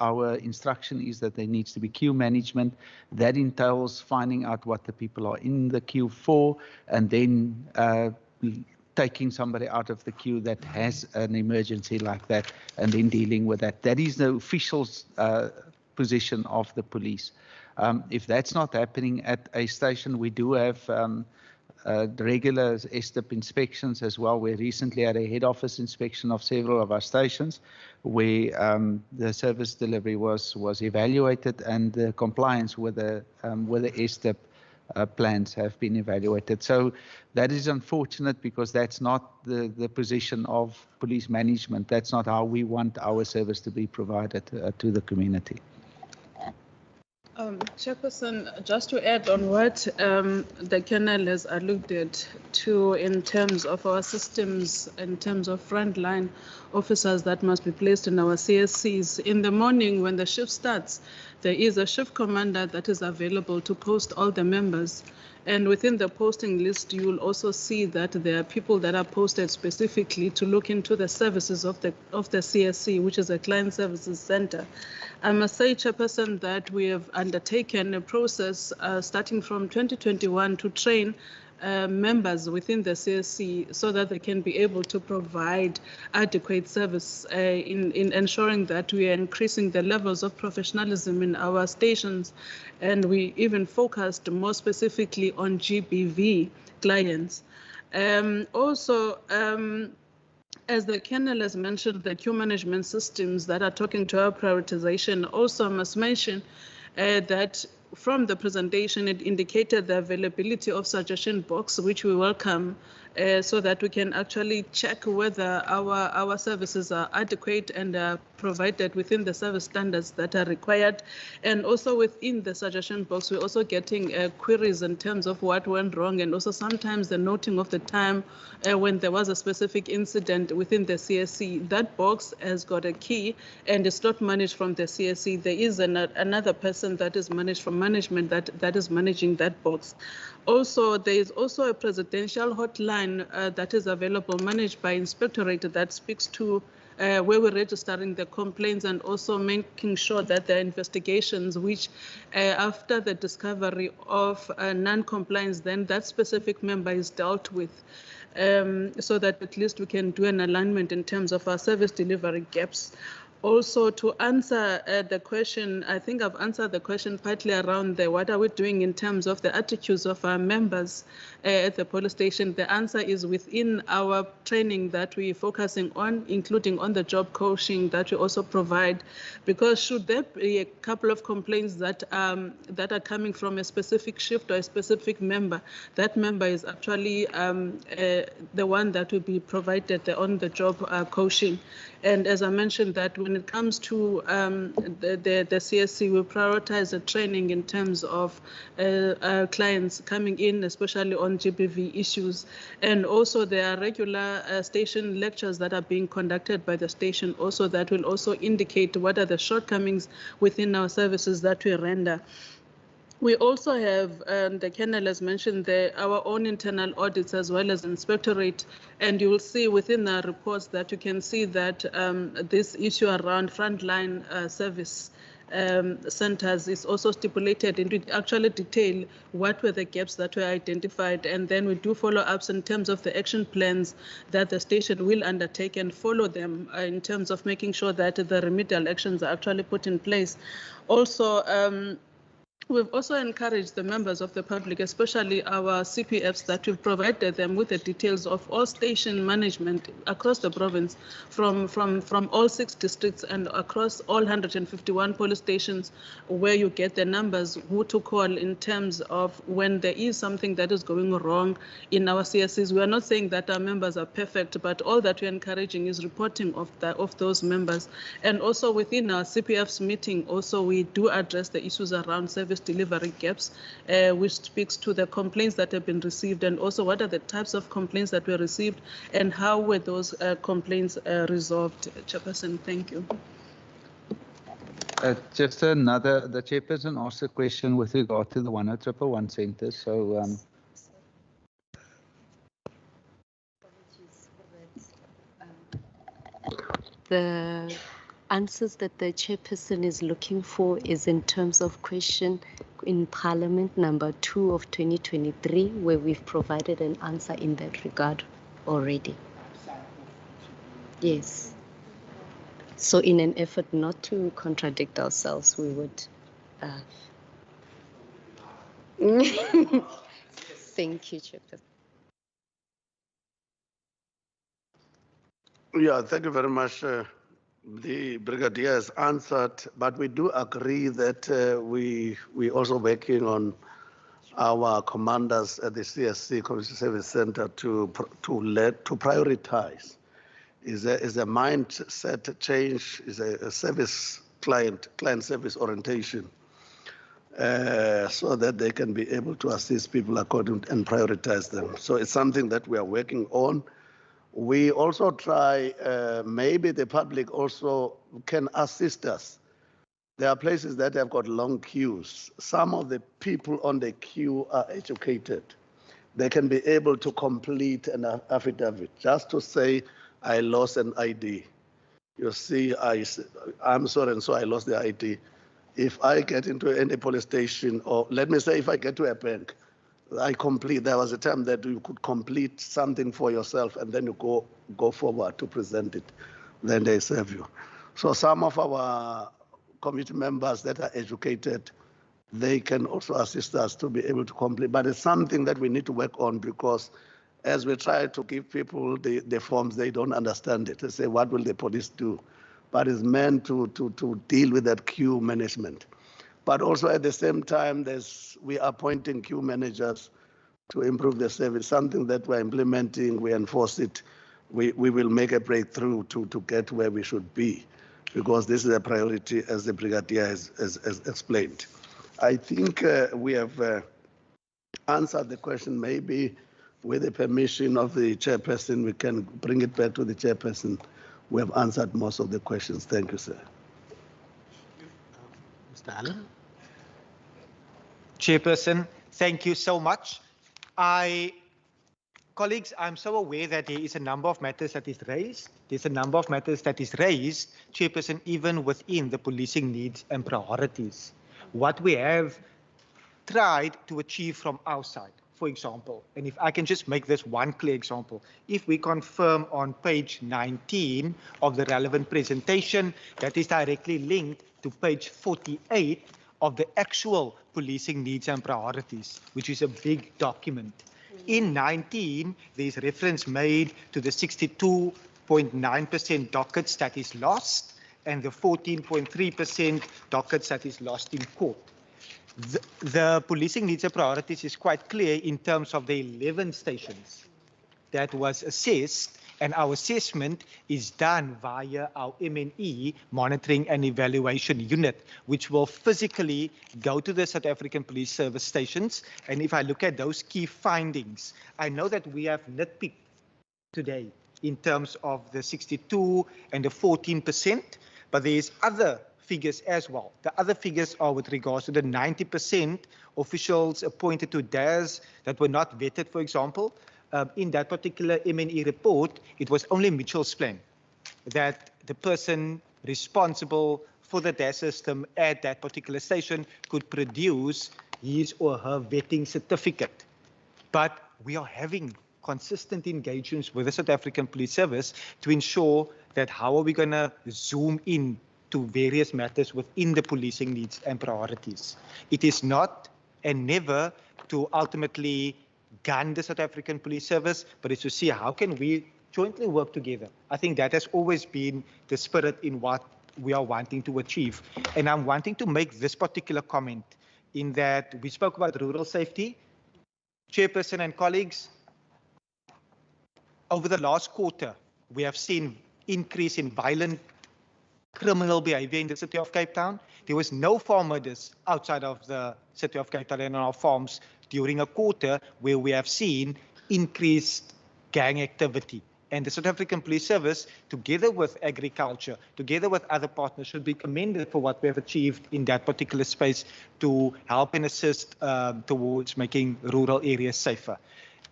our instruction is that there needs to be queue management. That entails finding out what the people are in the queue for, and then taking somebody out of the queue that has an emergency like that, and then dealing with that. That is the official position of the police. If that's not happening at a station, we do have the regular STIP inspections as well. We recently had a head office inspection of several of our stations where the service delivery was evaluated, and the compliance with the STIP plans have been evaluated. So that is unfortunate, because that's not the position of police management. That's not how we want our service to be provided to the community. Chairperson, just to add on what the Colonel has alluded to in terms of our systems, in terms of frontline officers that must be placed in our CSCs. In the morning when the shift starts, there is a shift commander that is available to post all the members. And within the posting list, you will also see that there are people that are posted specifically to look into the services of the CSC, which is a Client Services Center. I must say, Chairperson, that we have undertaken a process starting from 2021 to train members within the CSC so that they can be able to provide adequate service in ensuring that we are increasing the levels of professionalism in our stations. And we even focused more specifically on GBV clients. As the Colonel has mentioned, the queue management systems that are talking to our prioritization, also must mention that from the presentation, it indicated the availability of suggestion box, which we welcome, so that we can actually check whether our services are adequate and provided within the service standards that are required. And also within the suggestion box, we're also getting queries in terms of what went wrong, and also sometimes the noting of the time when there was a specific incident within the CSC. That box has got a key and it's not managed from the CSC. There is another person that is managed from management that is managing that box. Also, there is also a presidential hotline that is available, managed by Inspectorate, that speaks to where we're registering the complaints and also making sure that there are investigations which, after the discovery of non-compliance, then that specific member is dealt with, so that at least we can do an alignment in terms of our service delivery gaps. Also, to answer the question, I think I've answered the question partly around what are we doing in terms of the attitudes of our members at the police station. The answer is within our training that we're focusing on, including on the job coaching that we also provide, because should there be a couple of complaints that are coming from a specific shift or a specific member, that member is actually the one that will be provided the on-the-job coaching. And as I mentioned, that when it comes to the CSC, we prioritize the training in terms of clients coming in, especially on GBV issues. And also there are regular station lectures that are being conducted by the station also that will also indicate what are the shortcomings within our services that we render. We also have, the Colonel has mentioned, our own internal audits as well as Inspectorate, and you will see within our reports that you can see that this issue around frontline service centers is also stipulated, and we actually detail what were the gaps that were identified, and then we do follow-ups in terms of the action plans that the station will undertake and follow them in terms of making sure that the remedial actions are actually put in place. Also, we've also encouraged the members of the public, especially our CPFs, that we've provided them with the details of all station management across the province, from all 6 districts and across all 151 police stations, where you get the numbers who to call in terms of when there is something that is going wrong in our CSCs. We are not saying that our members are perfect, but all that we're encouraging is reporting of those members. And also within our CPFs meeting, also we do address the issues around service delivery gaps, which speaks to the complaints that have been received, and also what are the types of complaints that were received and how were those complaints resolved. Chairperson, thank you. Just another, the chairperson asked a question with regard to the 10111 centers. So the answers that the chairperson is looking for is in terms of question in Parliament number 2 of 2023, where we've provided an answer in that regard already. Yes. So in an effort not to contradict ourselves, we would thank you, Chairperson. Yeah, thank you very much. The Brigadier has answered, but we do agree that we also working on our commanders at the CSC Community Service Center to prioritize. Is a mindset change, is a service client service orientation so that they can be able to assist people according and prioritize them. So it's something that we are working on. We also try, maybe the public also can assist us. There are places that have got long queues. Some of the people on the queue are educated. They can be able to complete an affidavit just to say, I lost an ID. You see, I'm sorry, and so I lost the ID. If I get into any police station, or let me say if I get to a bank, there was a time that you could complete something for yourself and then you go forward to present it. Then they serve you. So some of our committee members that are educated, they can also assist us to be able to complete. But it's something that we need to work on because as we try to give people the forms, they don't understand it. They say, what will the police do? But it's meant to deal with that queue management. But also at the same time, we are appointing queue managers to improve the service, something that we're implementing, we enforce it. We will make a breakthrough to get where we should be, because this is a priority, as the Brigadier has explained. I think we have answered the question. Maybe with the permission of the chairperson, we can bring it back to the chairperson. We have answered most of the questions. Thank you, sir. Mr. Allen? Chairperson, thank you so much. Colleagues, I'm so aware that there is a number of matters that is raised. There's a number of matters that is raised, Chairperson, even within the policing needs and priorities. What we have tried to achieve from our side, for example, and if I can just make this one clear example, if we confirm on page 19 of the relevant presentation, that is directly linked to page 48 of the actual policing needs and priorities, which is a big document. In 19, there's reference made to the 62.9% dockets that is lost and the 14.3% dockets that is lost in court. The policing needs and priorities is quite clear in terms of the 11 stations that was assessed, and our assessment is done via our MNE, Monitoring and Evaluation Unit, which will physically go to the South African Police Service stations. And if I look at those key findings, I know that we have nitpicked today in terms of the 62 and the 14%, but there's other figures as well. The other figures are with regards to the 90% officials appointed to DAS that were not vetted, for example. In that particular MNE report, it was only Mitchell's plan that the person responsible for the DAS system at that particular station could produce his or her vetting certificate. But we are having consistent engagements with the South African Police Service to ensure that how are we going to zoom in to various matters within the policing needs and priorities. It is not and never to ultimately gun the South African Police Service, but it's to see how can we jointly work together. I think that has always been the spirit in what we are wanting to achieve. And I'm wanting to make this particular comment in that we spoke about rural safety. Chairperson and colleagues, over the last quarter, we have seen increase in violent criminal behavior in the city of Cape Town. There was no farm murders outside of the city of Cape Town and on our farms during a quarter where we have seen increased gang activity. And the South African Police Service, together with agriculture, together with other partners, should be commended for what we have achieved in that particular space to help and assist towards making rural areas safer.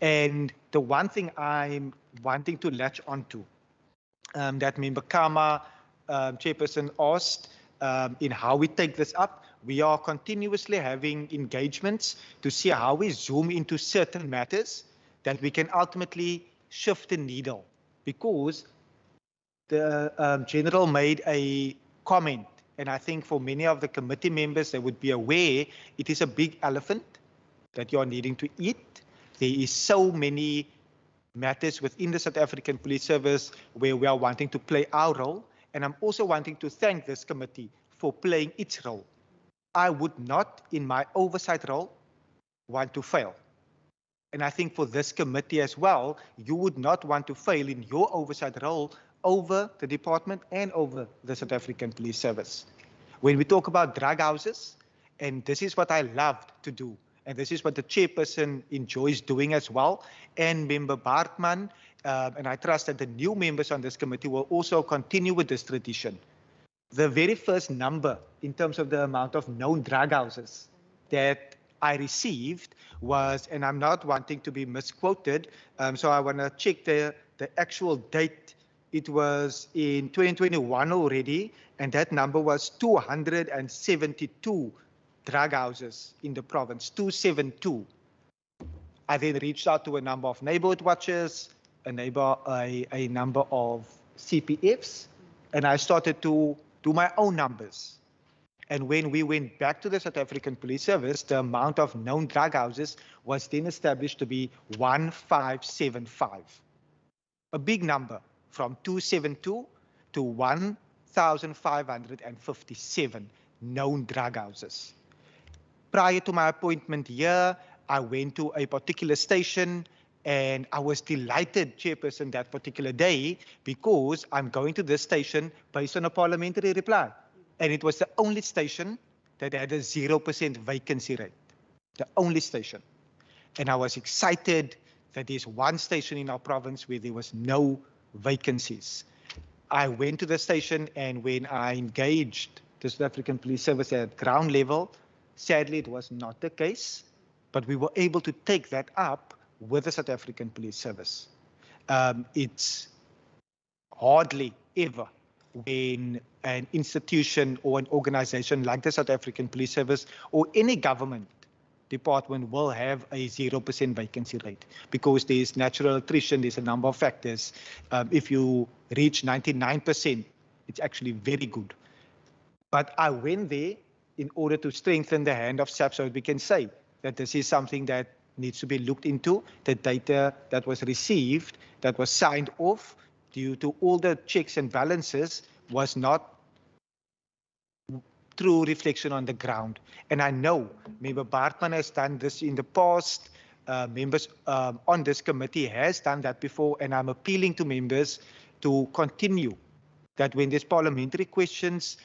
And the one thing I'm wanting to latch onto, that Member Kama, Chairperson, asked in how we take this up. We are continuously having engagements to see how we zoom into certain matters that we can ultimately shift the needle, because the General made a comment, and I think for many of the committee members, they would be aware it is a big elephant that you are needing to eat. There is so many matters within the South African Police Service where we are wanting to play our role, and I'm also wanting to thank this committee for playing its role. I would not, in my oversight role, want to fail. And I think for this committee as well, you would not want to fail in your oversight role over the department and over the South African Police Service. When we talk about drug houses And this is what I loved to do. And this is what the chairperson enjoys doing as well. And Member Bartman, and I trust that the new members on this committee will also continue with this tradition. The very first number in terms of the amount of known drug houses that I received was, and I'm not wanting to be misquoted, so I want to check the actual date. It was in 2021 already, and that number was 272 drug houses in the province, 272. I then reached out to a number of neighborhood watchers, a number of CPFs, and I started to do my own numbers. And when we went back to the South African Police Service, the amount of known drug houses was then established to be 1575. A big number, from 272 to 1,557 known drug houses. Prior to my appointment here, I went to a particular station and I was delighted, Chairperson, that particular day, because I'm going to this station based on a parliamentary reply. And it was the only station that had a 0% vacancy rate. The only station. And I was excited that there's one station in our province where there was no vacancies. I went to the station, and when I engaged the South African Police Service at ground level, sadly it was not the case, but we were able to take that up with the South African Police Service. It's hardly ever when an institution or an organization like the South African Police Service or any government department will have a 0% vacancy rate, because there's natural attrition, there's a number of factors. If you reach 99%, it's actually very good. But I went there in order to strengthen the hand of SAP, so we can say that this is something that needs to be looked into. The data that was received, that was signed off due to all the checks and balances, was not true reflection on the ground. And I know Member Bartman has done this in the past. Members on this committee has done that before, and I'm appealing to members to continue that when there's parliamentary questions,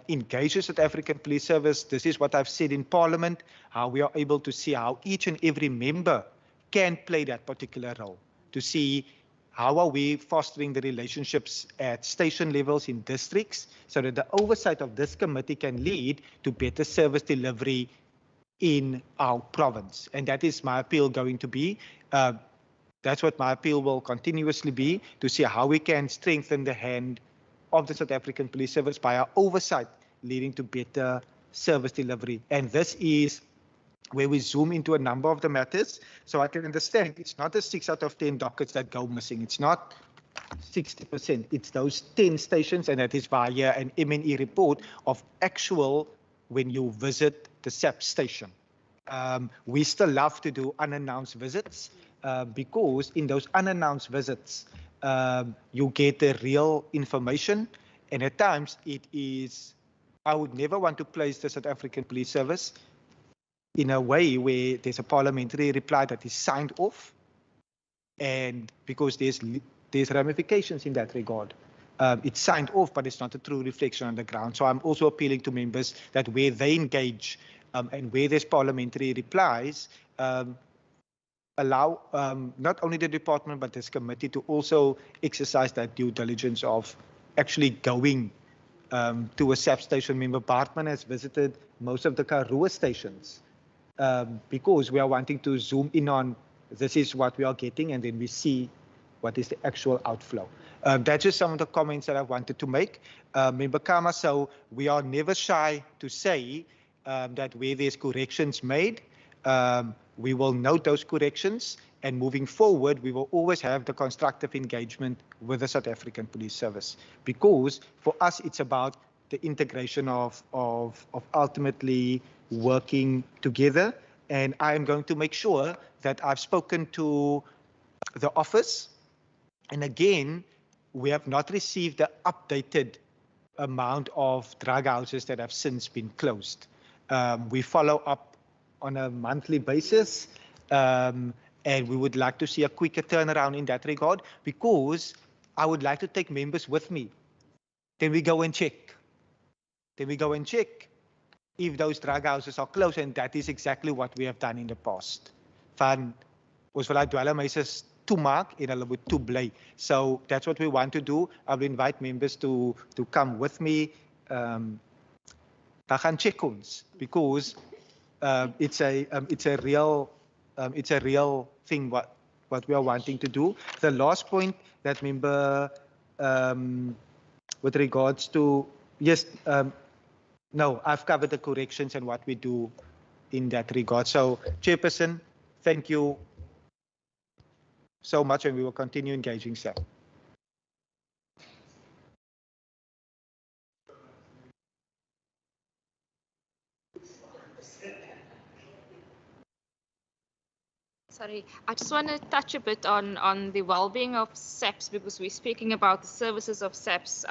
engage the South African Police Service. This is what I've said in Parliament, how we are able to see how each and every member can play that particular role, to see how are we fostering the relationships at station levels in districts, so that the oversight of this committee can lead to better service delivery in our province. And that is my appeal going to be. That's what my appeal will continuously be, to see how we can strengthen the hand of the South African Police Service by our oversight, leading to better service delivery. And this is where we zoom into a number of the matters, so I can understand it's not the 6 out of 10 dockets that go missing. It's not 60%. It's those 10 stations, and that is via an MNE report of actual when you visit the SAP station. We still love to do unannounced visits because in those unannounced visits, you get the real information, and at times it is, I would never want to place the South African Police Service in a way where there's a parliamentary reply that is signed off, and because there's ramifications in that regard. It's signed off, but it's not a true reflection on the ground. So I'm also appealing to members that where they engage and where there's parliamentary replies, allow not only the department but this committee to also exercise that due diligence of actually going to a SAP station. Member Bartman has visited most of the Karoo stations because we are wanting to zoom in on this is what we are getting, and then we see what is the actual outflow. That's just some of the comments that I wanted to make. Member Kama, so we are never shy to say that where there's corrections made, we will note those corrections, and moving forward, we will always have the constructive engagement with the South African Police Service, because for us, it's about the integration of ultimately working together. And I am going to make sure that I've spoken to the office. And again, we have not received the updated amount of drug houses that have since been closed. We follow up on a monthly basis, and we would like to see a quicker turnaround in that regard, because I would like to take members with me. Then we go and check. if those drug houses are closed, and that is exactly what we have done in the past. Van ons wil daai dwelmhuise toemaak en hulle moet toebly. So that's what we want to do. I will invite members to come with me. Daar gaan check ons because it's a real thing what we are wanting to do. The last point that member with regards to yes, no, I've covered the corrections and what we do in that regard. So Chairperson, thank you so much, and we will continue engaging, sir. Sorry, I just want to touch a bit on the well-being of SAPS because we're speaking about the services of SAPS.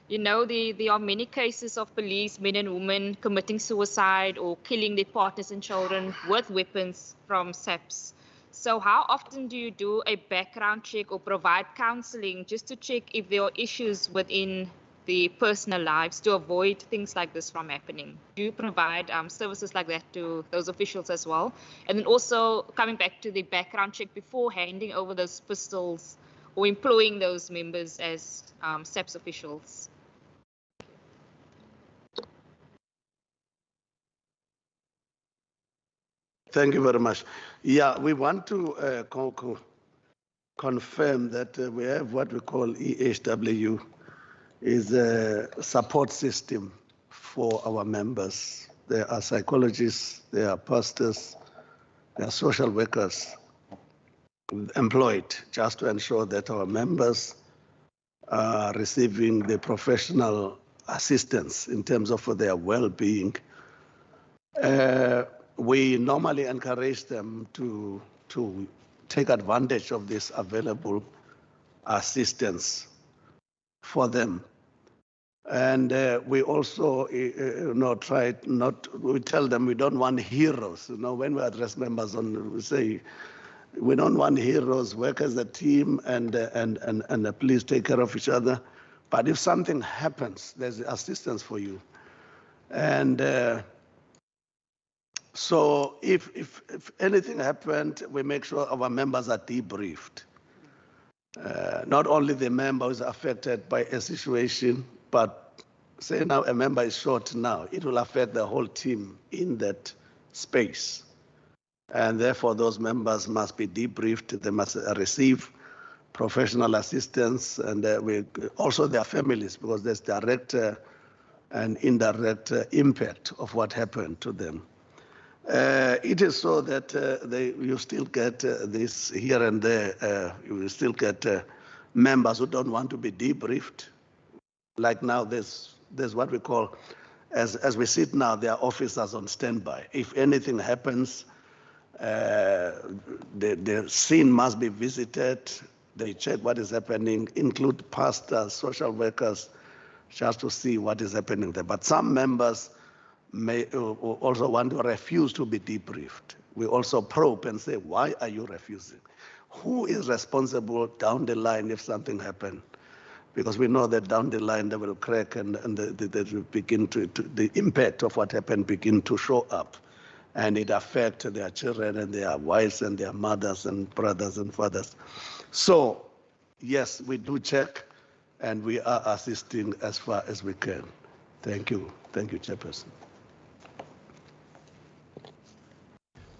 You know, there are many cases of police, men and women, committing suicide or killing their partners and children with weapons from SAPS. So how often do you do a background check or provide counseling just to check if there are issues within the personal lives to avoid things like this from happening? Do you provide services like that to those officials as well? And then also coming back to the background check before handing over those pistols or employing those members as SAPS officials? Thank you very much. Yeah, we want to confirm that we have what we call EHW, is a support system for our members. There are psychologists, there are pastors, there are social workers employed just to ensure that our members are receiving the professional assistance in terms of their well-being. We normally encourage them to take advantage of this available assistance for them. And we also we tell them we don't want heroes. You know, when we address members, we say, we don't want heroes, work as a team and please take care of each other. But if something happens, there's assistance for you. And so if anything happened, we make sure our members are debriefed. Not only the member who is affected by a situation, but say now a member is shot now, it will affect the whole team in that space. And therefore those members must be debriefed, they must receive professional assistance, and also their families, because there's direct and indirect impact of what happened to them. It is so that you still get this here and there. You will still get members who don't want to be debriefed. Like now, there's what we call, as we sit now, there are officers on standby. If anything happens, the scene must be visited. They check what is happening, include pastors, social workers, just to see what is happening there. But some members may also want to refuse to be debriefed. We also probe and say, why are you refusing? Who is responsible down the line if something happened? Because we know that down the line they will crack and they will begin the impact of what happened begin to show up. And it affects their children and their wives and their mothers and brothers and fathers. So, yes, we do check and we are assisting as far as we can. Thank you. Thank you, Chairperson.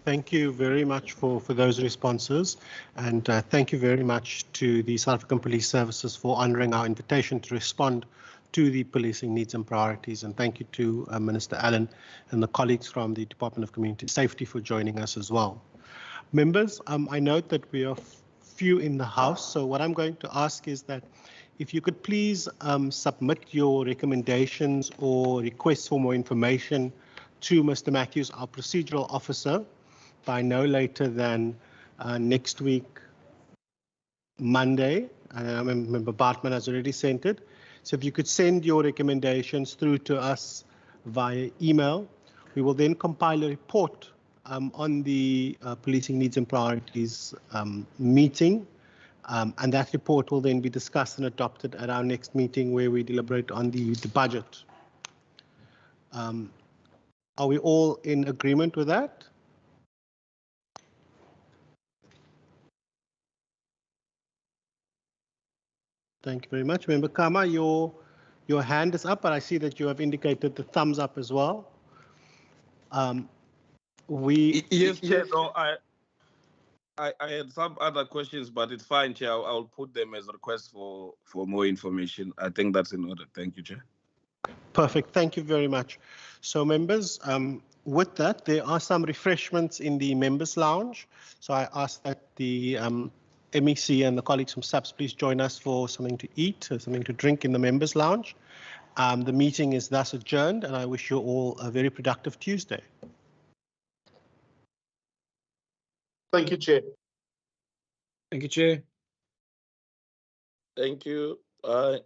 Thank you very much for those responses, and thank you very much to the South African Police Services for honouring our invitation to respond to the policing needs and priorities, and thank you to Minister Allen and the colleagues from the Department of Community Safety for joining us as well. Members, I note that we are few in the House, so what I'm going to ask is that if you could please submit your recommendations or requests for more information to Mr. Matthews, our procedural officer, by no later than next week, Monday. Member Bartman has already sent it. So if you could send your recommendations through to us via email, we will then compile a report on the Policing Needs and Priorities meeting. And that report will then be discussed and adopted at our next meeting where we deliberate on the budget. Are we all in agreement with that? Thank you very much. Member Kama, your hand is up, but I see that you have indicated the thumbs up as well. Yes, Chair. No, I had some other questions, but it's fine, Chair. I'll put them as a request for more information. I think that's in order. Thank you, Chair. Perfect. Thank you very much. So members, with that, there are some refreshments in the members lounge. So I ask that the MEC and the colleagues from SAPS please join us for something to eat or something to drink in the members lounge. The meeting is thus adjourned, and I wish you all a very productive Tuesday. Thank you, Chair. Thank you, Chair. Thank you. Bye.